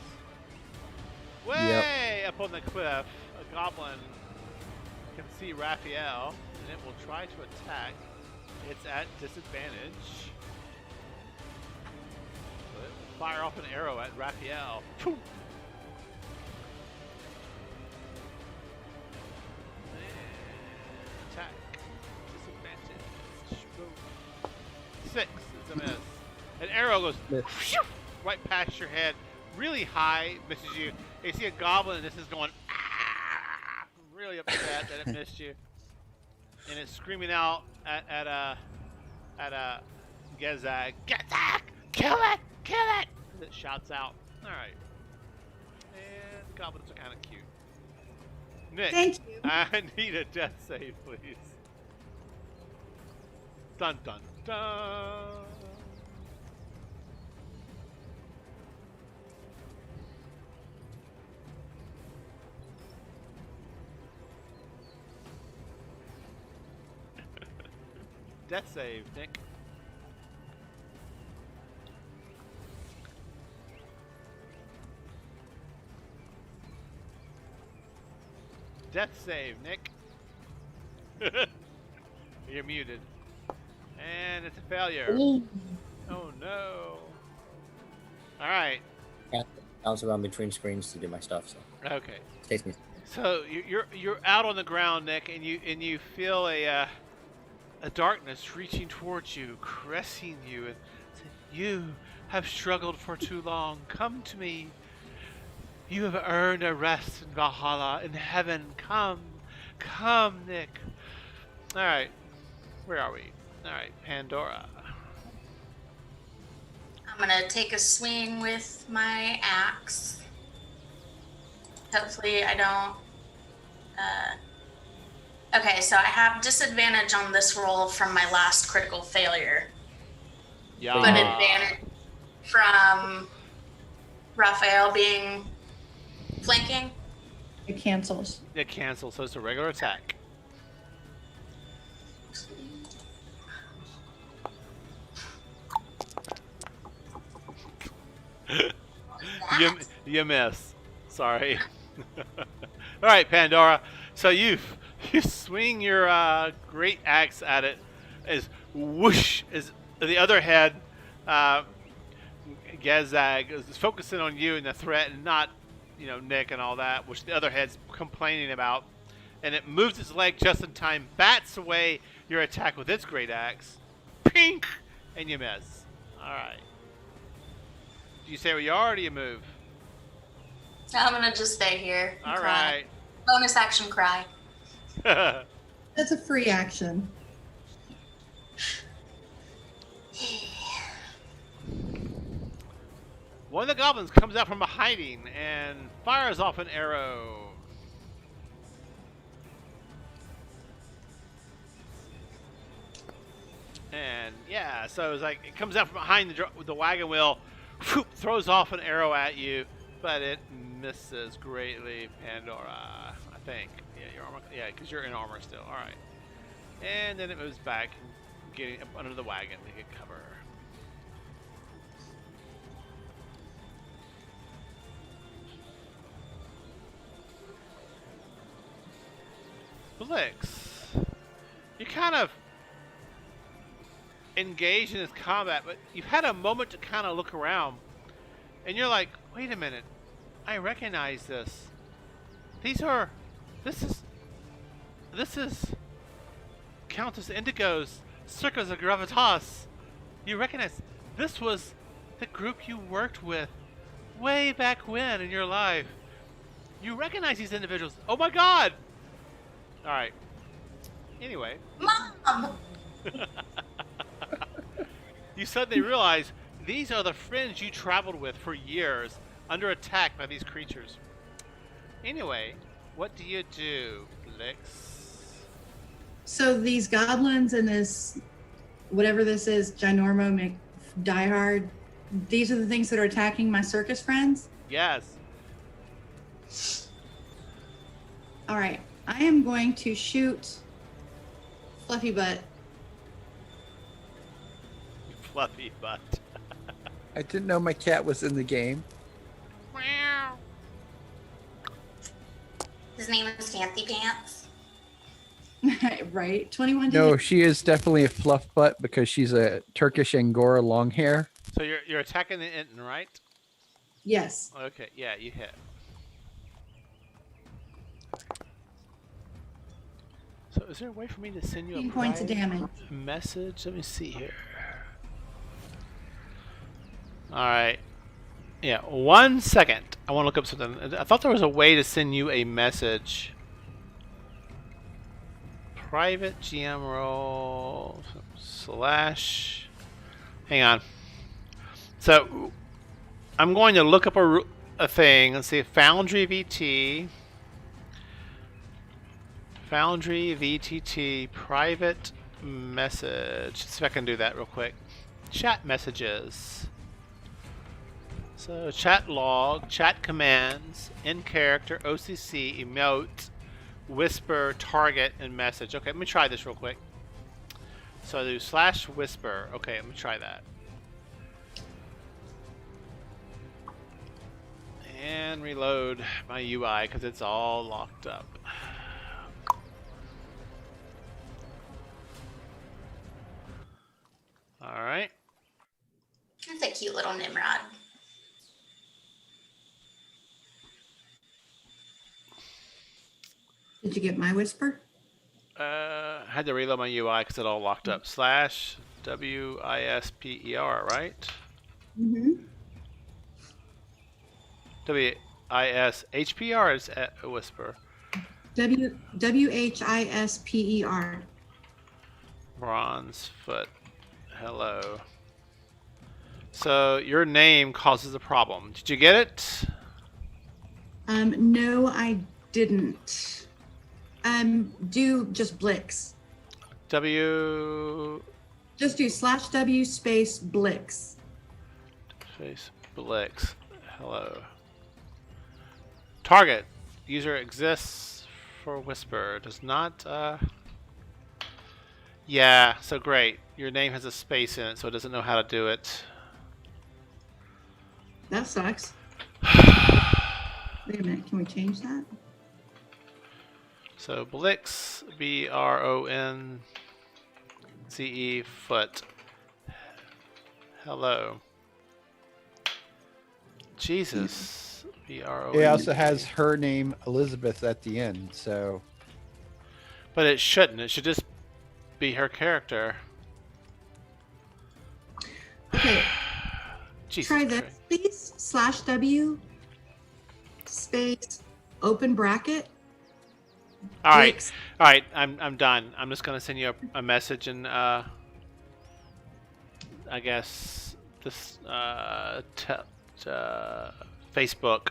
Way up on the cliff, a goblin can see Raphael, and it will try to attack. It's at disadvantage. So it will fire off an arrow at Raphael. Phew! Attack. Disadvantage. Boom. 6 is a miss. An arrow goes whew, right past your head, really high, misses you. You see a goblin, and this is going ah, really upset that it missed you, and it's screaming out at Gezag, Gezag, kill it, kill it! It shouts out. All right, and the goblins are kind of cute. Nick, Thank you. I need a death save, please. Dun dun dun. Death save, Nick. Death save, Nick. You're muted. And it's a failure. Ooh. Oh no. Alright. Yeah, bounce around between screens to do my stuff, so Okay. it takes me. So you're out on the ground, Nick, and you feel a darkness reaching towards you, caressing you, and saying, "You have struggled for too long. Come to me. You have earned a rest in Valhalla, in heaven. Come, Nick." All right, where are we? All right, Pandora. I'm gonna take a swing with my axe. Hopefully I don't. Okay, so I have disadvantage on this roll from my last critical failure, Yeah. but advantage from Raphael being flanking. It cancels. It cancels, so it's a regular attack. You miss. Sorry. All right, Pandora. So you swing your great axe at it, as whoosh, as the other head, Gazag, is focusing on you and the threat, and not, Nick and all that, which the other head's complaining about. And it moves its leg just in time, bats away your attack with its great axe. Pink, and you miss. All right. Do you say where you are, or do you move? I'm gonna just stay here. And All cry. right. Bonus action cry. That's a free action. One of the goblins comes out from hiding and fires off an arrow. And yeah, so it's like it comes out from behind the wagon wheel, whoop, throws off an arrow at you, but it misses greatly, Pandora. I think. Yeah, your armor. Yeah, because you're in armor still. All right. And then it moves back, getting up under the wagon to get cover. Blix, you kind of engaged in this combat, but you've had a moment to kind of look around, and you're like, wait a minute, I recognize this. This is Countess Indigo's Circus of Gravitas. You recognize this was the group you worked with way back when in your life. You recognize these individuals. Oh my god! Alright. Anyway. Mom! You suddenly realize these are the friends you traveled with for years, under attack by these creatures. Anyway, what do you do, Blix? So these goblins and this, whatever this is, Ginormo McDiehard, these are the things that are attacking my circus friends? Yes. All right. I am going to shoot Fluffy Butt. Fluffy butt. I didn't know my cat was in the game. His name is Fancy Pants. Right? 21 to No, hit. she is definitely a fluff butt because she's a Turkish Angora long hair. So you're attacking the Inton, right? Yes. Okay, yeah, you hit. So is there a way for me to send you 15 a points of private damage. message? Let me see here. Alright. Yeah, 1 second. I want to look up something. I thought there was a way to send you a message. Private GM role / hang on. So I'm going to look up a thing and see Foundry VT. Foundry VTT private message. Let's see if I can do that real quick. Chat messages. So chat log, chat commands, in character, OCC, emote, whisper, target, and message. Okay, let me try this real quick. So I do slash whisper. Okay, I'm gonna try that. And reload my UI because it's all locked up. All right. That's a cute little Nimrod. Did you get my whisper? I had to reload my UI because it all locked up. Slash WISPER, right? Mm-hmm. WISHPR is a whisper. WHISPER. Bronze foot. Hello. So your name causes a problem. Did you get it? No, I didn't. Do just Blix. W Just do /W space Blix. space Blix. Hello. Target. User exists for whisper. Does not Yeah, so great. Your name has a space in it, so it doesn't know how to do it. That sucks. Wait a minute, can we change that? So Blix, BRONCE foot. Hello. Jesus. BRONCE. It also has her name Elizabeth at the end, so But it shouldn't. It should just be her character. Okay, Jesus try this, Christ. please. /W space open bracket. All right. Blix. All right, I'm done. I'm just gonna send you a message and I guess this Facebook.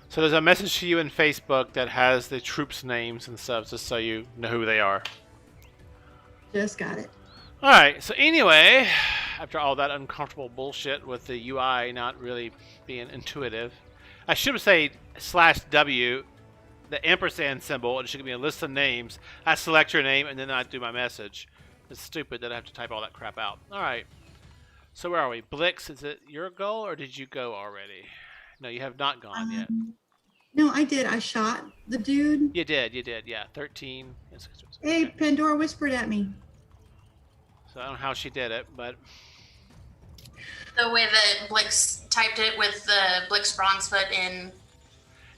So there's a message to you in Facebook that has the troops' names and stuff, just so you know who they are. Just got it. Alright, so anyway, after all that uncomfortable bullshit with the UI not really being intuitive, I should say /W, the ampersand symbol, and it should give me a list of names. I select your name, and then I do my message. It's stupid that I have to type all that crap out. Alright, so where are we? Blix, is it your goal, or did you go already? No, you have not gone yet. No, I did. I shot the dude. You did, yeah. 13. Hey, Okay. Pandora whispered at me. So I don't know how she did it, but The way that Blix typed it with the Blix bronze foot in.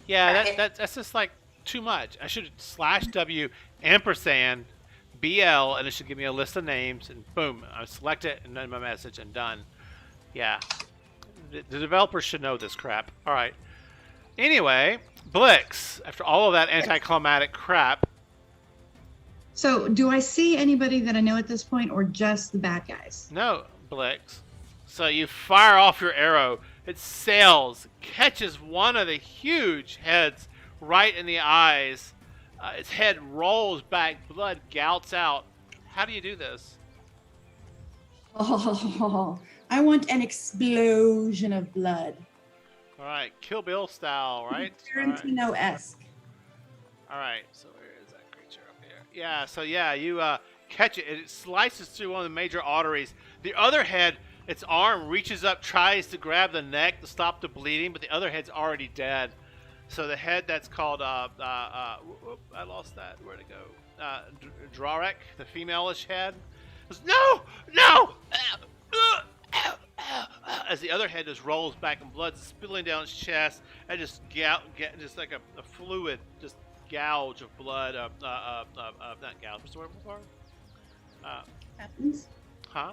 yeah, Right. that's just like too much. I should /W ampersand BL, and it should give me a list of names, and boom, I select it, and then my message, and done. Yeah, the developers should know this crap. All right. Anyway, Blix, after all of that anticlimactic crap, So, do I see anybody that I know at this point, or just the bad guys? no, Blix. So you fire off your arrow. It sails, catches one of the huge heads right in the eyes. Its head rolls back, blood gouts out. How do you do this? Oh, I want an explosion of blood. All right, Kill Bill style, right? All right. Tarantino-esque. All right, so where is that creature up here? Yeah, so yeah, you catch it. It slices through one of the major arteries. The other head, its arm reaches up, tries to grab the neck to stop the bleeding, but the other head's already dead. So the head that's called, I lost that. Where'd it go? Drarek, the female-ish head. Goes, no! As the other head just rolls back and blood's spilling down its chest, and just just like a fluid, just gouge of blood. Not gouge. What's the word for it? Fountains? Huh?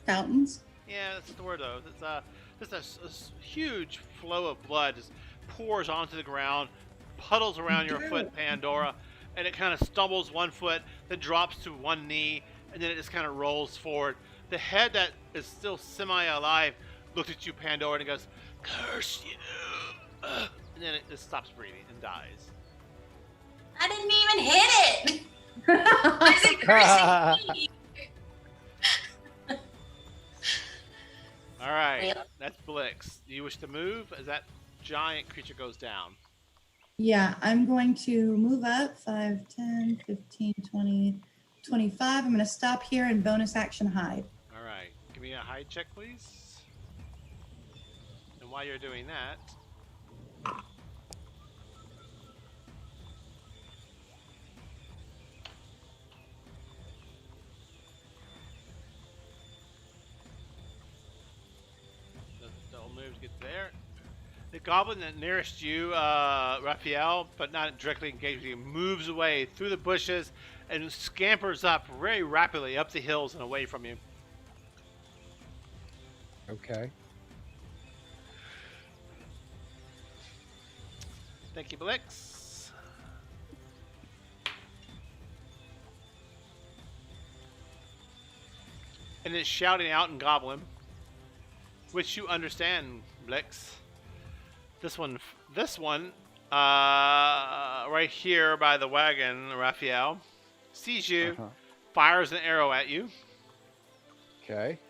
Fountains? Yeah, that's the word though. It's just a huge flow of blood just pours onto the ground, puddles around your foot, Pandora, and it kind of stumbles one foot, then drops to one knee, and then it just kind of rolls forward. The head that is still semi-alive looks at you, Pandora, and it goes, "Curse you!" And then it just stops breathing and dies. I didn't even hit it. Why is it cursing me? Blix, do you wish to move as that giant creature goes down? Yeah, I'm going to move up 5, 10, 15, 20, 25. I'm going to stop here and bonus action hide. All right. Give me a hide check, please. And while you're doing that, they'll move to get there. The goblin that nearest you, Raphael, but not directly engaged with you, moves away through the bushes and scampers up very rapidly up the hills and away from you. Okay. Thank you, Blix. And it's shouting out in Goblin, which you understand, Blix. This one, right here by the wagon, Raphael, sees you, fires an arrow at you. Okay. —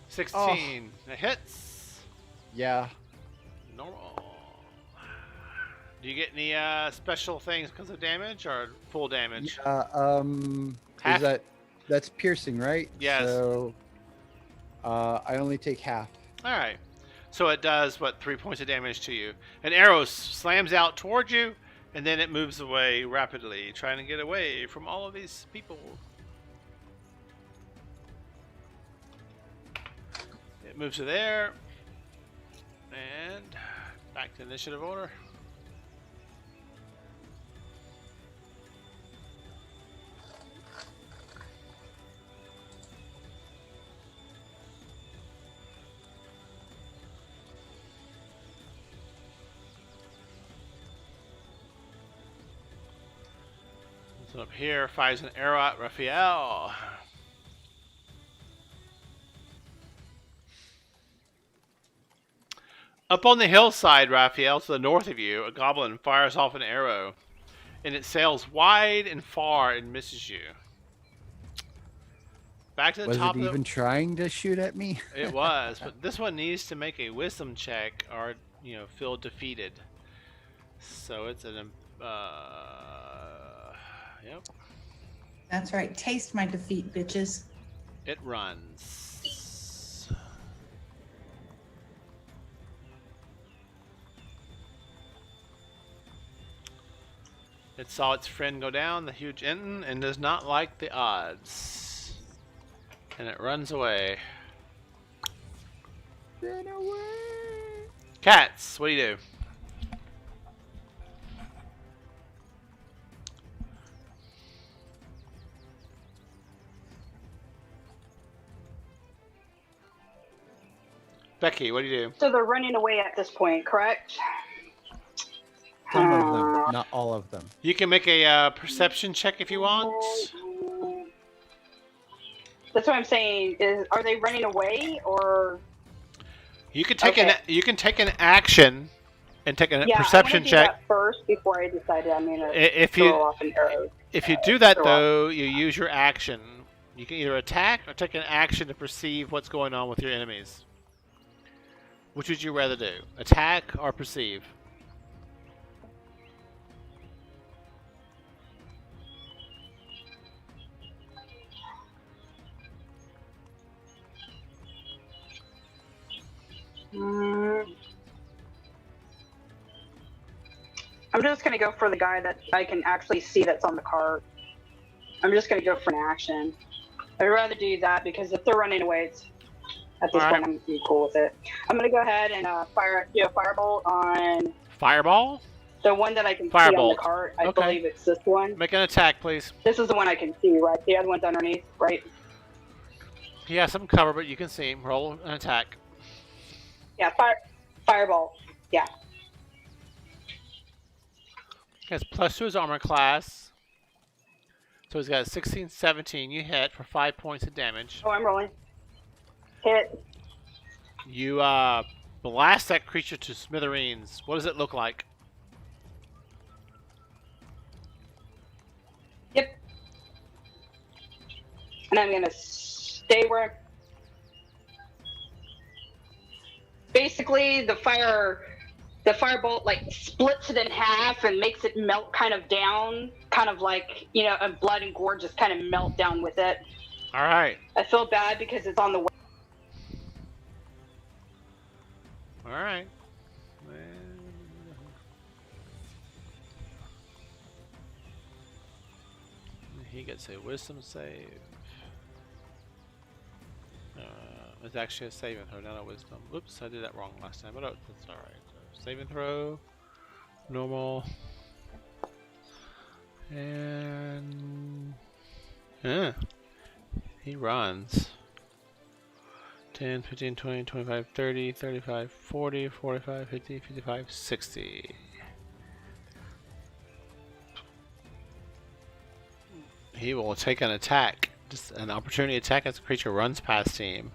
16. That hits. Yeah. Normal. Do you get any special things because of damage or full damage? Is that's piercing, right? Yes. So I only take half. All right. So it does, 3 points of damage to you. An arrow slams out towards you, and then it moves away rapidly, trying to get away from all of these people. It moves to there. And back to initiative order. So up here, fires an arrow at Raphael. Up on the hillside, Raphael, to the north of you, a goblin fires off an arrow, and it sails wide and far and misses you. Back to the Was top it of even trying to shoot at me? It was, but this one needs to make a wisdom check or, feel defeated. So it's an, yep. That's right. Taste my defeat, bitches. It runs. It saw its friend go down, the huge Enton, and does not like the odds. And it runs away. Run away. Cats, what do you do? Becky, what do you do? So they're running away at this point, correct? Some of them, not all of them. You can make a perception check if you want. That's what I'm saying. Are they running away or? You can take Okay. an action and take a perception I do check. that first before I decide I'm gonna If throw you off an arrow. if you do that throw though, you use your action. You can either attack or take an action to perceive what's going on with your enemies. Which would you rather do? Attack or perceive? I'm just gonna go for the guy that I can actually see that's on the cart. I'm just gonna go for an action. I'd rather do that because if they're running away, at this point I'm gonna be cool with it. I'm gonna go ahead and do a firebolt on Fireball? the one that I can see on Firebolt. the cart. I Okay. believe it's this one. Make an attack, please. This is the one I can see, right? The other one's underneath, right? He has some cover, but you can see him. Roll an attack. Yeah, fireball. Yeah. He has plus to his armor class. So he's got a 16, 17. You hit for 5 points of damage. Oh, I'm rolling. Hit. You blast that creature to smithereens. What does it look like? And I'm gonna stay where. Basically, the firebolt like splits it in half and makes it melt kind of down, kind of like, you know, and blood and gore just kind of melt down with it. All right. I feel bad because it's on the way. All right. He gets a wisdom save. It's actually a saving throw, not a wisdom. Oops, I did that wrong last time, but that's all right. So, saving throw, normal, and he runs. 10, 15, 20, 25, 30, 35, 40, 45, 50, 55, 60. He will take an attack, just an opportunity attack as the creature runs past him.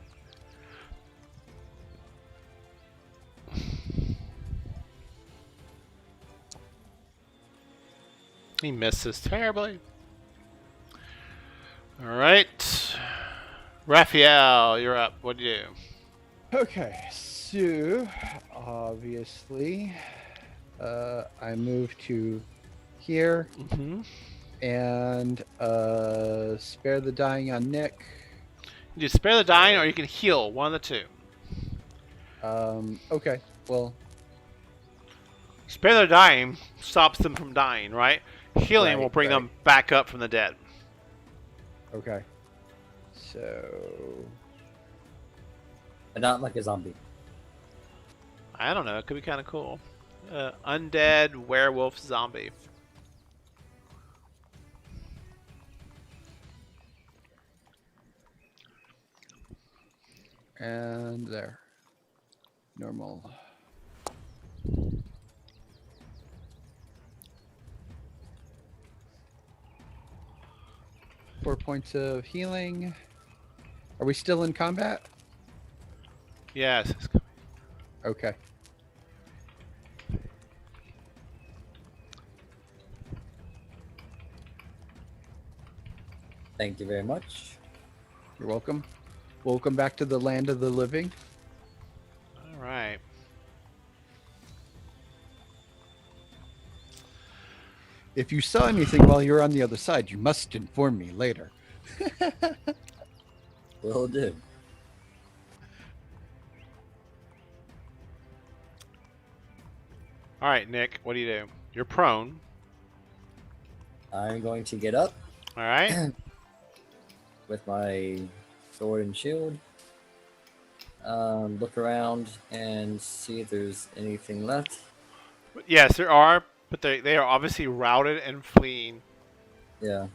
He misses terribly. Alright. Raphael, you're up. What do you do? Okay, so obviously, I move to here Mm-hmm. and spare the dying on Nick. You spare the dying or you can heal, one of the two. Okay, well, Spare the dying stops them from dying, right? Healing Right, will bring right. them back up from the dead. okay. So, But not like a zombie. I don't know, it could be kind of cool. Undead werewolf zombie. and there. Normal. Four points of healing. Are we still in combat? Yes. It's coming. Okay. Thank you very much. You're welcome. Welcome back to the land of the living. All right. If you saw anything while you were on the other side, you must inform me later. Will do. All right, Nick, what do you do? You're prone. I'm going to get up All right. with my sword and shield. Look around and see if there's anything left. Yes, there are, but they are obviously routed and fleeing. Yeah.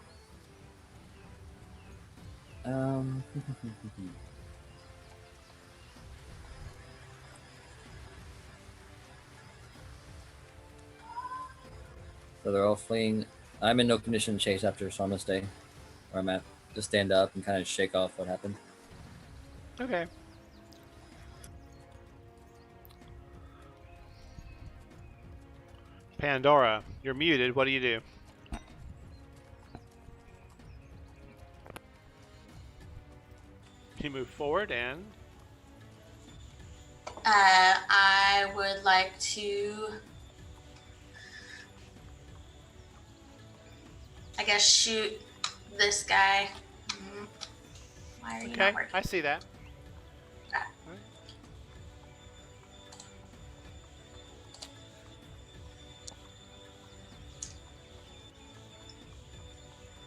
So they're all fleeing. I'm in no condition to chase after, so I'm gonna stay where I'm at. Just stand up and kind of shake off what happened. Okay. Pandora, you're muted. What do you do? You move forward and I would like to, I guess, shoot this guy. Why are you okay, not working? I see that.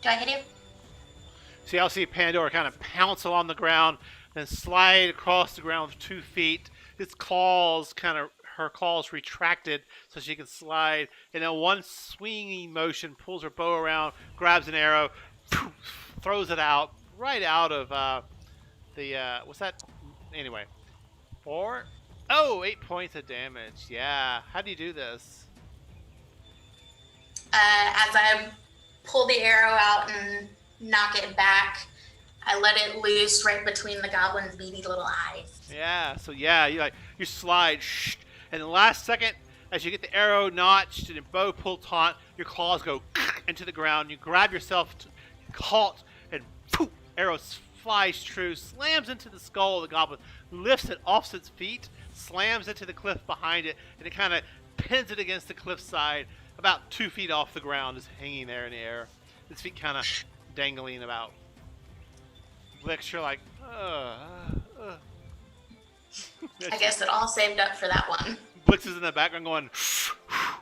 Do I hit him? So y'all see Pandora kind of pounce along the ground, then slide across the ground with 2 feet. Its claws her claws retracted so she can slide, and then one swinging motion pulls her bow around, grabs an arrow, throws it out right out of what's that? Anyway, 8 points of damage. Yeah, how do you do this? As I pull the arrow out and knock it back, I let it loose right between the goblin's beady little eyes. Yeah, so yeah, you slide, and the last second, as you get the arrow notched and the bow pulled taut, your claws go into the ground. You grab yourself, halt, and Arrow flies true, slams into the skull of the goblin, lifts it off its feet, slams into the cliff behind it, and it kind of pins it against the cliff side, about 2 feet off the ground, just hanging there in the air. Its feet kind of dangling about. Blix, you're like, I guess it all saved up for that one. Blix is in the background going,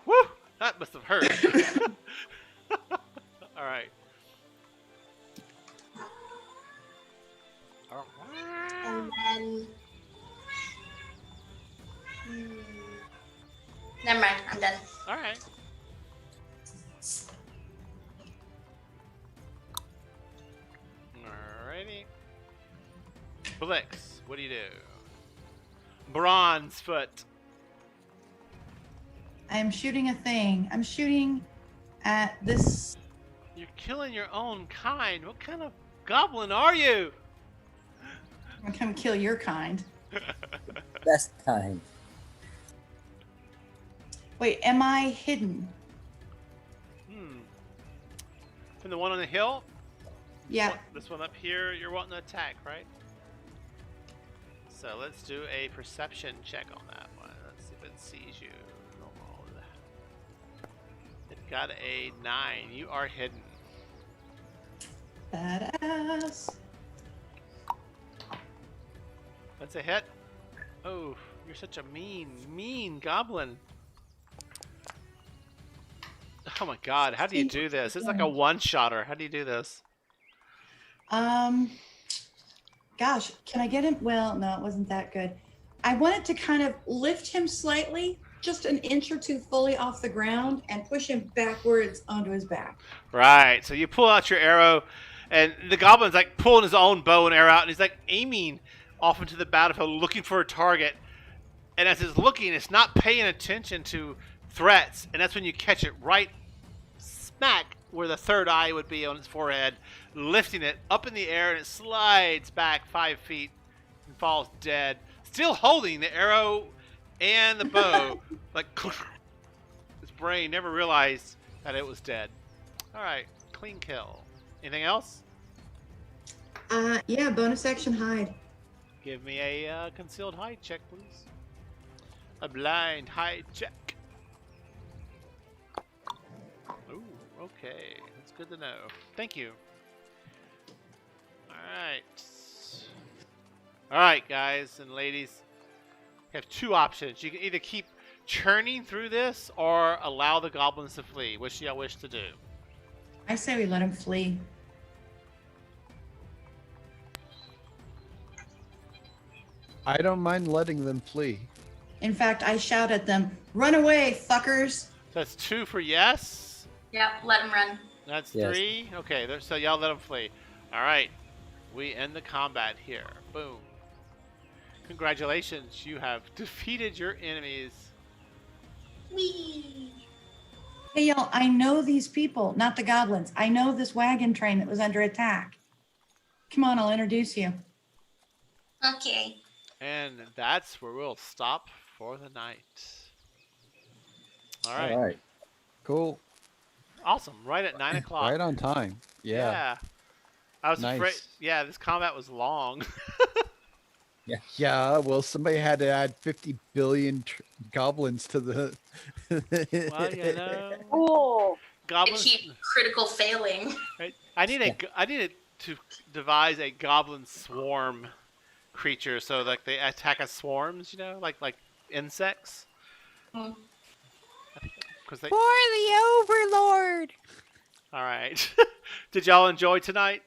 whoo, that must have hurt. All right. And then, never mind. I'm done. All right. Alrighty. Blix, what do you do? Bronze foot. I am shooting a thing. I'm shooting at this. You're killing your own kind. What kind of goblin are you? I'm gonna kill your kind. Best kind. Wait, am I hidden? From the one on the hill? Yeah. This one up here, you're wanting to attack, right? So let's do a perception check on that one. Let's see if it sees you. It got a 9. You are hidden. Badass. That's a hit. Oh, you're such a mean goblin. Oh my god, how do you do this? It's like a one-shotter. How do you do this? Gosh, can I get him? Well, no, it wasn't that good. I wanted to kind of lift him slightly, just an inch or two fully off the ground, and push him backwards onto his back. Right, so you pull out your arrow, and the goblin's like pulling his own bow and arrow out, and he's like aiming off into the battlefield, looking for a target. And as it's looking, it's not paying attention to threats, and that's when you catch it right smack where the third eye would be on its forehead, lifting it up in the air, and it slides back 5 feet and falls dead, still holding the arrow and the bow. Like, his brain never realized that it was dead. All right, clean kill. Anything else? Yeah, bonus action hide. Give me a concealed hide check, please. A blind hide check. Ooh, okay. That's good to know. Thank you. Alright. Alright, guys and ladies. You have two options. You can either keep churning through this or allow the goblins to flee. Which do y'all wish to do? I say we let him flee. I don't mind letting them flee. In fact, I shout at them, "Run away, fuckers!" That's 2 for yes. Yep, let him run. That's Yes. 3. Okay, so y'all let them flee. Alright. We end the combat here. Boom. Congratulations, you have defeated your enemies. Whee! Hey, y'all, I know these people, not the goblins. I know this wagon train that was under attack. Come on, I'll introduce you. Okay. And that's where we'll stop for the night. Alright. All right. Cool. Awesome. Right at 9 o'clock. Right on time. Yeah. I was Nice. afraid. Yeah, this combat was long. Yeah. Well, somebody had to add 50 billion goblins to the. Well, you know. Cool. Goblins. Achieve critical failing. Right? I needed to devise a goblin swarm creature, so like they attack as swarms, you know, like insects. Hmm. Because they. For the Overlord. All right. Did y'all enjoy tonight?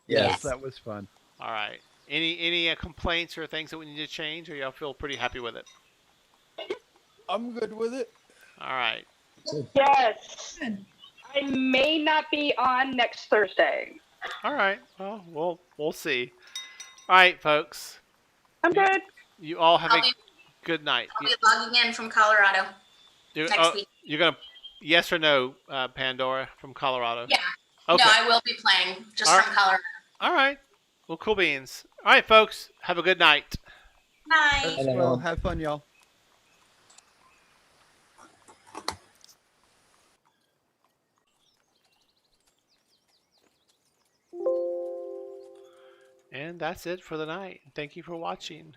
Yes, that was fun. All right. Any complaints or things that we need to change, or y'all feel pretty happy with it? I'm good with it. All right. Yes. Good. I may not be on next Thursday. All right. Well, we'll see. All right, folks. I'm good. You all have I'll a be- good night. I'll be logging in from Colorado next week. You're gonna yes or no, Pandora from Colorado? Yeah. Okay. No, I will be playing just All from Colorado. All right. Well, cool beans. All right, folks. Have a good night. Bye. Well, have fun, y'all. And that's it for the night. Thank you for watching.